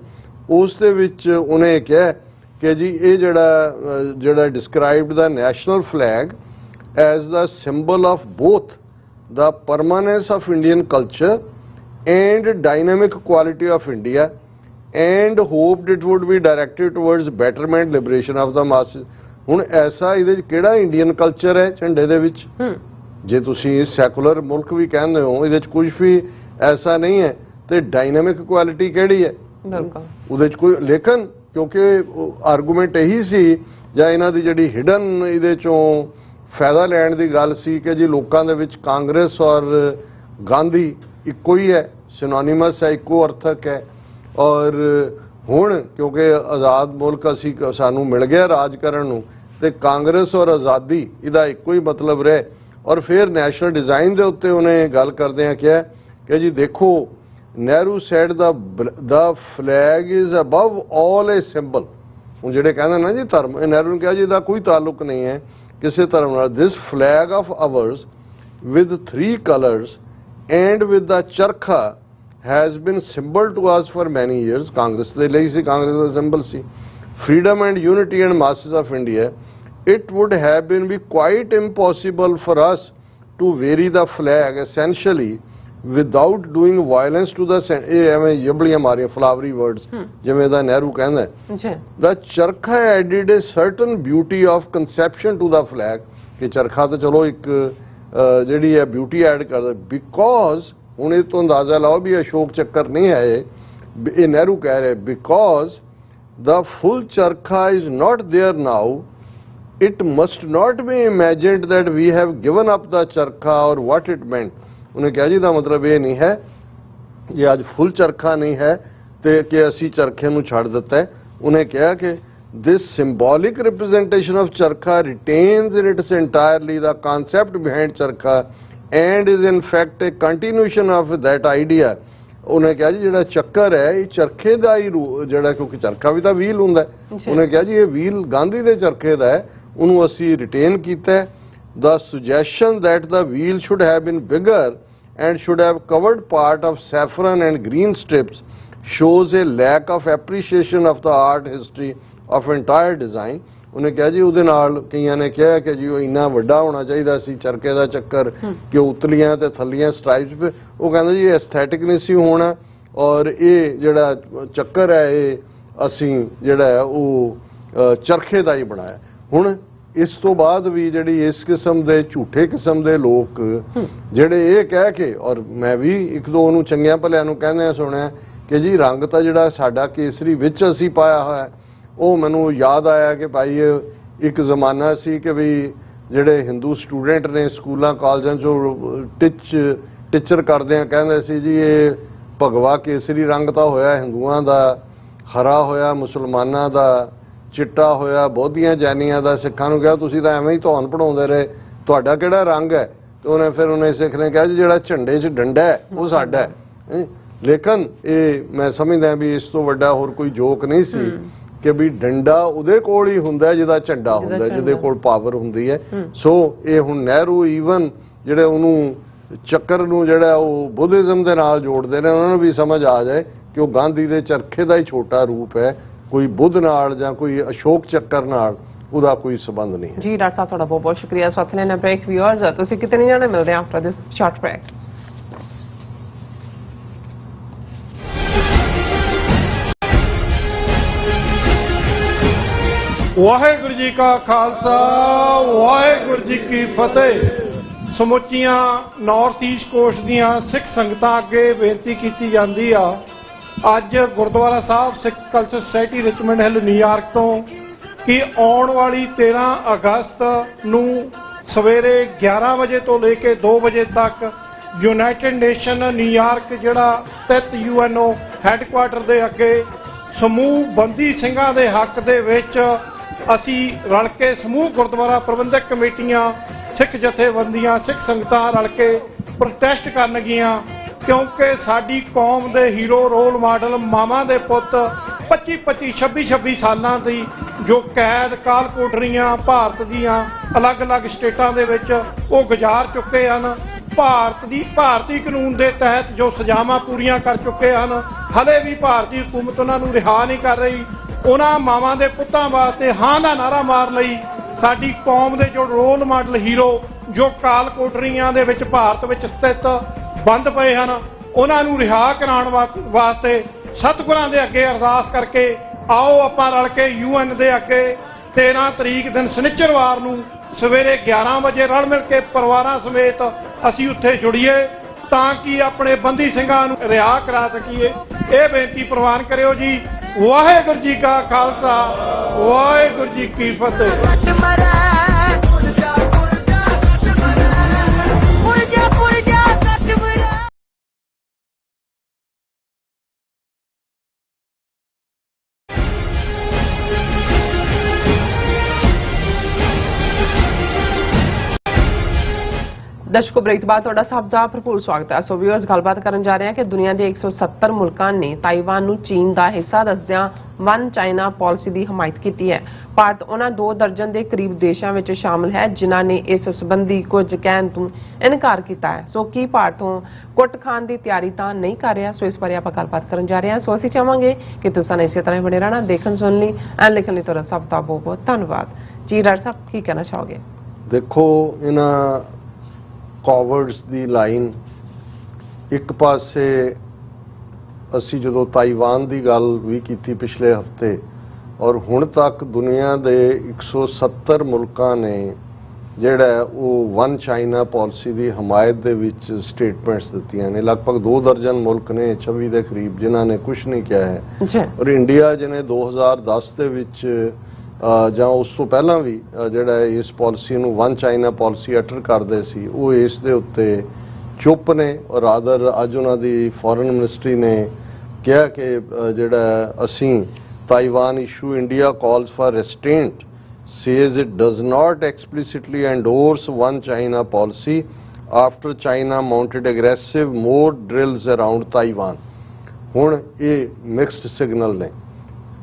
B: ਉਸ ਦੇ ਵਿੱਚ ਉਹਨੇ ਕਿਹਾ ਕਿ ਜੀ ਇਹ ਜਿਹੜਾ described the national flag as the symbol of both the permanence of Indian culture and dynamic quality of India, and hoped it would be directed towards betterment liberation of the masses। ਹੁਣ ਐਸਾ ਇਹਦੇ ਚ ਕਿਹੜਾ Indian culture ਹੈ ਝੰਡੇ ਦੇ ਵਿੱਚ? ਜੇ ਤੁਸੀਂ ਸੈਕੂਲਰ ਮੁਲਕ ਵੀ ਕਹਿੰਦੇ ਹੋ, ਇਹਦੇ ਚ ਕੁਝ ਵੀ ਐਸਾ ਨਹੀਂ ਹੈ, ਤੇ ਡਾਇਨਾਮਿਕ ਕੁਆਲਿਟੀ ਕਿਹੜੀ ਹੈ ਉਹਦੇ ਚ? ਕੋਈ ਲੇਕਿਨ ਕਿਉਂਕਿ ਆਰਗੂਮੈਂਟ ਇਹੀ ਸੀ, ਜਾਂ ਇਹਨਾਂ ਦੀ ਜਿਹੜੀ ਹਿਡਨ ਇਹਦੇ ਚੋਂ ਫਾਇਦਾ ਲੈਣ ਦੀ ਗੱਲ ਸੀ ਕਿ ਜੀ ਲੋਕਾਂ ਦੇ ਵਿੱਚ ਕਾਂਗਰਸ ਔਰ ਗਾਂਧੀ ਇੱਕੋ ਹੀ ਹੈ, ਸਿਨੋਨਿਮਸ ਹੈ, ਇੱਕੋ ਅਰਥਕ ਹੈ। ਔਰ ਹੁਣ ਕਿਉਂਕਿ ਆਜ਼ਾਦ ਮੁਲਕ ਸਾਨੂੰ ਮਿਲ ਗਿਆ ਰਾਜ ਕਰਨ ਨੂੰ, ਤੇ ਕਾਂਗਰਸ ਔਰ ਆਜ਼ਾਦੀ ਇਹਦਾ ਇੱਕੋ ਹੀ ਮਤਲਬ ਰਹੇ। ਔਰ ਫਿਰ ਨੈਸ਼ਨਲ ਡਿਜ਼ਾਈਨ ਦੇ ਉੱਤੇ ਉਹਨੇ ਗੱਲ ਕਰਦਿਆਂ ਕਿਹਾ ਕਿ ਜੀ ਦੇਖੋ, Nehru said the flag is above all a symbol. ਹੁਣ ਜਿਹੜੇ ਕਹਿੰਦੇ ਨਾ ਜੀ ਧਰਮ, ਨਹਿਰੂ ਨੇ ਕਿਹਾ ਜੀ ਇਹਦਾ ਕੋਈ ਤਾਲੁਕ ਨਹੀਂ ਹੈ ਕਿਸੇ ਧਰਮ ਨਾਲ। This flag of ours with 3 colours and with the charkha has been symbol to us for many years. Congress ਦੇ ਲਈ ਸੀ, ਕਾਂਗਰਸ ਦਾ ਸਿੰਬਲ ਸੀ। Freedom and unity and masses of India, it would have been we quite impossible for us to vary the flag essentially without doing violence to the. ਇਹ ਐਵੇਂ ਜਬਲੀਆਂ ਮਾਰੀਆਂ ਫਲਾਵਰੀ words, ਜਿਵੇਂ ਦਾ ਨਹਿਰੂ ਕਹਿੰਦਾ the charkha added a certain beauty of conception to the flag, ਕਿ ਚਰਖਾ ਤਾਂ ਚਲੋ ਇੱਕ ਜਿਹੜੀ ਹੈ ਬਿਊਟੀ ਐਡ ਕਰਦਾ। ਬਿਕੋਜ਼ ਹੁਣ ਇਹ ਤੋਂ ਅੰਦਾਜ਼ਾ ਲਾਓ ਵੀ ਅਸ਼ੋਕ ਚੱਕਰ ਨਹੀਂ ਹੈ ਇਹ ਨਹਿਰੂ ਕਹਿ ਰਿਹਾ, because the full charkha is not there now, it must not be imagined that we have given up the charkha or what it meant. ਉਹਨੇ ਕਿਹਾ ਜੀ ਦਾ ਮਤਲਬ ਇਹ ਨਹੀਂ ਹੈ, ਇਹ ਅੱਜ ਫੁੱਲ ਚਰਖਾ ਨਹੀਂ ਹੈ ਤੇ ਕਿ ਅਸੀਂ ਚਰਖੇ ਨੂੰ ਛੱਡ ਦਿੱਤਾ ਹੈ। ਉਹਨੇ ਕਿਹਾ ਕਿ this symbolic representation of charkha retains in its entirely the concept behind charkha and is in fact a continuation of that idea। ਉਹਨੇ ਕਿਹਾ ਜੀ ਜਿਹੜਾ ਚੱਕਰ ਹੈ ਇਹ ਚਰਖੇ ਦਾ ਹੀ ਜਿਹੜਾ, ਕਿਉਂਕਿ ਚਰਖਾ ਵੀ ਤਾਂ ਵੀਲ ਹੁੰਦਾ। ਉਹਨੇ ਕਿਹਾ ਜੀ ਇਹ ਵੀਲ ਗਾਂਧੀ ਦੇ ਚਰਖੇ ਦਾ ਹੈ, ਉਹਨੂੰ ਅਸੀਂ ਰਿਟੇਨ ਕੀਤਾ ਹੈ। The suggestion that the wheel should have been bigger and should have covered part of saffron and green strips shows a lack of appreciation of the art history of entire design। ਉਹਨੇ ਕਿਹਾ ਜੀ ਉਹਦੇ ਨਾਲ ਕਈਆਂ ਨੇ ਕਿਹਾ ਕਿ ਜੀ ਉਹ ਇੰਨਾ ਵੱਡਾ ਹੋਣਾ ਚਾਹੀਦਾ ਸੀ ਚਰਖੇ ਦਾ ਚੱਕਰ ਕਿ ਉਤਲੀਆਂ ਤੇ ਥੱਲੀਆਂ ਸਟ੍ਰਾਈਪਸ। ਉਹ ਕਹਿੰਦਾ ਜੀ ਐਸਥੈਟਿਕ ਨਹੀਂ ਸੀ ਹੋਣਾ, ਔਰ ਇਹ ਜਿਹੜਾ ਚੱਕਰ ਹੈ ਇਹ ਅਸੀਂ ਜਿਹੜਾ ਹੈ ਉਹ ਚਰਖੇ ਦਾ ਹੀ ਬਣਾਇਆ। ਹੁਣ ਇਸ ਤੋਂ ਬਾਅਦ ਵੀ ਜਿਹੜੀ ਇਸ ਕਿਸਮ ਦੇ ਝੂਠੇ ਕਿਸਮ ਦੇ ਲੋਕ ਜਿਹੜੇ ਇਹ ਕਹਿ ਕੇ, ਔਰ ਮੈਂ ਵੀ ਇੱਕ ਦੋ ਨੂੰ ਚੰਗਿਆਂ ਭਲਿਆਂ ਨੂੰ ਕਹਿੰਦੇ ਸੁਣਿਆ ਕਿ ਜੀ ਰੰਗ ਤਾਂ ਜਿਹੜਾ ਸਾਡਾ ਕੇਸਰੀ ਵਿੱਚ ਅਸੀਂ ਪਾਇਆ ਹੋਇਆ। ਉਹ ਮੈਨੂੰ ਯਾਦ ਆਇਆ ਕਿ ਭਾਈ ਇੱਕ ਜ਼ਮਾਨਾ ਸੀ ਕਿ ਵੀ ਜਿਹੜੇ ਹਿੰਦੂ ਸਟੂਡੈਂਟ ਨੇ ਸਕੂਲਾਂ ਕਾਲਜਾਂ 'ਚੋਂ ਟੀਚਰ ਕਰਦਿਆਂ ਕਹਿੰਦੇ ਸੀ ਜੀ ਇਹ ਭਗਵਾ ਕੇਸਰੀ ਰੰਗ ਤਾਂ ਹੋਇਆ ਹਿੰਦੂਆਂ ਦਾ, ਹਰਾ ਹੋਇਆ ਮੁਸਲਮਾਨਾਂ ਦਾ, ਚਿੱਟਾ ਹੋਇਆ ਬੋਧੀਆਂ ਜੈਨੀਆਂ ਦਾ। ਸਿੱਖਾਂ ਨੂੰ ਕਿਹਾ ਤੁਸੀਂ ਤਾਂ ਐਵੇਂ ਹੀ ਧੌਣ ਪੜਾਉਂਦੇ ਰਹੇ, ਤੁਹਾਡਾ ਕਿਹੜਾ ਰੰਗ ਹੈ? ਤੇ ਉਹਨੇ ਸਿੱਖ ਨੇ ਕਿਹਾ ਜੀ ਜਿਹੜਾ ਝੰਡੇ 'ਚ ਡੰਡਾ ਹੈ ਉਹ ਸਾਡਾ ਹੈ। ਲੇਕਿਨ ਇਹ ਮੈਂ ਸਮਝਦਾ ਵੀ ਇਸ ਤੋਂ ਵੱਡਾ ਹੋਰ ਕੋਈ ਜੋਕ ਨਹੀਂ ਸੀ ਕਿ ਵੀ ਡੰਡਾ ਉਹਦੇ ਕੋਲ ਹੀ ਹੁੰਦਾ ਜਿਹਦਾ ਝੰਡਾ ਹੁੰਦਾ, ਜਿਹਦੇ ਕੋਲ ਪਾਵਰ ਹੁੰਦੀ ਹੈ। ਸੋ ਇਹ ਹੁਣ ਨਹਿਰੂ ਈਵਨ ਜਿਹੜੇ ਉਹਨੂੰ ਚੱਕਰ ਨੂੰ ਜਿਹੜਾ ਉਹ ਬੁੱਧਿਜ਼ਮ ਦੇ ਨਾਲ ਜੋੜਦੇ ਨੇ, ਉਹਨਾਂ ਨੂੰ ਵੀ ਸਮਝ ਆ ਜਾਏ ਕਿ ਉਹ ਗਾਂਧੀ ਦੇ ਚਰਖੇ ਦਾ ਹੀ ਛੋਟਾ ਰੂਪ ਹੈ, ਕੋਈ ਬੁੱਧ ਨਾਲ ਜਾਂ ਕੋਈ ਅਸ਼ੋਕ ਚੱਕਰ ਨਾਲ ਉਹਦਾ ਕੋਈ ਸਬੰਧ ਨਹੀਂ ਹੈ।
A: ਜੀ ਡਾਕਟਰ ਸਾਹਿਬ ਤੁਹਾਡਾ ਬਹੁਤ ਬਹੁਤ ਸ਼ੁਕਰੀਆ। ਸਾਥ ਲੈਣਾ ਬ੍ਰੇਕ ਵਿਊਅਰਸ, ਤੁਸੀਂ ਕਿਤਨੇ ਜਾਣੇ ਮਿਲਦੇ after this short break.
C: Waheguru ji ਕਾ ਖਾਲਸਾ, ਵਾਹਿਗੁਰੂ ਜੀ ਕੀ ਫਤਿਹ। ਸਮੁੱਚੀਆਂ ਨਾਰਥ ਈਸਟ ਕੋਸਟ ਦੀਆਂ ਸਿੱਖ ਸੰਗਤਾਂ ਅੱਗੇ ਬੇਨਤੀ ਕੀਤੀ ਜਾਂਦੀ ਆ। ਅੱਜ Gurdwara Sahib Sikh culture society Richmond Hill New York ਤੋਂ ਕਿ ਆਉਣ ਵਾਲੀ 13 ਅਗਸਤ ਨੂੰ ਸਵੇਰੇ 11 ਵਜੇ ਤੋਂ ਲੈ ਕੇ 2 ਵਜੇ ਤੱਕ ਯੂਨਾਈਟਿਡ ਨੇਸ਼ਨ ਨਿਊਯਾਰਕ ਜਿਹੜਾ ਸਥਿਤ UNO ਹੈੱਡਕੁਆਰਟਰ ਦੇ ਅੱਗੇ ਸਮੂਹ ਬੰਦੀ ਸਿੰਘਾਂ ਦੇ ਹੱਕ ਦੇ ਵਿੱਚ ਅਸੀਂ ਰਲ ਕੇ ਸਮੂਹ ਗੁਰਦੁਆਰਾ ਪ੍ਰਬੰਧਕ ਕਮੇਟੀਆਂ, ਸਿੱਖ ਜਥੇਬੰਦੀਆਂ, ਸਿੱਖ ਸੰਗਤਾਂ ਰਲ ਕੇ ਪ੍ਰੋਟੈਸਟ ਕਰਨਗੀਆਂ ਕਿਉਂਕਿ ਸਾਡੀ ਕੌਮ ਦੇ ਹੀਰੋ ਰੋਲ ਮਾਡਲ ਮਾਵਾਂ ਦੇ ਪੁੱਤ 25-25, 26-26 ਸਾਲਾਂ ਦੀ ਜੋ ਕੈਦ ਕਾਲ ਕੋਠਰੀਆਂ ਭਾਰਤ ਦੀਆਂ ਅਲੱਗ-ਅਲੱਗ ਸਟੇਟਾਂ ਦੇ ਵਿੱਚ ਉਹ ਗੁਜ਼ਾਰ ਚੁੱਕੇ ਹਨ। ਭਾਰਤੀ ਕਾਨੂੰਨ ਦੇ ਤਹਿਤ ਜੋ ਸਜ਼ਾਵਾਂ ਪੂਰੀਆਂ ਕਰ ਚੁੱਕੇ ਹਨ, ਹਲੇ ਵੀ ਭਾਰਤੀ ਹਕੂਮਤ ਉਹਨਾਂ ਨੂੰ ਰਿਹਾ ਨਹੀਂ ਕਰ ਰਹੀ। ਉਹਨਾਂ ਮਾਵਾਂ ਦੇ ਪੁੱਤਾਂ ਵਾਸਤੇ ਹਾਂ ਦਾ ਨਾਰਾ ਮਾਰ ਲਈ ਸਾਡੀ ਕੌਮ ਦੇ ਜੋ ਰੋਲ ਮਾਡਲ ਹੀਰੋ ਜੋ ਕਾਲ ਕੋਠਰੀਆਂ ਦੇ ਵਿੱਚ ਭਾਰਤ ਵਿੱਚ ਸਥਿਤ ਬੰਦ ਪਏ ਹਨ, ਉਹਨਾਂ ਨੂੰ ਰਿਹਾ ਕਰਾਉਣ ਵਾਸਤੇ ਸਤਿਗੁਰਾਂ ਦੇ ਅੱਗੇ ਅਰਦਾਸ ਕਰਕੇ ਆਓ ਆਪਾਂ ਰਲ ਕੇ UN ਦੇ ਅੱਗੇ 13 ਤਰੀਕ ਦਿਨ ਸ਼ਨਿਚਰਵਾਰ ਨੂੰ ਸਵੇਰੇ 11 ਵਜੇ ਰਲ ਮਿਲ ਕੇ ਪਰਿਵਾਰਾਂ ਸਮੇਤ ਅਸੀਂ ਉੱਥੇ ਜੁੜੀਏ ਤਾਂ ਕਿ ਆਪਣੇ ਬੰਦੀ ਸਿੰਘਾਂ ਨੂੰ ਰਿਹਾ ਕਰਾ ਸਕੀਏ। ਇਹ ਬੇਨਤੀ ਪ੍ਰਵਾਨ ਕਰਿਓ ਜੀ। ਵਾਹਿਗੁਰੂ ਜੀ ਕਾ ਖਾਲਸਾ, ਵਾਹਿਗੁਰੂ ਜੀ ਕੀ ਫਤਿਹ।
A: ਦਰਸ਼ਕੋ, ਬ੍ਰੇਕ ਤੋਂ ਬਾਅਦ ਤੁਹਾਡਾ ਸਭ ਦਾ ਭਰਪੂਰ ਸਵਾਗਤ ਹੈ। ਸੋ ਵਿਊਅਰਸ, ਗੱਲਬਾਤ ਕਰਨ ਜਾ ਰਹੇ ਹਾਂ ਕਿ ਦੁਨੀਆ ਦੇ 170 ਮੁਲਕਾਂ ਨੇ ਤਾਈਵਾਨ ਨੂੰ ਚੀਨ ਦਾ ਹਿੱਸਾ ਦੱਸਦਿਆਂ ਵਨ ਚਾਈਨਾ ਪਾਲਿਸੀ ਦੀ ਹਮਾਇਤ ਕੀਤੀ ਹੈ। ਭਾਰਤ ਉਹਨਾਂ 2 ਦਰਜਨ ਦੇ ਕਰੀਬ ਦੇਸ਼ਾਂ ਵਿੱਚ ਸ਼ਾਮਲ ਹੈ ਜਿਨ੍ਹਾਂ ਨੇ ਇਸ ਸੰਬੰਧੀ ਕੁਝ ਕਹਿਣ ਤੋਂ ਇਨਕਾਰ ਕੀਤਾ ਹੈ। ਸੋ ਕੀ ਭਾਰਤੋਂ ਕੁੱਟ ਖਾਣ ਦੀ ਤਿਆਰੀ ਤਾਂ ਨਹੀਂ ਕਰ ਰਿਹਾ? ਸੋ ਇਸ ਬਾਰੇ ਆਪਾਂ ਗੱਲਬਾਤ ਕਰਨ ਜਾ ਰਹੇ ਹਾਂ। ਸੋ ਅਸੀਂ ਚਾਹਾਂਗੇ ਕਿ ਤੁਸੀਂ ਇਸੇ ਤਰ੍ਹਾਂ ਬਣੇ ਰਹਿਣਾ, ਦੇਖਣ ਸੁਣਨ ਲਈ ਐਂਡ ਲਿਖਣ ਲਈ ਤੁਹਾਡਾ ਸਭ ਦਾ ਬਹੁਤ ਬਹੁਤ ਧੰਨਵਾਦ ਜੀ। ਡਾਕਟਰ ਸਾਹਿਬ, ਕੀ ਕਹਿਣਾ ਚਾਹੋਗੇ?
B: ਦੇਖੋ, ਇਹਨਾਂ ਕਾਵਰਡਸ ਦੀ ਲਾਈਨ ਇੱਕ ਪਾਸੇ ਅਸੀਂ ਜਦੋਂ ਤਾਈਵਾਨ ਦੀ ਗੱਲ ਵੀ ਕੀਤੀ ਪਿਛਲੇ ਹਫਤੇ, ਔਰ ਹੁਣ ਤੱਕ ਦੁਨੀਆ ਦੇ 170 ਮੁਲਕਾਂ ਨੇ ਜਿਹੜਾ ਉਹ ਵਨ ਚਾਈਨਾ ਪਾਲਿਸੀ ਦੀ ਹਮਾਇਤ ਦੇ ਵਿੱਚ ਸਟੇਟਮੈਂਟਸ ਦਿੱਤੀਆਂ ਨੇ। ਲਗਭਗ 2 ਦਰਜਨ ਮੁਲਕ ਨੇ 26 ਦੇ ਕਰੀਬ ਜਿਨ੍ਹਾਂ ਨੇ ਕੁਝ ਨਹੀਂ ਕਿਹਾ ਹੈ। ਔਰ ਇੰਡੀਆ ਜਿਹਨੇ 2010 ਦੇ ਵਿੱਚ ਜਾਂ ਉਸ ਤੋਂ ਪਹਿਲਾਂ ਵੀ ਜਿਹੜਾ ਇਸ ਪਾਲਿਸੀ ਨੂੰ ਵਨ ਚਾਈਨਾ ਪਾਲਿਸੀ ਅਟਰ ਕਰਦੇ ਸੀ, ਉਹ ਇਸ ਦੇ ਉੱਤੇ ਚੁੱਪ ਨੇ। ਔਰ ਰਾਦਰ ਅੱਜ ਉਹਨਾਂ ਦੀ ਫੋਰਨ ਮਿਨਿਸਟਰੀ ਨੇ ਕਿਹਾ ਕਿ ਜਿਹੜਾ ਅਸੀਂ Taiwan issue India calls for restraint, says it does not explicitly endorse one China policy after China mounted aggressive more drills around Taiwan। ਹੁਣ ਇਹ ਮਿਕਸਡ ਸਿਗਨਲ ਨੇ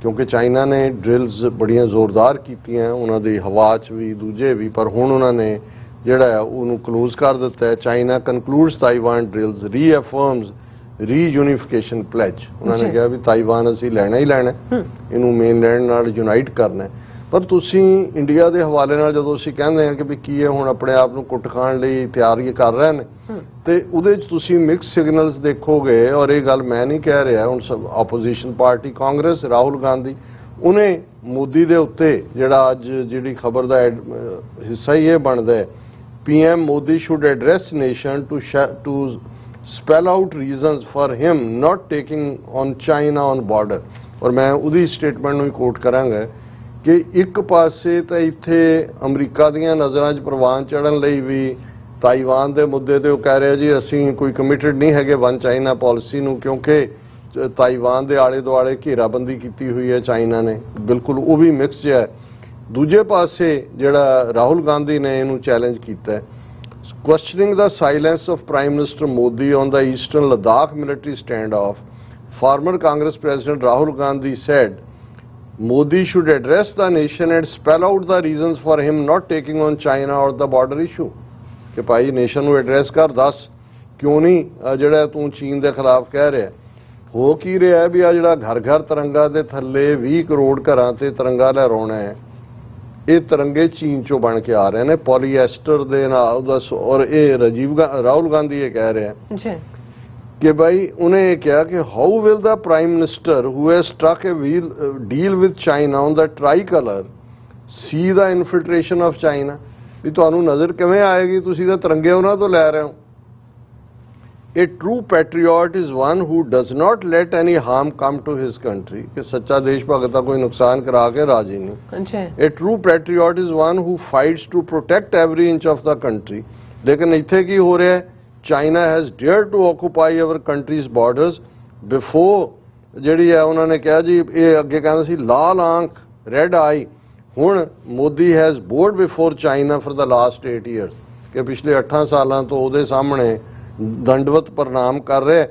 B: ਕਿਉਂਕਿ ਚਾਈਨਾ ਨੇ ਡਰਿਲਸ ਬੜੀਆਂ ਜ਼ੋਰਦਾਰ ਕੀਤੀਆਂ, ਉਹਨਾਂ ਦੀ ਹਵਾ 'ਚ ਵੀ ਦੂਜੇ ਵੀ, ਪਰ ਹੁਣ ਉਹਨਾਂ ਨੇ ਜਿਹੜਾ ਉਹਨੂੰ ਕਲੋਜ਼ ਕਰ ਦਿੱਤਾ ਹੈ। China concludes Taiwan drills, reaffirms reunification pledge. ਉਹਨਾਂ ਨੇ ਕਿਹਾ ਵੀ ਤਾਈਵਾਨ ਅਸੀਂ ਲੈਣਾ ਹੀ ਲੈਣਾ, ਇਹਨੂੰ ਮੇਨਲੈਂਡ ਨਾਲ ਯੂਨਾਈਟ ਕਰਨਾ। ਪਰ ਤੁਸੀਂ ਇੰਡੀਆ ਦੇ ਹਵਾਲੇ ਨਾਲ ਜਦੋਂ ਅਸੀਂ ਕਹਿੰਦੇ ਹਾਂ ਕਿ ਵੀ ਕੀ ਹੈ ਹੁਣ ਆਪਣੇ ਆਪ ਨੂੰ ਕੁੱਟ ਖਾਣ ਲਈ ਤਿਆਰੀ ਕਰ ਰਹੇ ਨੇ, ਤੇ ਉਹਦੇ 'ਚ ਤੁਸੀਂ ਮਿਕਸ ਸਿਗਨਲਸ ਦੇਖੋਗੇ। ਔਰ ਇਹ ਗੱਲ ਮੈਂ ਨਹੀਂ ਕਹਿ ਰਿਹਾ, ਹੁਣ ਸਭ ਆਪੋਜੀਸ਼ਨ ਪਾਰਟੀ ਕਾਂਗਰਸ, ਰਾਹੁਲ ਗਾਂਧੀ, ਉਹਨੇ ਮੋਦੀ ਦੇ ਉੱਤੇ ਜਿਹੜਾ ਅੱਜ ਜਿਹੜੀ ਖਬਰ ਦਾ ਹਿੱਸਾ ਹੀ ਇਹ ਬਣਦਾ ਹੈ, PM Modi should address nation to spell out reasons for him not taking on China on border। ਔਰ ਮੈਂ ਉਹਦੀ ਸਟੇਟਮੈਂਟ ਨੂੰ ਹੀ ਕੋਟ ਕਰਾਂਗਾ ਕਿ ਇੱਕ ਪਾਸੇ ਤਾਂ ਇੱਥੇ ਅਮਰੀਕਾ ਦੀਆਂ ਨਜ਼ਰਾਂ 'ਚ ਪ੍ਰਵਾਨ ਚੜ੍ਹਨ ਲਈ ਵੀ ਤਾਈਵਾਨ ਦੇ ਮੁੱਦੇ ਤੇ ਉਹ ਕਹਿ ਰਿਹਾ ਜੀ ਅਸੀਂ ਕੋਈ ਕਮਿਟਡ ਨਹੀਂ ਹੈਗੇ ਵਨ ਚਾਈਨਾ ਪਾਲਿਸੀ ਨੂੰ, ਕਿਉਂਕਿ ਤਾਈਵਾਨ ਦੇ ਆਲੇ ਦੁਆਲੇ ਘੇਰਾਬੰਦੀ ਕੀਤੀ ਹੋਈ ਹੈ ਚਾਈਨਾ ਨੇ। ਬਿਲਕੁਲ ਉਹ ਵੀ ਮਿਕਸ ਹੈ। ਦੂਜੇ ਪਾਸੇ ਜਿਹੜਾ ਰਾਹੁਲ ਗਾਂਧੀ ਨੇ ਇਹਨੂੰ ਚੈਲੰਜ ਕੀਤਾ ਹੈ। Questioning the silence of Prime Minister Modi on the Eastern Ladakh military standoff, former Congress President Rahul Gandhi said Modi should address the nation and spell out the reasons for him not taking on China or the border issue। ਕਿ ਭਾਈ nation ਨੂੰ address ਕਰ, ਦੱਸ ਕਿਉਂ ਨਹੀਂ ਜਿਹੜਾ ਤੂੰ ਚੀਨ ਦੇ ਖਿਲਾਫ ਕਹਿ ਰਿਹਾ। ਹੋ ਕੀ ਰਿਹਾ ਵੀ ਆ ਜਿਹੜਾ ਘਰ ਘਰ ਤਿਰੰਗਾ ਦੇ ਥੱਲੇ 20 ਕਰੋੜ ਘਰਾਂ ਤੇ ਤਿਰੰਗਾ ਲਹਿਰਾਉਣਾ ਹੈ, ਇਹ ਤਿਰੰਗੇ ਚੀਨ ਚੋਂ ਬਣ ਕੇ ਆ ਰਹੇ ਨੇ ਪੋਲੀਐਸਟਰ ਦੇ ਨਾਲ। ਔਰ ਇਹ ਰਾਹੁਲ ਗਾਂਧੀ ਇਹ ਕਹਿ ਰਿਹਾ ਕਿ ਭਾਈ ਉਹਨੇ ਇਹ ਕਿਹਾ ਕਿ how will the prime minister who has struck a deal with China on the tricolour see the infiltration of China. ਵੀ ਤੁਹਾਨੂੰ ਨਜ਼ਰ ਕਿਵੇਂ ਆਏਗੀ, ਤੁਸੀਂ ਤਾਂ ਤਿਰੰਗੇ ਉਹਨਾਂ ਤੋਂ ਲੈ ਰਹੇ ਹੋ। A true patriot is one who does not let any harm come to his country, कि सच्चा देश भगत का कोई नुकसान करा के राजी नहीं।
A: अच्छा।
B: A true patriot is one who fights to protect every inch of the country। लेकिन इत्थे की हो रहा है, China has dared to occupy our country's borders before ਜਿਹੜੀ ਹੈ ਉਹਨਾਂ ਨੇ ਕਿਹਾ ਜੀ ਇਹ ਅੱਗੇ ਕਹਿੰਦਾ ਸੀ ਲਾਲ ਆਂਖ ਰੈਡ ਆਈ, ਹੁਣ Modi has board before China for the last 8 years ਕਿ ਪਿਛਲੇ 8 ਸਾਲਾਂ ਤੋਂ ਉਹਦੇ ਸਾਹਮਣੇ ਦੰਡਵਤ ਪ੍ਰਣਾਮ ਕਰ ਰਿਹਾ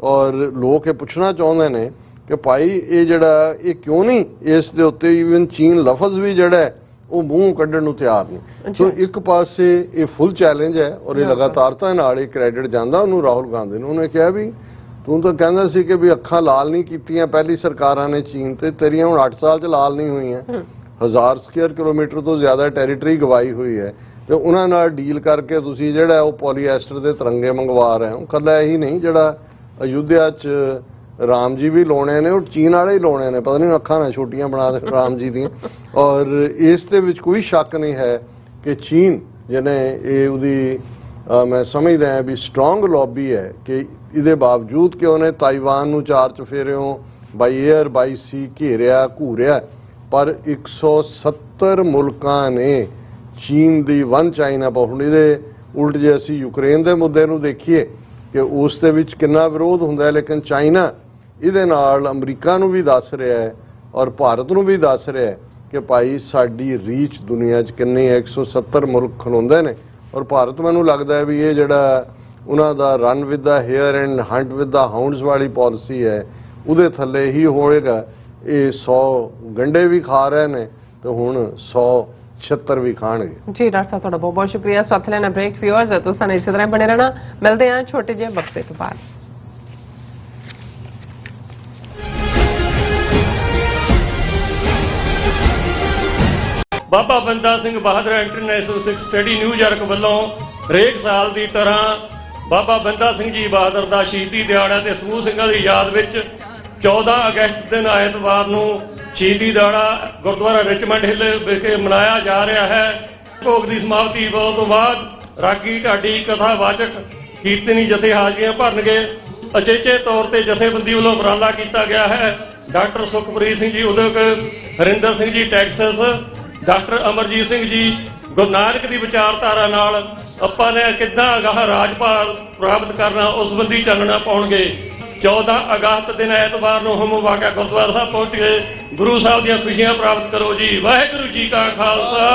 B: ਔਰ ਲੋਕ ਇਹ ਪੁੱਛਣਾ ਚਾਹੁੰਦੇ ਨੇ ਕਿ ਭਾਈ ਇਹ ਜਿਹੜਾ ਇਹ ਕਿਉਂ ਨਹੀਂ ਇਸ ਦੇ ਉੱਤੇ ਈਵਨ ਚੀਨ ਲਫ਼ਜ਼ ਵੀ ਜਿਹੜਾ ਉਹ ਮੂੰਹ ਕੱਢਣ ਨੂੰ ਤਿਆਰ ਨਹੀਂ। ਸੋ ਇੱਕ ਪਾਸੇ ਇਹ ਫੁੱਲ ਚੈਲੰਜ ਹੈ ਔਰ ਇਹ ਲਗਾਤਾਰਤਾ ਨਾਲ ਇਹ ਕ੍ਰੈਡਿਟ ਜਾਂਦਾ ਉਹਨੂੰ ਰਾਹੁਲ ਗਾਂਧੀ ਨੂੰ। ਉਹਨੇ ਕਿਹਾ ਵੀ ਤੂੰ ਤਾਂ ਕਹਿੰਦਾ ਸੀ ਕਿ ਵੀ ਅੱਖਾਂ ਲਾਲ ਨਹੀਂ ਕੀਤੀਆਂ ਪਹਿਲੀ ਸਰਕਾਰਾਂ ਨੇ ਚੀਨ ਤੇ, ਤੇਰੀਆਂ ਹੁਣ 8 ਸਾਲ 'ਚ ਲਾਲ ਨਹੀਂ ਹੋਈਆਂ। 1000 ਸਕੁਅਰ ਕਿਲੋਮੀਟਰ ਤੋਂ ਜ਼ਿਆਦਾ ਟੈਰੀਟਰੀ ਗਵਾਈ ਹੋਈ ਹੈ ਤੇ ਉਹਨਾਂ ਨਾਲ ਡੀਲ ਕਰਕੇ ਤੁਸੀਂ ਜਿਹੜਾ ਉਹ ਪੋਲੀਐਸਟਰ ਦੇ ਤਿਰੰਗੇ ਮੰਗਵਾ ਰਹੇ ਹੋ। ਕੱਲਾ ਇਹੀ ਨਹੀਂ, ਜਿਹੜਾ ਅਯੁੱਧਿਆ 'ਚ ਰਾਮ ਜੀ ਵੀ ਲਾਉਣੇ ਨੇ ਉਹ ਚੀਨ ਵਾਲੇ ਹੀ ਲਾਉਣੇ ਨੇ, ਪਤਾ ਨਹੀਂ ਅੱਖਾਂ ਨਾਲ ਛੋਟੀਆਂ ਬਣਾ ਦੇ ਰਾਮ ਜੀ ਦੀਆਂ। ਔਰ ਇਸ ਦੇ ਵਿੱਚ ਕੋਈ ਸ਼ੱਕ ਨਹੀਂ ਹੈ ਕਿ ਚੀਨ ਜਿਹਨੇ ਇਹ ਉਹਦੀ ਮੈਂ ਸਮਝਦਾ ਹਾਂ ਵੀ ਸਟਰੋਂਗ ਲੌਬੀ ਹੈ ਕਿ ਇਹਦੇ ਬਾਵਜੂਦ ਕਿ ਉਹਨੇ ਤਾਈਵਾਨ ਨੂੰ 4 ਚੁਫੇਰਿਓਂ ਬਾਈ ਏਅਰ ਬਾਈ ਸੀ ਘੇਰਿਆ ਘੂਰਿਆ, ਪਰ 170 ਮੁਲਕਾਂ ਨੇ ਚੀਨ ਦੀ ਵਨ ਚਾਈਨਾ ਪਾਲਿਸੀ ਦੇ ਉਲਟ ਜੇ ਅਸੀਂ ਯੂਕਰੇਨ ਦੇ ਮੁੱਦੇ ਨੂੰ ਦੇਖੀਏ ਕਿ ਉਸ ਦੇ ਵਿੱਚ ਕਿੰਨਾ ਵਿਰੋਧ ਹੁੰਦਾ ਹੈ, ਲੇਕਿਨ ਚਾਈਨਾ ਇਹਦੇ ਨਾਲ ਅਮਰੀਕਾ ਨੂੰ ਵੀ ਦੱਸ ਰਿਹਾ ਹੈ ਔਰ ਭਾਰਤ ਨੂੰ ਵੀ ਦੱਸ ਰਿਹਾ ਹੈ ਕਿ ਭਾਈ ਸਾਡੀ ਰੀਚ ਦੁਨੀਆ 'ਚ ਕਿੰਨੀ ਹੈ। 170 ਮੁਲਕ ਖਲੋਂਦੇ ਨੇ ਔਰ ਭਾਰਤ ਮੈਨੂੰ ਲੱਗਦਾ ਹੈ ਵੀ ਇਹ ਜਿਹੜਾ ਉਹਨਾਂ ਦਾ run with the hare and hunt with the hounds ਵਾਲੀ ਪਾਲਿਸੀ ਹੈ ਉਹਦੇ ਥੱਲੇ ਹੀ ਹੋਏਗਾ। ਇਹ 100 ਗੰਡੇ ਵੀ ਖਾ ਰਹੇ ਨੇ ਤੇ ਹੁਣ 100 76 ਵੀ ਖਾਣਗੇ।
A: ਜੀ ਡਾਕਟਰ ਸਾਹਿਬ ਤੁਹਾਡਾ ਬਹੁਤ ਬਹੁਤ ਸ਼ੁਕਰੀਆ। ਸਾਥ ਲੈਣਾ ਬ੍ਰੇਕ ਵਿਊਅਰਸ ਤੁਸੀਂ ਸਾਨੂੰ ਇਸੇ ਤਰ੍ਹਾਂ ਬਣੇ ਰਹਿਣਾ। ਮਿਲਦੇ ਹਾਂ ਛੋਟੇ ਜਿਹੇ ਵਕਫੇ ਤੋਂ ਬਾਅਦ।
D: ਬਾਬਾ ਬੰਦਾ ਸਿੰਘ ਬਹਾਦਰ ਇੰਟਰਨੈਸ਼ਨਲ ਸਿੱਖ ਸਟੱਡੀ ਨਿਊਯਾਰਕ ਵੱਲੋਂ ਹਰੇਕ ਸਾਲ ਦੀ ਤਰ੍ਹਾਂ ਬਾਬਾ ਬੰਦਾ ਸਿੰਘ ਜੀ ਬਹਾਦਰ ਦਾ ਸ਼ਹੀਦੀ ਦਿਹਾੜਾ ਤੇ ਸਮੂਹ ਸਿੰਘਾਂ ਦੀ ਯਾਦ ਵਿੱਚ 14 ਅਗਸਤ ਦਿਨ ਐਤਵਾਰ ਨੂੰ ਸ਼ਹੀਦੀ ਦਿਹਾੜਾ ਗੁਰਦੁਆਰਾ ਰਿਚਮੰਡ ਹਿੱਲ ਵਿਖੇ ਮਨਾਇਆ ਜਾ ਰਿਹਾ ਹੈ। ਭੋਗ ਦੀ ਸਮਾਪਤੀ ਤੋਂ ਬਾਅਦ ਰਾਗੀ ਢਾਡੀ ਕਥਾਵਾਚਕ ਕੀਰਤਨੀ ਜਥੇ ਹਾਜ਼ਰੀਆਂ ਭਰਨਗੇ। ਅਚੇਚੇ ਤੌਰ ਤੇ ਜਥੇਬੰਦੀ ਵੱਲੋਂ ਉਪਰਾਲਾ ਕੀਤਾ ਗਿਆ ਹੈ। ਡਾਕਟਰ ਸੁਖਪ੍ਰੀਤ ਸਿੰਘ ਜੀ ਉਦਯੋਗ, ਹਰਿੰਦਰ ਸਿੰਘ ਜੀ ਟੈਕਸਸ, ਡਾਕਟਰ ਅਮਰਜੀਤ ਸਿੰਘ ਜੀ ਗੁਰੂ ਨਾਨਕ ਦੀ ਵਿਚਾਰਧਾਰਾ ਨਾਲ ਆਪਾਂ ਨੇ ਕਿੱਦਾਂ ਅਗਾਹ ਰਾਜਪਾਲ ਪ੍ਰਾਪਤ ਕਰਨਾ ਉਸ ਸੰਬੰਧੀ ਚਾਨਣਾ ਪਾਉਣਗੇ। 14 ਅਗਸਤ ਦਿਨ ਐਤਵਾਰ ਨੂੰ ਹਮ ਵਾਕਿਆ ਗੁਰਦੁਆਰਾ ਸਾਹਿਬ ਪਹੁੰਚ ਕੇ ਗੁਰੂ ਸਾਹਿਬ ਦੀਆਂ ਖੁਸ਼ੀਆਂ ਪ੍ਰਾਪਤ ਕਰੋ ਜੀ। ਵਾਹਿਗੁਰੂ ਜੀ ਕਾ ਖਾਲਸਾ,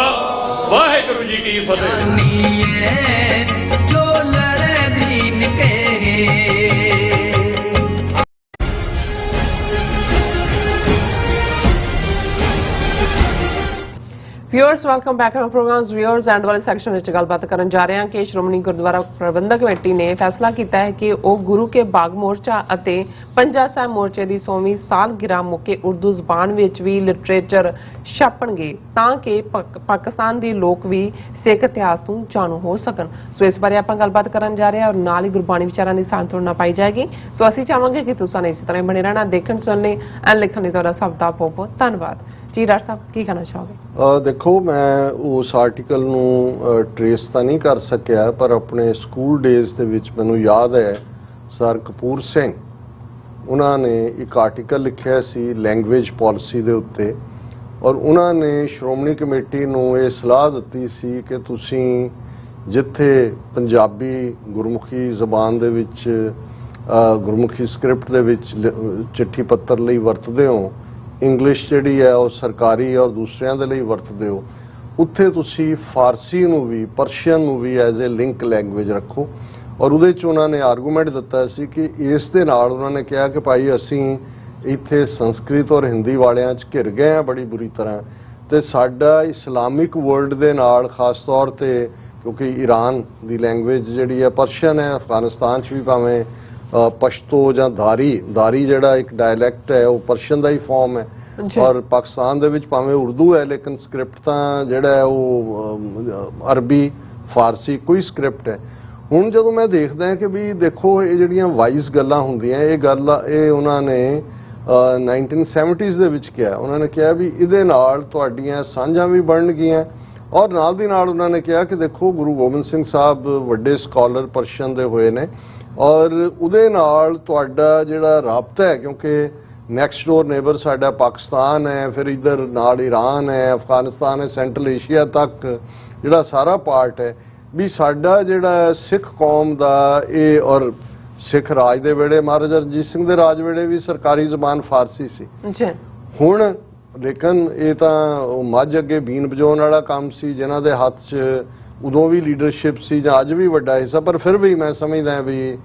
D: ਵਾਹਿਗੁਰੂ ਜੀ ਕੀ ਫਤਿਹ।
A: Viewers welcome back to programs. Viewers end ਵਾਲੇ ਸੈਕਸ਼ਨ ਵਿੱਚ ਗੱਲਬਾਤ ਕਰਨ ਜਾ ਰਹੇ ਹਾਂ ਕਿ ਸ਼੍ਰੋਮਣੀ ਗੁਰਦੁਆਰਾ ਪ੍ਰਬੰਧਕ ਕਮੇਟੀ ਨੇ ਫੈਸਲਾ ਕੀਤਾ ਹੈ ਕਿ ਉਹ ਗੁਰੂ ਕੇ ਬਾਗ ਮੋਰਚਾ ਅਤੇ ਪੰਜਾ ਸਾਹਿਬ ਮੋਰਚੇ ਦੀ 100ਵੀਂ ਸਾਲਗਿਰਾ ਮੌਕੇ ਉਰਦੂ ਜ਼ਬਾਨ ਵਿੱਚ ਵੀ ਲਿਟਰੇਚਰ ਛਾਪਣਗੇ ਤਾਂ ਕਿ ਪਾਕਿਸਤਾਨ ਦੇ ਲੋਕ ਵੀ ਸਿੱਖ ਇਤਿਹਾਸ ਤੋਂ ਜਾਣੂ ਹੋ ਸਕਣ। ਸੋ ਇਸ ਬਾਰੇ ਆਪਾਂ ਗੱਲਬਾਤ ਕਰਨ ਜਾ ਰਹੇ ਹਾਂ ਔਰ ਨਾਲ ਹੀ ਗੁਰਬਾਣੀ ਵਿਚਾਰਾਂ ਦੀ ਸਾਂਝ ਤੁਹਾਡੇ ਨਾਲ ਪਾਈ ਜਾਏਗੀ। ਸੋ ਅਸੀਂ ਚਾਹਾਂਗੇ ਕਿ ਤੁਸੀਂ ਇਸੇ ਤਰ੍ਹਾਂ ਬਣੇ ਰਹਿਣਾ, ਦੇਖਣ ਸੁਣਨੇ ਐਂਡ ਲਿਖਣ ਲਈ ਤੁਹਾਡਾ ਸਭ ਦਾ ਬਹੁਤ ਬਹੁਤ ਧੰਨਵਾਦ। ਜੀ ਡਾਕਟਰ ਸਾਹਿਬ ਕੀ ਕਹਿਣਾ ਚਾਹੋਗੇ?
B: ਦੇਖੋ, ਮੈਂ ਉਸ ਆਰਟੀਕਲ ਨੂੰ ਟਰੇਸ ਤਾਂ ਨਹੀਂ ਕਰ ਸਕਿਆ, ਪਰ ਆਪਣੇ ਸਕੂਲ ਡੇਜ਼ ਦੇ ਵਿੱਚ ਮੈਨੂੰ ਯਾਦ ਹੈ ਸਰ ਕਪੂਰ ਸਿੰਘ ਉਹਨਾਂ ਨੇ ਇੱਕ ਆਰਟੀਕਲ ਲਿਖਿਆ ਸੀ ਲੈਂਗੁਏਜ ਪਾਲਿਸੀ ਦੇ ਉੱਤੇ ਔਰ ਉਹਨਾਂ ਨੇ ਸ਼੍ਰੋਮਣੀ ਕਮੇਟੀ ਨੂੰ ਇਹ ਸਲਾਹ ਦਿੱਤੀ ਸੀ ਕਿ ਤੁਸੀਂ ਜਿੱਥੇ ਪੰਜਾਬੀ ਗੁਰਮੁਖੀ ਜ਼ਬਾਨ ਦੇ ਵਿੱਚ ਗੁਰਮੁਖੀ ਸਕ੍ਰਿਪਟ ਦੇ ਵਿੱਚ ਚਿੱਠੀ ਪੱਤਰ ਲਈ ਵਰਤਦੇ ਹੋ, ਇੰਗਲਿਸ਼ ਜਿਹੜੀ ਹੈ ਉਹ ਸਰਕਾਰੀ ਔਰ ਦੂਸਰਿਆਂ ਦੇ ਲਈ ਵਰਤਦੇ ਹੋ, ਉੱਥੇ ਤੁਸੀਂ ਫਾਰਸੀ ਨੂੰ ਵੀ ਪਰਸ਼ੀਅਨ ਨੂੰ ਵੀ ਐਜ਼ ਏ ਲਿੰਕ ਲੈਂਗੁਏਜ ਰੱਖੋ। ਔਰ ਉਹਦੇ 'ਚ ਉਹਨਾਂ ਨੇ ਆਰਗੂਮੈਂਟ ਦਿੱਤਾ ਸੀ ਕਿ ਇਸ ਦੇ ਨਾਲ ਉਹਨਾਂ ਨੇ ਕਿਹਾ ਕਿ ਭਾਈ ਅਸੀਂ ਇੱਥੇ ਸੰਸਕ੍ਰਿਤ ਔਰ ਹਿੰਦੀ ਵਾਲਿਆਂ 'ਚ ਘਿਰ ਗਏ ਹਾਂ ਬੜੀ ਬੁਰੀ ਤਰ੍ਹਾਂ, ਤੇ ਸਾਡਾ ਇਸਲਾਮਿਕ ਵਰਲਡ ਦੇ ਨਾਲ ਖਾਸ ਤੌਰ ਤੇ ਕਿਉਂਕਿ ਈਰਾਨ ਦੀ ਲੈਂਗੁਏਜ ਜਿਹੜੀ ਹੈ ਪਰਸ਼ੀਅਨ ਹੈ, ਅਫਗਾਨਿਸਤਾਨ 'ਚ ਵੀ ਭਾਵੇਂ ਪਸ਼ਤੋ ਜਾਂ ਦਾਰੀ ਜਿਹੜਾ ਇੱਕ ਡਾਇਲੈਕਟ ਹੈ ਉਹ ਪਰਸ਼ੀਅਨ ਦਾ ਹੀ ਫਾਰਮ ਹੈ ਔਰ ਪਾਕਿਸਤਾਨ ਦੇ ਵਿੱਚ ਭਾਵੇਂ ਉਰਦੂ ਹੈ ਲੇਕਿਨ ਸਕ੍ਰਿਪਟ ਤਾਂ ਜਿਹੜਾ ਹੈ ਉਹ ਅਰਬੀ ਫਾਰਸੀ ਕੋਈ ਸਕ੍ਰਿਪਟ ਹੈ। ਹੁਣ ਜਦੋਂ ਮੈਂ ਦੇਖਦਾ ਕਿ ਵੀ ਦੇਖੋ ਇਹ ਜਿਹੜੀਆਂ ਵਾਈਜ਼ ਗੱਲਾਂ ਹੁੰਦੀਆਂ ਇਹ ਉਹਨਾਂ ਨੇ 1970s ਦੇ ਵਿੱਚ ਕਿਹਾ। ਉਹਨਾਂ ਨੇ ਕਿਹਾ ਵੀ ਇਹਦੇ ਨਾਲ ਤੁਹਾਡੀਆਂ ਸਾਂਝਾਂ ਵੀ ਬਣਨਗੀਆਂ ਔਰ ਨਾਲ ਦੀ ਨਾਲ ਉਹਨਾਂ ਨੇ ਕਿਹਾ ਕਿ ਦੇਖੋ ਗੁਰੂ ਗੋਬਿੰਦ ਸਿੰਘ ਸਾਹਿਬ ਵੱਡੇ ਸਕਾਲਰ ਪਰਸ਼ੀਅਨ ਦੇ ਹੋਏ ਨੇ ਔਰ ਉਹਦੇ ਨਾਲ ਤੁਹਾਡਾ ਜਿਹੜਾ ਰਾਬਤਾ ਹੈ, ਕਿਉਂਕਿ ਨੈਕਸਟ ਡੋਰ ਨੇਬਰ ਸਾਡਾ ਪਾਕਿਸਤਾਨ ਹੈ, ਫਿਰ ਇੱਧਰ ਨਾਲ ਈਰਾਨ ਹੈ, ਅਫਗਾਨਿਸਤਾਨ ਹੈ, ਸੈਂਟਰਲ ਏਸ਼ੀਆ ਤੱਕ ਜਿਹੜਾ ਸਾਰਾ ਪਾਰਟ ਹੈ, ਵੀ ਸਾਡਾ ਜਿਹੜਾ ਸਿੱਖ ਕੌਮ ਦਾ ਇਹ ਔਰ ਸਿੱਖ ਰਾਜ ਦੇ ਵੇਲੇ ਮਹਾਰਾਜਾ ਰਣਜੀਤ ਸਿੰਘ ਦੇ ਰਾਜ ਵੇਲੇ ਵੀ ਸਰਕਾਰੀ ਜ਼ਬਾਨ ਫਾਰਸੀ ਸੀ। ਹੁਣ ਲੇਕਿਨ ਇਹ ਤਾਂ ਉਹ ਮੱਝ ਅੱਗੇ ਬੀਨ ਵਜਾਉਣ ਵਾਲਾ ਕੰਮ ਸੀ ਜਿਨ੍ਹਾਂ ਦੇ ਹੱਥ 'ਚ ਉਦੋਂ ਵੀ ਲੀਡਰਸ਼ਿਪ ਸੀ ਜਾਂ ਅੱਜ ਵੀ ਵੱਡਾ ਹਿੱਸਾ, ਪਰ ਫਿਰ ਵੀ ਮੈਂ ਸਮਝਦਾ ਵੀ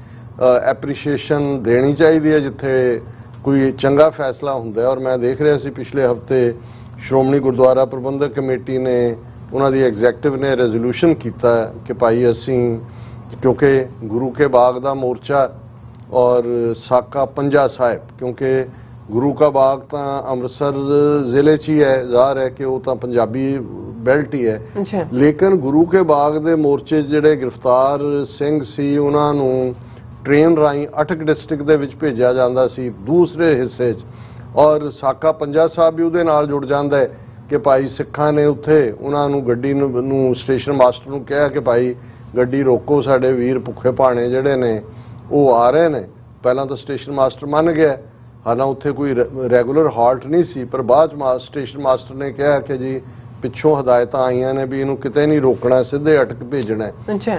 B: ਐਪਰੀਸ਼ੀਏਸ਼ਨ ਦੇਣੀ ਚਾਹੀਦੀ ਹੈ ਜਿੱਥੇ ਕੋਈ ਚੰਗਾ ਫੈਸਲਾ ਹੁੰਦਾ ਹੈ। ਔਰ ਮੈਂ ਦੇਖ ਰਿਹਾ ਸੀ ਪਿਛਲੇ ਹਫਤੇ ਸ਼੍ਰੋਮਣੀ ਗੁਰਦੁਆਰਾ ਪ੍ਰਬੰਧਕ ਕਮੇਟੀ ਨੇ ਉਹਨਾਂ ਦੀ ਐਗਜ਼ੈਕਟਿਵ ਨੇ ਰੈਜ਼ੋਲੂਸ਼ਨ ਕੀਤਾ ਕਿ ਭਾਈ ਅਸੀਂ ਕਿਉਂਕਿ ਗੁਰੂ ਕੇ ਬਾਗ ਦਾ ਮੋਰਚਾ ਔਰ ਸਾਕਾ ਪੰਜਾ ਸਾਹਿਬ, ਕਿਉਂਕਿ ਗੁਰੂ ਕਾ ਬਾਗ ਤਾਂ ਅੰਮ੍ਰਿਤਸਰ ਜ਼ਿਲ੍ਹੇ 'ਚ ਹੀ ਹੈ, ਜ਼ਾਹਰ ਹੈ ਕਿ ਉਹ ਤਾਂ ਪੰਜਾਬੀ ਬੈਲਟ ਹੀ ਹੈ, ਲੇਕਿਨ ਗੁਰੂ ਕੇ ਬਾਗ ਦੇ ਮੋਰਚੇ ਜਿਹੜੇ ਗ੍ਰਿਫਤਾਰ ਸਿੰਘ ਸੀ ਉਹਨਾਂ ਨੂੰ ਟ੍ਰੇਨ ਰਾਹੀਂ 8 ਡਿਸਟ੍ਰਿਕਟ ਦੇ ਵਿੱਚ ਭੇਜਿਆ ਜਾਂਦਾ ਸੀ ਦੂਸਰੇ ਹਿੱਸੇ 'ਚ, ਔਰ ਸਾਕਾ ਪੰਜਾ ਸਾਹਿਬ ਵੀ ਉਹਦੇ ਨਾਲ ਜੁੜ ਜਾਂਦਾ ਹੈ ਕਿ ਭਾਈ ਸਿੱਖਾਂ ਨੇ ਉੱਥੇ ਉਹਨਾਂ ਨੂੰ ਗੱਡੀ ਨੂੰ ਸਟੇਸ਼ਨ ਮਾਸਟਰ ਨੂੰ ਕਿਹਾ ਕਿ ਭਾਈ ਗੱਡੀ ਰੋਕੋ, ਸਾਡੇ ਵੀਰ ਭੁੱਖੇ ਭਾਣੇ ਜਿਹੜੇ ਨੇ ਉਹ ਆ ਰਹੇ ਨੇ। ਪਹਿਲਾਂ ਤਾਂ ਸਟੇਸ਼ਨ ਮਾਸਟਰ ਮੰਨ ਗਿਆ, ਹਾਲਾਂਕਿ ਉੱਥੇ ਕੋਈ ਰੈਗੂਲਰ ਹਾਲਟ ਨਹੀਂ ਸੀ, ਪਰ ਬਾਅਦ ਸਟੇਸ਼ਨ ਮਾਸਟਰ ਨੇ ਕਿਹਾ ਕਿ ਜੀ ਪਿੱਛੋਂ ਹਦਾਇਤਾਂ ਆਈਆਂ ਨੇ ਵੀ ਇਹਨੂੰ ਕਿਤੇ ਨਹੀਂ ਰੋਕਣਾ, ਸਿੱਧੇ ਅਟਕ ਭੇਜਣਾ।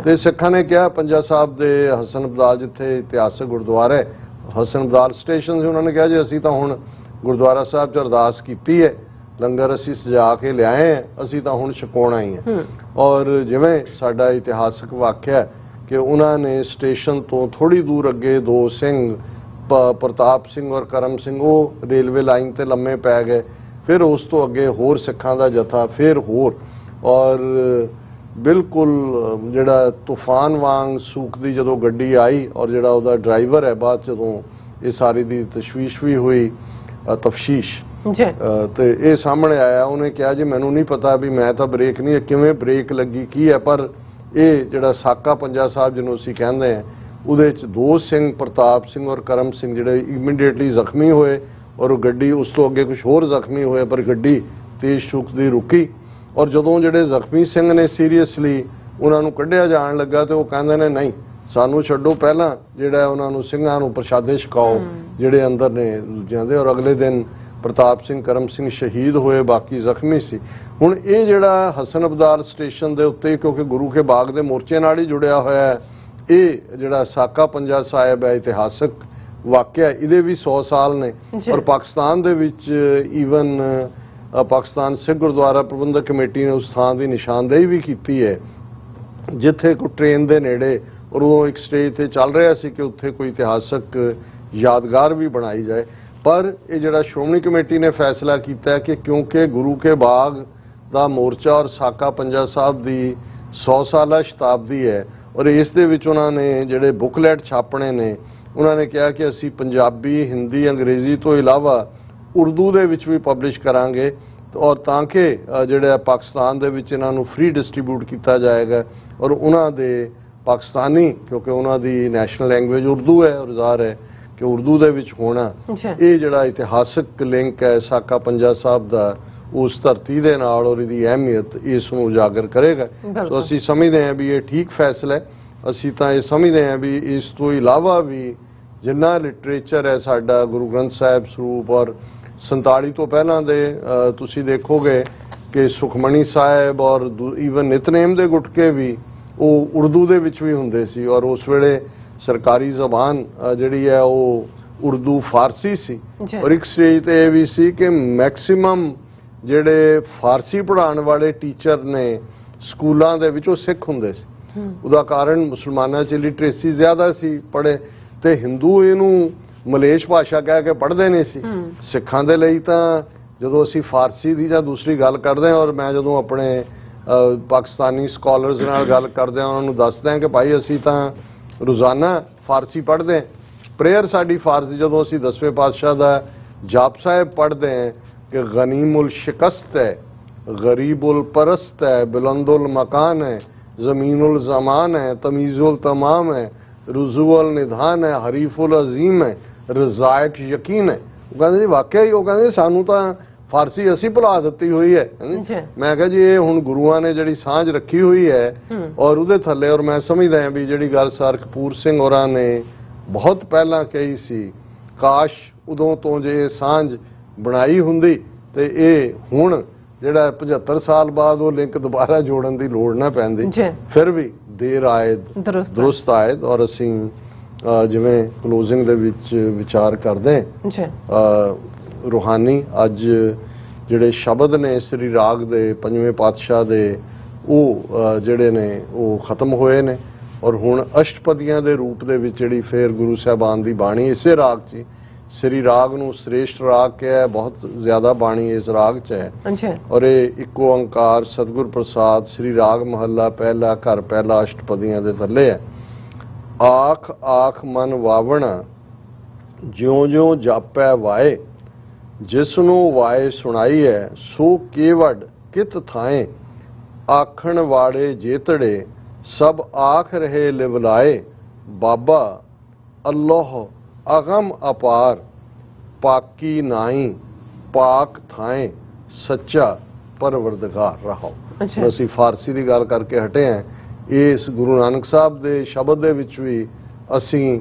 B: ਤੇ ਸਿੱਖਾਂ ਨੇ ਕਿਹਾ ਪੰਜਾ ਸਾਹਿਬ ਦੇ ਹਸਨ ਅਬਦਾਲ ਜਿੱਥੇ ਇਤਿਹਾਸਕ ਗੁਰਦੁਆਰਾ ਹੈ ਹਸਨ ਅਬਦਾਲ ਸਟੇਸ਼ਨ ਸੀ, ਉਹਨਾਂ ਨੇ ਕਿਹਾ ਜੀ ਅਸੀਂ ਤਾਂ ਹੁਣ ਗੁਰਦੁਆਰਾ ਸਾਹਿਬ 'ਚ ਅਰਦਾਸ ਕੀਤੀ ਹੈ, ਲੰਗਰ ਅਸੀਂ ਸਜਾ ਕੇ ਲਿਆਏ ਹਾਂ, ਅਸੀਂ ਤਾਂ ਹੁਣ ਛਕਾਉਣਾ ਹੀ ਹੈ। ਔਰ ਜਿਵੇਂ ਸਾਡਾ ਇਤਿਹਾਸਕ ਵਾਕਿਆ ਕਿ ਉਹਨਾਂ ਨੇ ਸਟੇਸ਼ਨ ਤੋਂ ਥੋੜੀ ਦੂਰ ਅੱਗੇ ਦੋ ਸਿੰਘ ਪ੍ਰਤਾਪ ਸਿੰਘ ਔਰ ਕਰਮ ਸਿੰਘ ਉਹ ਰੇਲਵੇ ਲਾਈਨ ਤੇ ਲੰਮੇ ਪੈ ਗਏ, ਫਿਰ ਉਸ ਤੋਂ ਅੱਗੇ ਹੋਰ ਸਿੱਖਾਂ ਦਾ ਜਥਾ, ਫਿਰ ਹੋਰ, ਔਰ ਬਿਲਕੁਲ ਜਿਹੜਾ ਤੂਫਾਨ ਵਾਂਗ ਸੂਕਦੀ ਜਦੋਂ ਗੱਡੀ ਆਈ ਔਰ ਜਿਹੜਾ ਉਹਦਾ ਡਰਾਈਵਰ ਹੈ ਬਾਅਦ ਜਦੋਂ ਇਹ ਸਾਰੀ ਦੀ ਤਸ਼ਵੀਸ਼ ਵੀ ਹੋਈ ਤਫਸ਼ੀਸ਼ ਤੇ ਇਹ ਸਾਹਮਣੇ ਆਇਆ, ਉਹਨੇ ਕਿਹਾ ਜੀ ਮੈਨੂੰ ਨਹੀਂ ਪਤਾ ਵੀ ਮੈਂ ਤਾਂ ਬ੍ਰੇਕ ਨਹੀਂ ਕਿਵੇਂ ਬ੍ਰੇਕ ਲੱਗੀ ਕੀ ਹੈ, ਪਰ ਇਹ ਜਿਹੜਾ ਸਾਕਾ ਪੰਜਾ ਸਾਹਿਬ ਜਿਹਨੂੰ ਅਸੀਂ ਕਹਿੰਦੇ ਹਾਂ ਉਹਦੇ 'ਚ ਦੋ ਸਿੰਘ ਪ੍ਰਤਾਪ ਸਿੰਘ ਔਰ ਕਰਮ ਸਿੰਘ ਜਿਹੜੇ ਇਮੀਡੀਏਟਲੀ ਜ਼ਖਮੀ ਹੋਏ ਔਰ ਉਹ ਗੱਡੀ ਉਸ ਤੋਂ ਅੱਗੇ ਕੁਝ ਹੋਰ ਜ਼ਖਮੀ ਹੋਏ, ਪਰ ਗੱਡੀ ਤੇਜ਼ ਸ਼ੁਕਦੀ ਰੁਕੀ। ਔਰ ਜਦੋਂ ਜਿਹੜੇ ਜ਼ਖਮੀ ਸਿੰਘ ਨੇ ਸੀਰੀਅਸਲੀ ਉਹਨਾਂ ਨੂੰ ਕੱਢਿਆ ਜਾਣ ਲੱਗਾ ਤੇ ਉਹ ਕਹਿੰਦੇ ਨੇ ਨਹੀਂ ਸਾਨੂੰ ਛੱਡੋ, ਪਹਿਲਾਂ ਜਿਹੜਾ ਉਹਨਾਂ ਨੂੰ ਸਿੰਘਾਂ ਨੂੰ ਪ੍ਰਸ਼ਾਦੇ ਛਕਾਓ ਜਿਹੜੇ ਅੰਦਰ ਨੇ ਦੂਜਿਆਂ ਦੇ। ਔਰ ਅਗਲੇ ਦਿਨ ਪ੍ਰਤਾਪ ਸਿੰਘ ਕਰਮ ਸਿੰਘ ਸ਼ਹੀਦ ਹੋਏ, ਬਾਕੀ ਜ਼ਖਮੀ ਸੀ। ਹੁਣ ਇਹ ਜਿਹੜਾ ਹਸਨ ਅਬਦਾਲ ਸਟੇਸ਼ਨ ਦੇ ਉੱਤੇ ਕਿਉਂਕਿ ਗੁਰੂ ਕੇ ਬਾਗ ਦੇ ਮੋਰਚੇ ਨਾਲ ਹੀ ਜੁੜਿਆ ਹੋਇਆ ਹੈ, ਇਹ ਜਿਹੜਾ ਸਾਕਾ ਪੰਜਾ ਸਾਹਿਬ ਹੈ ਇਤਿਹਾਸਕ ਵਾਕਿਆ, ਇਹਦੇ ਵੀ 100 ਸਾਲ ਨੇ। ਔਰ ਪਾਕਿਸਤਾਨ ਦੇ ਵਿੱਚ ਈਵਨ ਪਾਕਿਸਤਾਨ ਸਿੱਖ ਗੁਰਦੁਆਰਾ ਪ੍ਰਬੰਧਕ ਕਮੇਟੀ ਨੇ ਉਸ ਥਾਂ ਦੀ ਨਿਸ਼ਾਨਦੇਹੀ ਵੀ ਕੀਤੀ ਹੈ ਜਿੱਥੇ ਕੋਈ ਟ੍ਰੇਨ ਦੇ ਨੇੜੇ, ਔਰ ਉਹ ਇੱਕ ਸਟੇਜ ਤੇ ਚੱਲ ਰਿਹਾ ਸੀ ਕਿ ਉੱਥੇ ਕੋਈ ਇਤਿਹਾਸਕ ਯਾਦਗਾਰ ਵੀ ਬਣਾਈ ਜਾਏ। ਪਰ ਇਹ ਜਿਹੜਾ ਸ਼੍ਰੋਮਣੀ ਕਮੇਟੀ ਨੇ ਫੈਸਲਾ ਕੀਤਾ ਕਿ ਕਿਉਂਕਿ ਗੁਰੂ ਕੇ ਬਾਗ ਦਾ ਮੋਰਚਾ ਔਰ ਸਾਕਾ ਪੰਜਾ ਸਾਹਿਬ ਦੀ 100 ਸਾਲਾ ਸ਼ਤਾਬਦੀ ਹੈ ਔਰ ਇਸ ਦੇ ਵਿੱਚ ਉਹਨਾਂ ਨੇ ਜਿਹੜੇ ਬੁਕਲੈਟ ਛਾਪਣੇ ਨੇ, ਉਹਨਾਂ ਨੇ ਕਿਹਾ ਕਿ ਅਸੀਂ ਪੰਜਾਬੀ, ਹਿੰਦੀ, ਅੰਗਰੇਜ਼ੀ ਤੋਂ ਇਲਾਵਾ ਉਰਦੂ ਦੇ ਵਿੱਚ ਵੀ ਪਬਲਿਸ਼ ਕਰਾਂਗੇ ਔਰ ਤਾਂ ਕਿ ਜਿਹੜਾ ਪਾਕਿਸਤਾਨ ਦੇ ਵਿੱਚ ਇਹਨਾਂ ਨੂੰ ਫ੍ਰੀ ਡਿਸਟ੍ਰੀਬਿਊਟ ਕੀਤਾ ਜਾਏਗਾ। ਔਰ ਉਹਨਾਂ ਦੇ ਪਾਕਿਸਤਾਨੀ ਕਿਉਂਕਿ ਉਹਨਾਂ ਦੀ ਨੈਸ਼ਨਲ ਲੈਂਗੁਏਜ ਉਰਦੂ ਹੈ ਔਰ ਜ਼ਾਹਰ ਹੈ ਕਿ ਉਰਦੂ ਦੇ ਵਿੱਚ ਹੋਣਾ ਇਹ ਜਿਹੜਾ ਇਤਿਹਾਸਕ ਲਿੰਕ ਹੈ ਸਾਕਾ ਪੰਜਾ ਸਾਹਿਬ ਦਾ ਉਸ ਧਰਤੀ ਦੇ ਨਾਲ ਔਰ ਇਹਦੀ ਅਹਿਮੀਅਤ ਇਸ ਨੂੰ ਉਜਾਗਰ ਕਰੇਗਾ। ਸੋ ਅਸੀਂ ਸਮਝਦੇ ਹਾਂ ਵੀ ਇਹ ਠੀਕ ਫੈਸਲਾ ਹੈ। ਅਸੀਂ ਤਾਂ ਇਹ ਸਮਝਦੇ ਹਾਂ ਵੀ ਇਸ ਤੋਂ ਇਲਾਵਾ ਵੀ ਜਿੰਨਾ ਲਿਟਰੇਚਰ ਹੈ ਸਾਡਾ ਗੁਰੂ ਗ੍ਰੰਥ ਸਾਹਿਬ ਸਰੂਪ ਔਰ 47 ਤੋਂ ਪਹਿਲਾਂ ਦੇ ਤੁਸੀਂ ਦੇਖੋਗੇ ਕਿ ਸੁਖਮਣੀ ਸਾਹਿਬ ਔਰ ਈਵਨ ਨਿਤਨੇਮ ਦੇ ਗੁਟਕੇ ਵੀ ਉਹ ਉਰਦੂ ਦੇ ਵਿੱਚ ਵੀ ਹੁੰਦੇ ਸੀ ਔਰ ਉਸ ਵੇਲੇ ਸਰਕਾਰੀ ਜ਼ਬਾਨ ਜਿਹੜੀ ਹੈ ਉਹ ਉਰਦੂ ਫਾਰਸੀ ਸੀ। ਔਰ ਇੱਕ ਸਟੇਜ ਤੇ ਇਹ ਵੀ ਸੀ ਕਿ ਮੈਕਸਿਮਮ ਜਿਹੜੇ ਫਾਰਸੀ ਪੜ੍ਹਾਉਣ ਵਾਲੇ ਟੀਚਰ ਨੇ ਸਕੂਲਾਂ ਦੇ ਵਿੱਚ ਉਹ ਸਿੱਖ ਹੁੰਦੇ ਸੀ। ਉਹਦਾ ਕਾਰਨ ਮੁਸਲਮਾਨਾਂ 'ਚ ਲਿਟਰੇਸੀ ਜ਼ਿਆਦਾ ਸੀ ਪੜ੍ਹੇ, ਤੇ ਹਿੰਦੂ ਇਹਨੂੰ ਮਲੇਸ਼ ਭਾਸ਼ਾ ਕਹਿ ਕੇ ਪੜ੍ਹਦੇ ਨਹੀਂ ਸੀ। ਸਿੱਖਾਂ ਦੇ ਲਈ ਤਾਂ ਜਦੋਂ ਅਸੀਂ ਫਾਰਸੀ ਦੀ ਜਾਂ ਦੂਸਰੀ ਗੱਲ ਕਰਦੇ ਹਾਂ, ਔਰ ਮੈਂ ਜਦੋਂ ਆਪਣੇ ਪਾਕਿਸਤਾਨੀ ਸਕਾਲਰਸ ਨਾਲ ਗੱਲ ਕਰਦੇ ਹਾਂ ਉਹਨਾਂ ਨੂੰ ਦੱਸਦੇ ਹਾਂ ਕਿ ਭਾਈ ਅਸੀਂ ਤਾਂ ਰੋਜ਼ਾਨਾ ਫਾਰਸੀ ਪੜ੍ਹਦੇ ਹਾਂ, ਪ੍ਰੇਅਰ ਸਾਡੀ ਫਾਰਸੀ, ਜਦੋਂ ਅਸੀਂ 10ਵੇਂ ਪਾਤਸ਼ਾਹ ਦਾ ਜਾਪ ਸਾਹਿਬ ਪੜ੍ਹਦੇ ਹਾਂ ਕਿ ਗਨੀਮੁਲ ਸ਼ਿਕਸਤ ਹੈ, ਗਰੀਬੁਲ ਪਰਸਤ ਹੈ, ਬੁਲੰਦੁਲ ਮਕਾਨ ਹੈ, ਜ਼ਮੀनुल ज़मान है, तमीज़ुल तमाम है, रुज़ुअल निधान है, हरीफुल अजीम है, रज़ायत यकीन है। ਉਹ ਕਹਿੰਦੇ ਜੀ ਵਾਕਿਆ ਹੀ ਉਹ ਕਹਿੰਦੇ ਸਾਨੂੰ ਤਾਂ ਫਾਰਸੀ ਅਸੀਂ ਭੁਲਾ ਦਿੱਤੀ ਹੋਈ ਹੈ।
A: ਜੀ।
B: ਮੈਂ ਕਿਹਾ ਜੀ ਇਹ ਹੁਣ ਗੁਰੂਆਂ ਨੇ ਜਿਹੜੀ ਸਾਂਝ ਰੱਖੀ ਹੋਈ ਹੈ ਔਰ ਉਹਦੇ ਥੱਲੇ, ਔਰ ਮੈਂ ਸਮਝਦਾ ਹਾਂ ਵੀ ਜਿਹੜੀ ਗੱਲ ਸਰ ਕਪੂਰ ਸਿੰਘ ਹੋਰਾਂ ਨੇ ਬਹੁਤ ਪਹਿਲਾਂ ਕਹੀ ਸੀ, ਕਾਸ਼ ਉਦੋਂ ਤੋਂ ਜੇ ਇਹ ਸਾਂਝ ਬਣਾਈ ਹੁੰਦੀ ਤੇ ਇਹ ਹੁਣ ਜਿਹੜਾ 75 ਸਾਲ ਬਾਅਦ ਉਹ ਲਿੰਕ ਦੁਬਾਰਾ ਜੋੜਨ ਦੀ ਲੋੜ ਨਾ ਪੈਂਦੀ। ਫਿਰ ਵੀ ਦੇਰ ਆਏ ਦਰੁਸਤ ਆਏ। ਔਰ ਅਸੀਂ ਜਿਵੇਂ ਕਲੋਜ਼ਿੰਗ ਦੇ ਵਿੱਚ ਵਿਚਾਰ ਕਰਦੇ ਰੂਹਾਨੀ ਅੱਜ ਜਿਹੜੇ ਸ਼ਬਦ ਨੇ ਸ੍ਰੀ ਰਾਗ ਦੇ ਪੰਜਵੇਂ ਪਾਤਸ਼ਾਹ ਦੇ ਉਹ ਜਿਹੜੇ ਨੇ ਉਹ ਖਤਮ ਹੋਏ ਨੇ ਔਰ ਹੁਣ ਅਸ਼ਟਪਦੀਆਂ ਦੇ ਰੂਪ ਦੇ ਵਿੱਚ ਜਿਹੜੀ ਫੇਰ ਗੁਰੂ ਸਾਹਿਬਾਨ ਦੀ ਬਾਣੀ ਇਸੇ ਰਾਗ 'ਚ ਸ੍ਰੀ ਰਾਗ ਨੂੰ ਸ੍ਰੇਸ਼ਟ ਰਾਗ ਕਿਹਾ, ਬਹੁਤ ਜ਼ਿਆਦਾ ਬਾਣੀ ਇਸ ਰਾਗ 'ਚ ਹੈ ਔਰ ਇਹ ਇੱਕੋ ਓੰਕਾਰ ਸਤਿਗੁਰ ਪ੍ਰਸਾਦ ਸ੍ਰੀ ਰਾਗ ਮਹੱਲਾ ਪਹਿਲਾ ਘਰ ਪਹਿਲਾ ਅਸ਼ਟਪਦੀਆਂ ਦੇ ਥੱਲੇ ਹੈ। ਆਖ ਆਖ ਮਨ ਵਾਵਣਾ ਜਿਉਂ ਜਿਉਂ ਜਾਪੈ ਵਾਏ, ਜਿਸ ਨੂੰ ਵਾਏ ਸੁਣਾਈ ਹੈ ਸੋ ਕੇਵਡ ਕਿਤ ਥਾਏ, ਆਖਣ ਵਾਲੇ ਜੇਤੜੇ ਸਭ ਆਖ ਰਹੇ ਲਿਵਲਾਏ, ਬਾਬਾ ਅੱਲਾਹ ਅਗਮ ਅਪਾਰ ਪਾਕੀ ਨਾਈ ਪਾਕ ਥਾਏ ਸੱਚਾ ਪਰਵਰਦਗਾਰ ਰਹਾਓ। ਅਸੀਂ ਫਾਰਸੀ ਦੀ ਗੱਲ ਕਰਕੇ ਹਟੇ ਹਾਂ, ਇਸ ਗੁਰੂ ਨਾਨਕ ਸਾਹਿਬ ਦੇ ਸ਼ਬਦ ਦੇ ਵਿੱਚ ਵੀ ਅਸੀਂ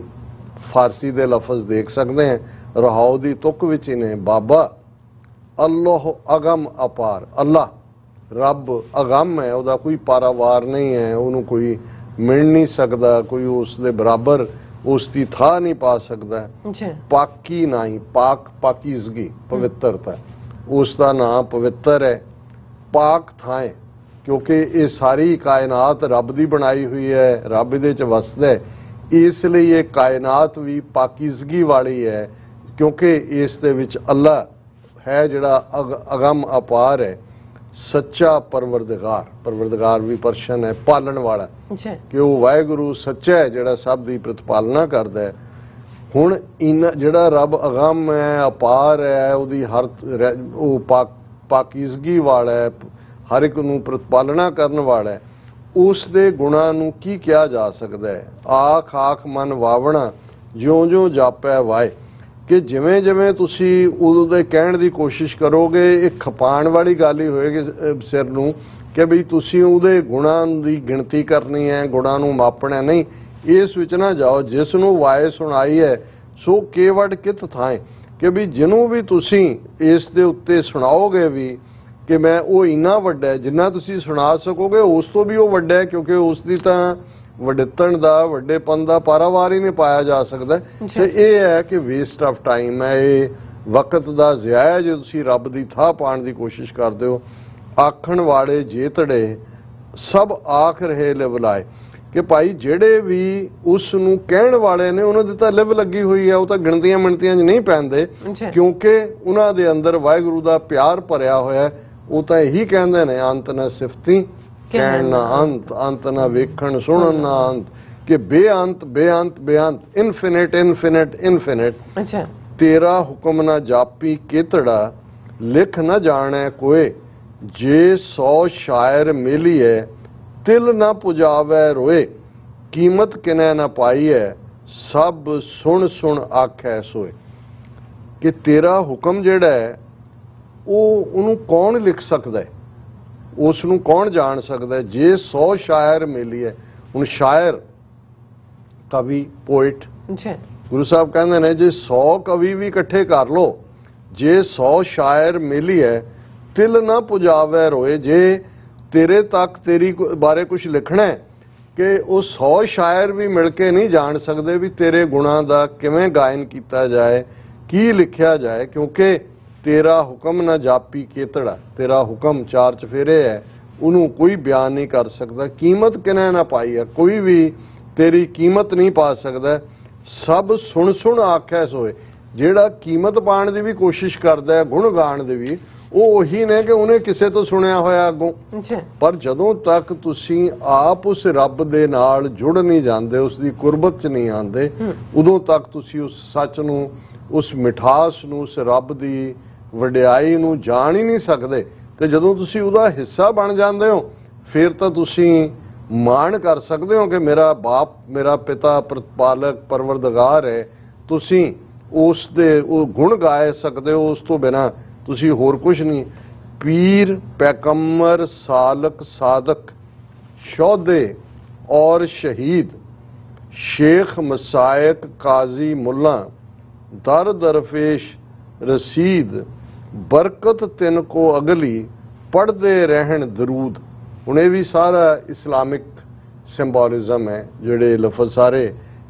B: ਫਾਰਸੀ ਦੇ ਲਫ਼ਜ਼ ਦੇਖ ਸਕਦੇ ਹਾਂ। ਰਹਾਓ ਦੀ ਤੁਕ ਵਿੱਚ ਹੀ ਨੇ, ਬਾਬਾ ਅੱਲਾਹ ਅਗਮ ਅਪਾਰ, ਅੱਲਾ ਰੱਬ ਅਗਮ ਹੈ, ਉਹਦਾ ਕੋਈ ਪਾਰਾਵਾਰ ਨਹੀਂ ਹੈ, ਉਹਨੂੰ ਕੋਈ ਮਿਲ ਨਹੀਂ ਸਕਦਾ, ਕੋਈ ਉਸ ਦੇ ਬਰਾਬਰ ਉਸ ਦੀ ਥਾਂ ਨਹੀਂ ਪਾ ਸਕਦਾ। ਪਾਕੀ ਨਾਈ ਪਾਕ ਪਾਕੀਜ਼ਗੀ ਪਵਿੱਤਰਤਾ, ਉਸ ਦਾ ਨਾਮ ਪਵਿੱਤਰ ਹੈ। ਪਾਕ ਥਾਂ ਕਿਉਂਕਿ ਇਹ ਸਾਰੀ ਕਾਇਨਾਤ ਰੱਬ ਦੀ ਬਣਾਈ ਹੋਈ ਹੈ, ਰੱਬ ਇਹਦੇ 'ਚ ਵਸਦਾ ਹੈ, ਇਸ ਲਈ ਇਹ ਕਾਇਨਾਤ ਵੀ ਪਾਕੀਜ਼ਗੀ ਵਾਲੀ ਹੈ ਕਿਉਂਕਿ ਇਸ ਦੇ ਵਿੱਚ ਅੱਲਾ ਹੈ ਜਿਹੜਾ ਅਗਮ ਅਪਾਰ ਹੈ। ਸੱਚਾ ਪਰਵਰਦਗਾਰ, ਪਰਵਰਦਗਾਰ ਵੀ ਪਰਸ਼ਨ ਹੈ, ਪਾਲਣ ਵਾਲਾ, ਕਿ ਉਹ ਵਾਹਿਗੁਰੂ ਸੱਚਾ ਹੈ ਜਿਹੜਾ ਸਭ ਦੀ ਪ੍ਰਤਪਾਲਨਾ ਕਰਦਾ ਹੈ। ਹੁਣ ਜਿਹੜਾ ਰੱਬ ਅਗਮ ਹੈ ਅਪਾਰ ਹੈ, ਉਹਦੀ ਹਰ ਉਹ ਪਾਕੀਜ਼ਗੀ ਵਾਲਾ ਹੈ, ਹਰ ਇੱਕ ਨੂੰ ਪ੍ਰਤਪਾਲਨਾ ਕਰਨ ਵਾਲਾ ਹੈ, ਉਸ ਦੇ ਗੁਣਾਂ ਨੂੰ ਕੀ ਕਿਹਾ ਜਾ ਸਕਦਾ ਹੈ। ਆਖ ਆਖ ਮਨ ਵਾਵਣਾ ਜਿਉਂ ਜਿਉਂ ਜਾਪੈ ਵਾਏ, ਕਿ ਜਿਵੇਂ ਜਿਵੇਂ ਤੁਸੀਂ ਉਹਦੇ ਕਹਿਣ ਦੀ ਕੋਸ਼ਿਸ਼ ਕਰੋਗੇ ਇਹ ਖਪਾਣ ਵਾਲੀ ਗੱਲ ਹੀ ਹੋਏਗੀ ਸਿਰ ਨੂੰ ਕਿ ਵੀ ਤੁਸੀਂ ਉਹਦੇ ਗੁਣਾਂ ਦੀ ਗਿਣਤੀ ਕਰਨੀ ਹੈ, ਗੁਣਾਂ ਨੂੰ ਮਾਪਣਾ ਨਹੀਂ। ਇਸ ਵਿੱਚ ਨਾ ਜਾਓ, ਜਿਸ ਨੂੰ ਵਾਏ ਸੁਣਾਈ ਹੈ ਸੋ ਕੇਵਡ ਕਿਤ ਥਾਏ, ਕਿ ਵੀ ਜਿਹਨੂੰ ਵੀ ਤੁਸੀਂ ਇਸ ਦੇ ਉੱਤੇ ਸੁਣਾਓਗੇ ਵੀ ਕਿ ਮੈਂ ਉਹ ਇੰਨਾ ਵੱਡਾ ਹੈ, ਜਿੰਨਾ ਤੁਸੀਂ ਸੁਣਾ ਸਕੋਗੇ ਉਸ ਤੋਂ ਵੀ ਉਹ ਵੱਡਾ ਹੈ, ਕਿਉਂਕਿ ਉਸ ਦੀ ਤਾਂ ਵੱਡੇਤਣ ਦਾ ਵੱਡੇਪਨ ਦਾ ਪਾਰਾਵਾਰ ਹੀ ਨਹੀਂ ਪਾਇਆ ਜਾ ਸਕਦਾ। ਤੇ ਇਹ ਹੈ ਕਿ ਵੇਸਟ ਆਫ ਟਾਈਮ ਹੈ, ਇਹ ਵਕਤ ਦਾ ਜ਼ਿਆ ਹੈ ਜੇ ਤੁਸੀਂ ਰੱਬ ਦੀ ਥਾਂ ਪਾਉਣ ਦੀ ਕੋਸ਼ਿਸ਼ ਕਰਦੇ ਹੋ। ਆਖਣ ਵਾਲੇ ਜੇਤੜੇ ਸਭ ਆਖ ਰਹੇ ਲਿਵਲਾਏ, ਕਿ ਭਾਈ ਜਿਹੜੇ ਵੀ ਉਸ ਨੂੰ ਕਹਿਣ ਵਾਲੇ ਨੇ ਉਹਨਾਂ ਦੀ ਤਾਂ ਲਿਵ ਲੱਗੀ ਹੋਈ ਹੈ, ਉਹ ਤਾਂ ਗਿਣਤੀਆਂ ਮਿਣਤੀਆਂ 'ਚ ਨਹੀਂ ਪੈਂਦੇ ਕਿਉਂਕਿ ਉਹਨਾਂ ਦੇ ਅੰਦਰ ਵਾਹਿਗੁਰੂ ਦਾ ਪਿਆਰ ਭਰਿਆ ਹੋਇਆ। ਉਹ ਤਾਂ ਇਹੀ ਕਹਿੰਦੇ ਨੇ ਅੰਤ ਨਾ ਸਿਫਤੀ ਕਹਿਣ ਨਾ ਅੰਤ, ਅੰਤ ਨਾ ਵੇਖਣ ਸੁਣਨ ਨਾ ਅੰਤ, ਕਿ ਬੇਅੰਤ ਬੇਅੰਤ ਬੇਅੰਤ, ਇਨਫਿਨਿਟ ਇਨਫਿਨਿਟ ਇਨਫਿਨਿਟ। ਤੇਰਾ ਹੁਕਮ ਨਾ ਜਾਪੀ ਕੇਤੜਾ ਲਿਖ ਨਾ ਜਾਣੈ ਕੋਏ, ਜੇ 100 ਸ਼ਾਇਰ ਮੇਲੀਏ ਤਿਲ ਨਾ ਪੁਜਾਵੈ ਰੋਏ, ਕੀਮਤ ਕਿਨੈ ਨਾ ਪਾਈਐ ਸਭ ਸੁਣ ਸੁਣ ਆਖੈ ਸੋਏ। ਕਿ ਤੇਰਾ ਹੁਕਮ ਜਿਹੜਾ ਹੈ ਉਹਨੂੰ ਕੌਣ ਲਿਖ ਸਕਦਾ ਹੈ, ਉਸ ਨੂੰ ਕੌਣ ਜਾਣ ਸਕਦਾ ਹੈ। ਜੇ 100 ਸ਼ਾਇਰ ਮੇਲੀਏ, ਹੁਣ ਸ਼ਾਇਰ ਕਵੀ ਪੋਇਟ, ਗੁਰੂ ਸਾਹਿਬ ਕਹਿੰਦੇ ਨੇ ਜੇ 100 ਕਵੀ ਵੀ ਇਕੱਠੇ ਕਰ ਲੋ, ਜੇ 100 ਸ਼ਾਇਰ ਮੇਲੀਏ ਤਿਲ ਨਾ ਪੁਜਾਵੈ ਰੋਏ, ਜੇ ਤੇਰੇ ਤੱਕ ਤੇਰੀ ਬਾਰੇ ਕੁਝ ਲਿਖਣਾ ਹੈ ਕਿ ਉਹ 100 ਸ਼ਾਇਰ ਵੀ ਮਿਲ ਕੇ ਨਹੀਂ ਜਾਣ ਸਕਦੇ ਵੀ ਤੇਰੇ ਗੁਣਾਂ ਦਾ ਕਿਵੇਂ ਗਾਇਨ ਕੀਤਾ ਜਾਏ, ਕੀ ਲਿਖਿਆ ਜਾਏ। ਕਿਉਂਕਿ ਤੇਰਾ ਹੁਕਮ ਨਾ ਜਾਪੀ ਕੇਤੜਾ, ਤੇਰਾ ਹੁਕਮ 4 ਚਫੇਰੇ ਹੈ, ਉਹਨੂੰ ਕੋਈ ਬਿਆਨ ਨਹੀਂ ਕਰ ਸਕਦਾ। ਕੀਮਤ ਕਿਨੇ ਨਾ ਪਾਈ ਹੈ, ਕੋਈ ਵੀ ਤੇਰੀ ਕੀਮਤ ਨਹੀਂ ਪਾ ਸਕਦਾ। ਸਭ ਸੁਣ ਸੁਣ ਆਖੈ ਸੋਏ, ਜਿਹੜਾ ਕੀਮਤ ਪਾਉਣ ਦੀ ਵੀ ਕੋਸ਼ਿਸ਼ ਕਰਦਾ ਹੈ, ਗੁਣ ਗਾਣ ਦੀ ਵੀ, ਉਹ ਉਹੀ ਨੇ ਕਿ ਉਹਨੇ ਕਿਸੇ ਤੋਂ ਸੁਣਿਆ ਹੋਇਆ ਅੱਗੋਂ। ਪਰ ਜਦੋਂ ਤੱਕ ਤੁਸੀਂ ਆਪ ਉਸ ਰੱਬ ਦੇ ਨਾਲ ਜੁੜ ਨਹੀਂ ਜਾਂਦੇ, ਉਸ ਦੀ ਕੁਰਬਤ 'ਚ ਨਹੀਂ ਆਉਂਦੇ, ਉਦੋਂ ਤੱਕ ਤੁਸੀਂ ਉਸ ਸੱਚ ਨੂੰ, ਉਸ ਮਿਠਾਸ ਨੂੰ, ਉਸ ਰੱਬ ਦੀ ਵਡਿਆਈ ਨੂੰ ਜਾਣ ਹੀ ਨਹੀਂ ਸਕਦੇ। ਤੇ ਜਦੋਂ ਤੁਸੀਂ ਉਹਦਾ ਹਿੱਸਾ ਬਣ ਜਾਂਦੇ ਹੋ ਫਿਰ ਤਾਂ ਤੁਸੀਂ ਮਾਣ ਕਰ ਸਕਦੇ ਹੋ ਕਿ ਮੇਰਾ ਬਾਪ, ਮੇਰਾ ਪਿਤਾ ਪ੍ਰਤਪਾਲਕ ਪਰਵਰਦਗਾਰ ਹੈ। ਤੁਸੀਂ ਉਸ ਦੇ ਉਹ ਗੁਣ ਗਾਏ ਸਕਦੇ ਹੋ, ਉਸ ਤੋਂ ਬਿਨਾਂ ਤੁਸੀਂ ਹੋਰ ਕੁਝ ਨਹੀਂ, ਪੀਰ ਪੈਗੰਬਰ ਸਾਲਕ ਸਾਦਕ शौदे और शहीद शेख मसायक काजी मुल्ला दर दरफेश रसीद बरकत तिन को अगली पढ़ते रहन दरूद। हुण ये भी सारा इस्लामिक सिंबोलिज्म है, जिहड़े लफज सारे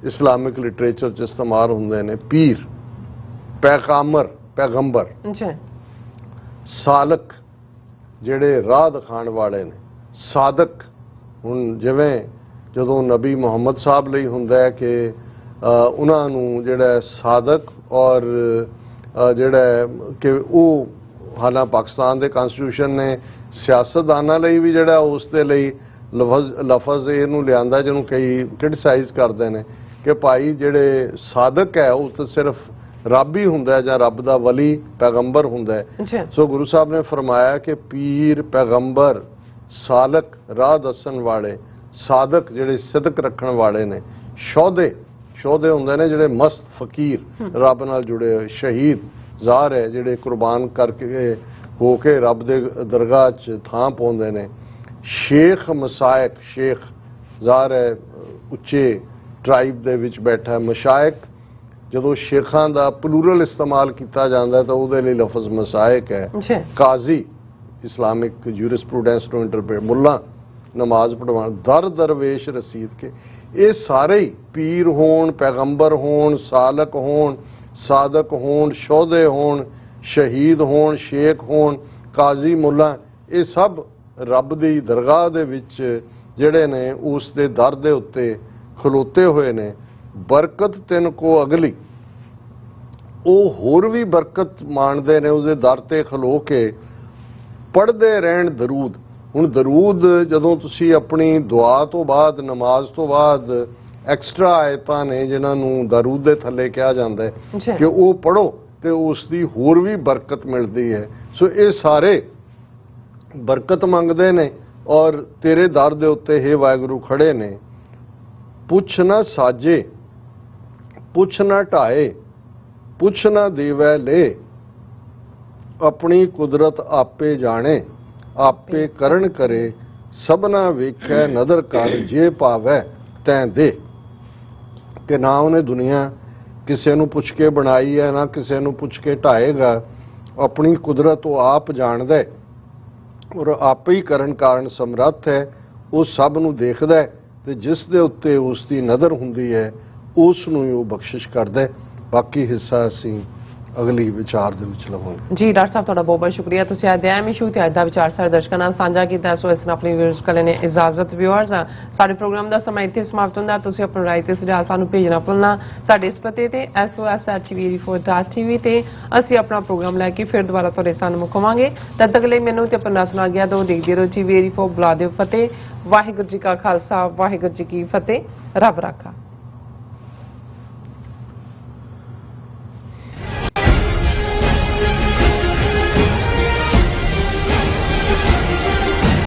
B: इस्लामिक लिटरेचर च इस्तेमाल हुंदे ने। पीर पैगंबर पैगंबर
A: जी,
B: सालक जिहड़े राह दिखाण वाले ने, सादक ਹੁਣ ਜਿਵੇਂ ਜਦੋਂ ਨਬੀ ਮੁਹੰਮਦ ਸਾਹਿਬ ਲਈ ਹੁੰਦਾ ਹੈ ਕਿ ਉਹਨਾਂ ਨੂੰ ਜਿਹੜਾ ਸਾਦਕ ਔਰ ਜਿਹੜਾ ਕਿ ਉਹ ਹਾਲਾਂ ਪਾਕਿਸਤਾਨ ਦੇ ਕਨਸਟੀਟਿਊਸ਼ਨ ਨੇ ਸਿਆਸਤਦਾਨਾਂ ਲਈ ਵੀ ਜਿਹੜਾ ਉਸ ਦੇ ਲਈ ਲਫ਼ਜ਼ ਇਹਨੂੰ ਲਿਆਂਦਾ ਜਿਹਨੂੰ ਕਈ ਕ੍ਰਿਟਿਸਾਈਜ਼ ਕਰਦੇ ਨੇ ਕਿ ਭਾਈ ਜਿਹੜੇ ਸਾਦਕ ਹੈ ਉਹ ਤਾਂ ਸਿਰਫ ਰੱਬ ਹੀ ਹੁੰਦਾ ਹੈ ਜਾਂ ਰੱਬ ਦਾ ਵਲੀ ਪੈਗੰਬਰ ਹੁੰਦਾ ਹੈ। ਸੋ ਗੁਰੂ ਸਾਹਿਬ ਨੇ ਫਰਮਾਇਆ ਕਿ ਪੀਰ ਪੈਗੰਬਰ ਸਾਲਕ ਰਾਹ ਦੱਸਣ ਵਾਲੇ, ਸਾਦਕ ਜਿਹੜੇ ਸਿਦਕ ਰੱਖਣ ਵਾਲੇ ਨੇ, ਸ਼ੌਦੇ ਹੁੰਦੇ ਨੇ ਜਿਹੜੇ ਮਸਤ ਫਕੀਰ ਰੱਬ ਨਾਲ ਜੁੜੇ ਹੋਏ, ਸ਼ਹੀਦ ਜ਼ਾਹਰ ਹੈ ਜਿਹੜੇ ਕੁਰਬਾਨ ਕਰਕੇ ਹੋ ਕੇ ਰੱਬ ਦੇ ਦਰਗਾਹ 'ਚ ਥਾਂ ਪਾਉਂਦੇ ਨੇ, ਸ਼ੇਖ ਮਸਾਇਕ ਸ਼ੇਖ ਜ਼ਾਹਰ ਹੈ ਉੱਚੇ ਟਰਾਈਬ ਦੇ ਵਿੱਚ ਬੈਠਾ, ਮਸ਼ਾਇਕ ਜਦੋਂ ਸ਼ੇਖਾਂ ਦਾ ਪਲੂਰਲ ਇਸਤੇਮਾਲ ਕੀਤਾ ਜਾਂਦਾ ਤਾਂ ਉਹਦੇ ਲਈ ਲਫ਼ਜ਼ ਮਸਾਇਕ ਹੈ। ਕਾਜ਼ੀ इस्लामिक जूरिस्प्रूडेंस ਨੂੰ ਇੰਟਰਪ੍ਰੀਟ, ਮੁੱਲਾ ਨਮਾਜ਼ ਪੜਵਾਉਣ, ਦਰ ਦਰਵੇਸ਼ ਰਸੀਦ ਕੇ, ਇਹ ਸਾਰੇ ਹੀ ਪੀਰ ਹੋਣ, ਪੈਗੰਬਰ ਹੋਣ, ਸਾਲਕ ਹੋਣ, ਸਾਦਕ ਹੋਣ, ਸ਼ੌਦੇ ਹੋਣ, ਸ਼ਹੀਦ ਹੋਣ, ਸ਼ੇਖ ਹੋਣ, ਕਾਜ਼ੀ ਮੁੱਲਾ, ਇਹ ਸਭ ਰੱਬ ਦੀ ਦਰਗਾਹ ਦੇ ਵਿੱਚ ਜਿਹੜੇ ਨੇ ਉਸ ਦੇ ਦਰ ਦੇ ਉੱਤੇ ਖਲੋਤੇ ਹੋਏ ਨੇ। ਬਰਕਤ ਤਿੰਨ ਕੋ ਅਗਲੀ, ਉਹ ਹੋਰ ਵੀ ਬਰਕਤ ਮਾਣਦੇ ਨੇ ਉਹਦੇ ਦਰ ਤੇ ਖਲੋ ਕੇ, ਪੜ੍ਹਦੇ ਰਹਿਣ ਦਰੂਦ। ਹੁਣ ਦਰੂਦ ਜਦੋਂ ਤੁਸੀਂ ਆਪਣੀ ਦੁਆ ਤੋਂ ਬਾਅਦ, ਨਮਾਜ਼ ਤੋਂ ਬਾਅਦ ਐਕਸਟਰਾ ਆਇਤਾਂ ਨੇ ਜਿਨ੍ਹਾਂ ਨੂੰ ਦਰੂਦ ਦੇ ਥੱਲੇ ਕਿਹਾ ਜਾਂਦਾ ਹੈ ਕਿ ਉਹ ਪੜ੍ਹੋ ਤੇ ਉਸ ਦੀ ਹੋਰ ਵੀ ਬਰਕਤ ਮਿਲਦੀ ਹੈ। ਸੋ ਇਹ ਸਾਰੇ ਬਰਕਤ ਮੰਗਦੇ ਨੇ ਔਰ ਤੇਰੇ ਦਰ ਦੇ ਉੱਤੇ ਹੇ ਵਾਹਿਗੁਰੂ ਖੜੇ ਨੇ। ਪੁੱਛ ਨਾ ਸਾਜੇ ਪੁੱਛ ਨਾ ਢਾਏ ਪੁੱਛ ਨਾ ਦੇਵੈ ਲੈ, ਆਪਣੀ ਕੁਦਰਤ ਆਪੇ ਜਾਣੇ ਆਪੇ ਕਰਨ ਕਰੇ, ਸਭਨਾ ਵੇਖੈ ਨਦਰ ਕਰ ਜੇ ਪਾਵੈ ਤੈਂ ਦੇ। ਕਿ ਨਾ ਉਹਨੇ ਦੁਨੀਆ ਕਿਸੇ ਨੂੰ ਪੁੱਛ ਕੇ ਬਣਾਈ ਹੈ, ਨਾ ਕਿਸੇ ਨੂੰ ਪੁੱਛ ਕੇ ਢਾਏਗਾ। ਆਪਣੀ ਕੁਦਰਤ ਉਹ ਆਪ ਜਾਣਦਾ ਹੈ ਔਰ ਆਪੇ ਹੀ ਕਰਨ ਕਾਰਨ ਸਮਰੱਥ ਹੈ। ਉਹ ਸਭ ਨੂੰ ਦੇਖਦਾ ਹੈ ਤੇ ਜਿਸ ਦੇ ਉੱਤੇ ਉਸ ਦੀ ਨਜ਼ਰ ਹੁੰਦੀ ਹੈ ਉਸ ਨੂੰ ਹੀ ਉਹ ਬਖਸ਼ਿਸ਼ ਕਰਦਾ ਹੈ। ਬਾਕੀ ਹਿੱਸਾ ਅਸੀਂ ਅਗਲੀ ਵਿਚਾਰ ਦੇ ਵਿੱਚ ਲਵਾਂਗੇ।
A: ਜੀ ਡਾਕਟਰ ਸਾਹਿਬ ਤੁਹਾਡਾ ਬਹੁਤ ਬਹੁਤ ਸ਼ੁਕਰੀਆ, ਤੁਸੀਂ ਅੱਜ ਦਾ ਇਸ਼ੂ ਤੇ ਅੱਜ ਦਾ ਵਿਚਾਰ ਸਾਰੇ ਦਰਸ਼ਕਾਂ ਨਾਲ ਸਾਂਝਾ ਕੀਤਾ। ਸੋ ਇਸ ਨਾਲ ਆਪਣੀ ਵਿਊਅਰਸ ਕੋਲ ਨੇ ਇਜਾਜ਼ਤ। ਵਿਊਅਰਸ ਸਾਡੇ ਪ੍ਰੋਗਰਾਮ ਦਾ ਸਮਾਂ ਇੱਥੇ ਸਮਾਪਤ ਹੁੰਦਾ। ਤੁਸੀਂ ਆਪਣੀ ਰਾਏ ਤੇ ਸੁਝਾਅ ਸਾਨੂੰ ਭੇਜਣਾ ਭੁੱਲਣਾ ਸਾਡੇ ਇਸ ਪਤੇ ਤੇ sos@tv84.tv ਤੇ ਅਸੀਂ ਆਪਣਾ ਪ੍ਰੋਗਰਾਮ ਲੈ ਕੇ ਫਿਰ ਦੁਬਾਰਾ ਤੁਹਾਡੇ ਸਾਹਮਣੇ ਮੁਕਾਵਾਂਗੇ। ਤਦ ਤੱਕ ਲਈ ਮੈਨੂੰ ਤੇ ਆਪਣਾ ਸੁਣਾ ਗਿਆ ਦੋ ਦੇਖਦੇ ਰਹੋ TV84 ਬੁਲਾ ਦਿਓ ਫਤਿਹ। ਵਾਹਿਗੁਰੂ ਜੀ ਕਾ ਖਾਲਸਾ, ਵਾਹਿਗੁਰੂ ਜੀ ਕੀ ਫਤਿਹ। ਰੱਬ ਰਾਖਾ।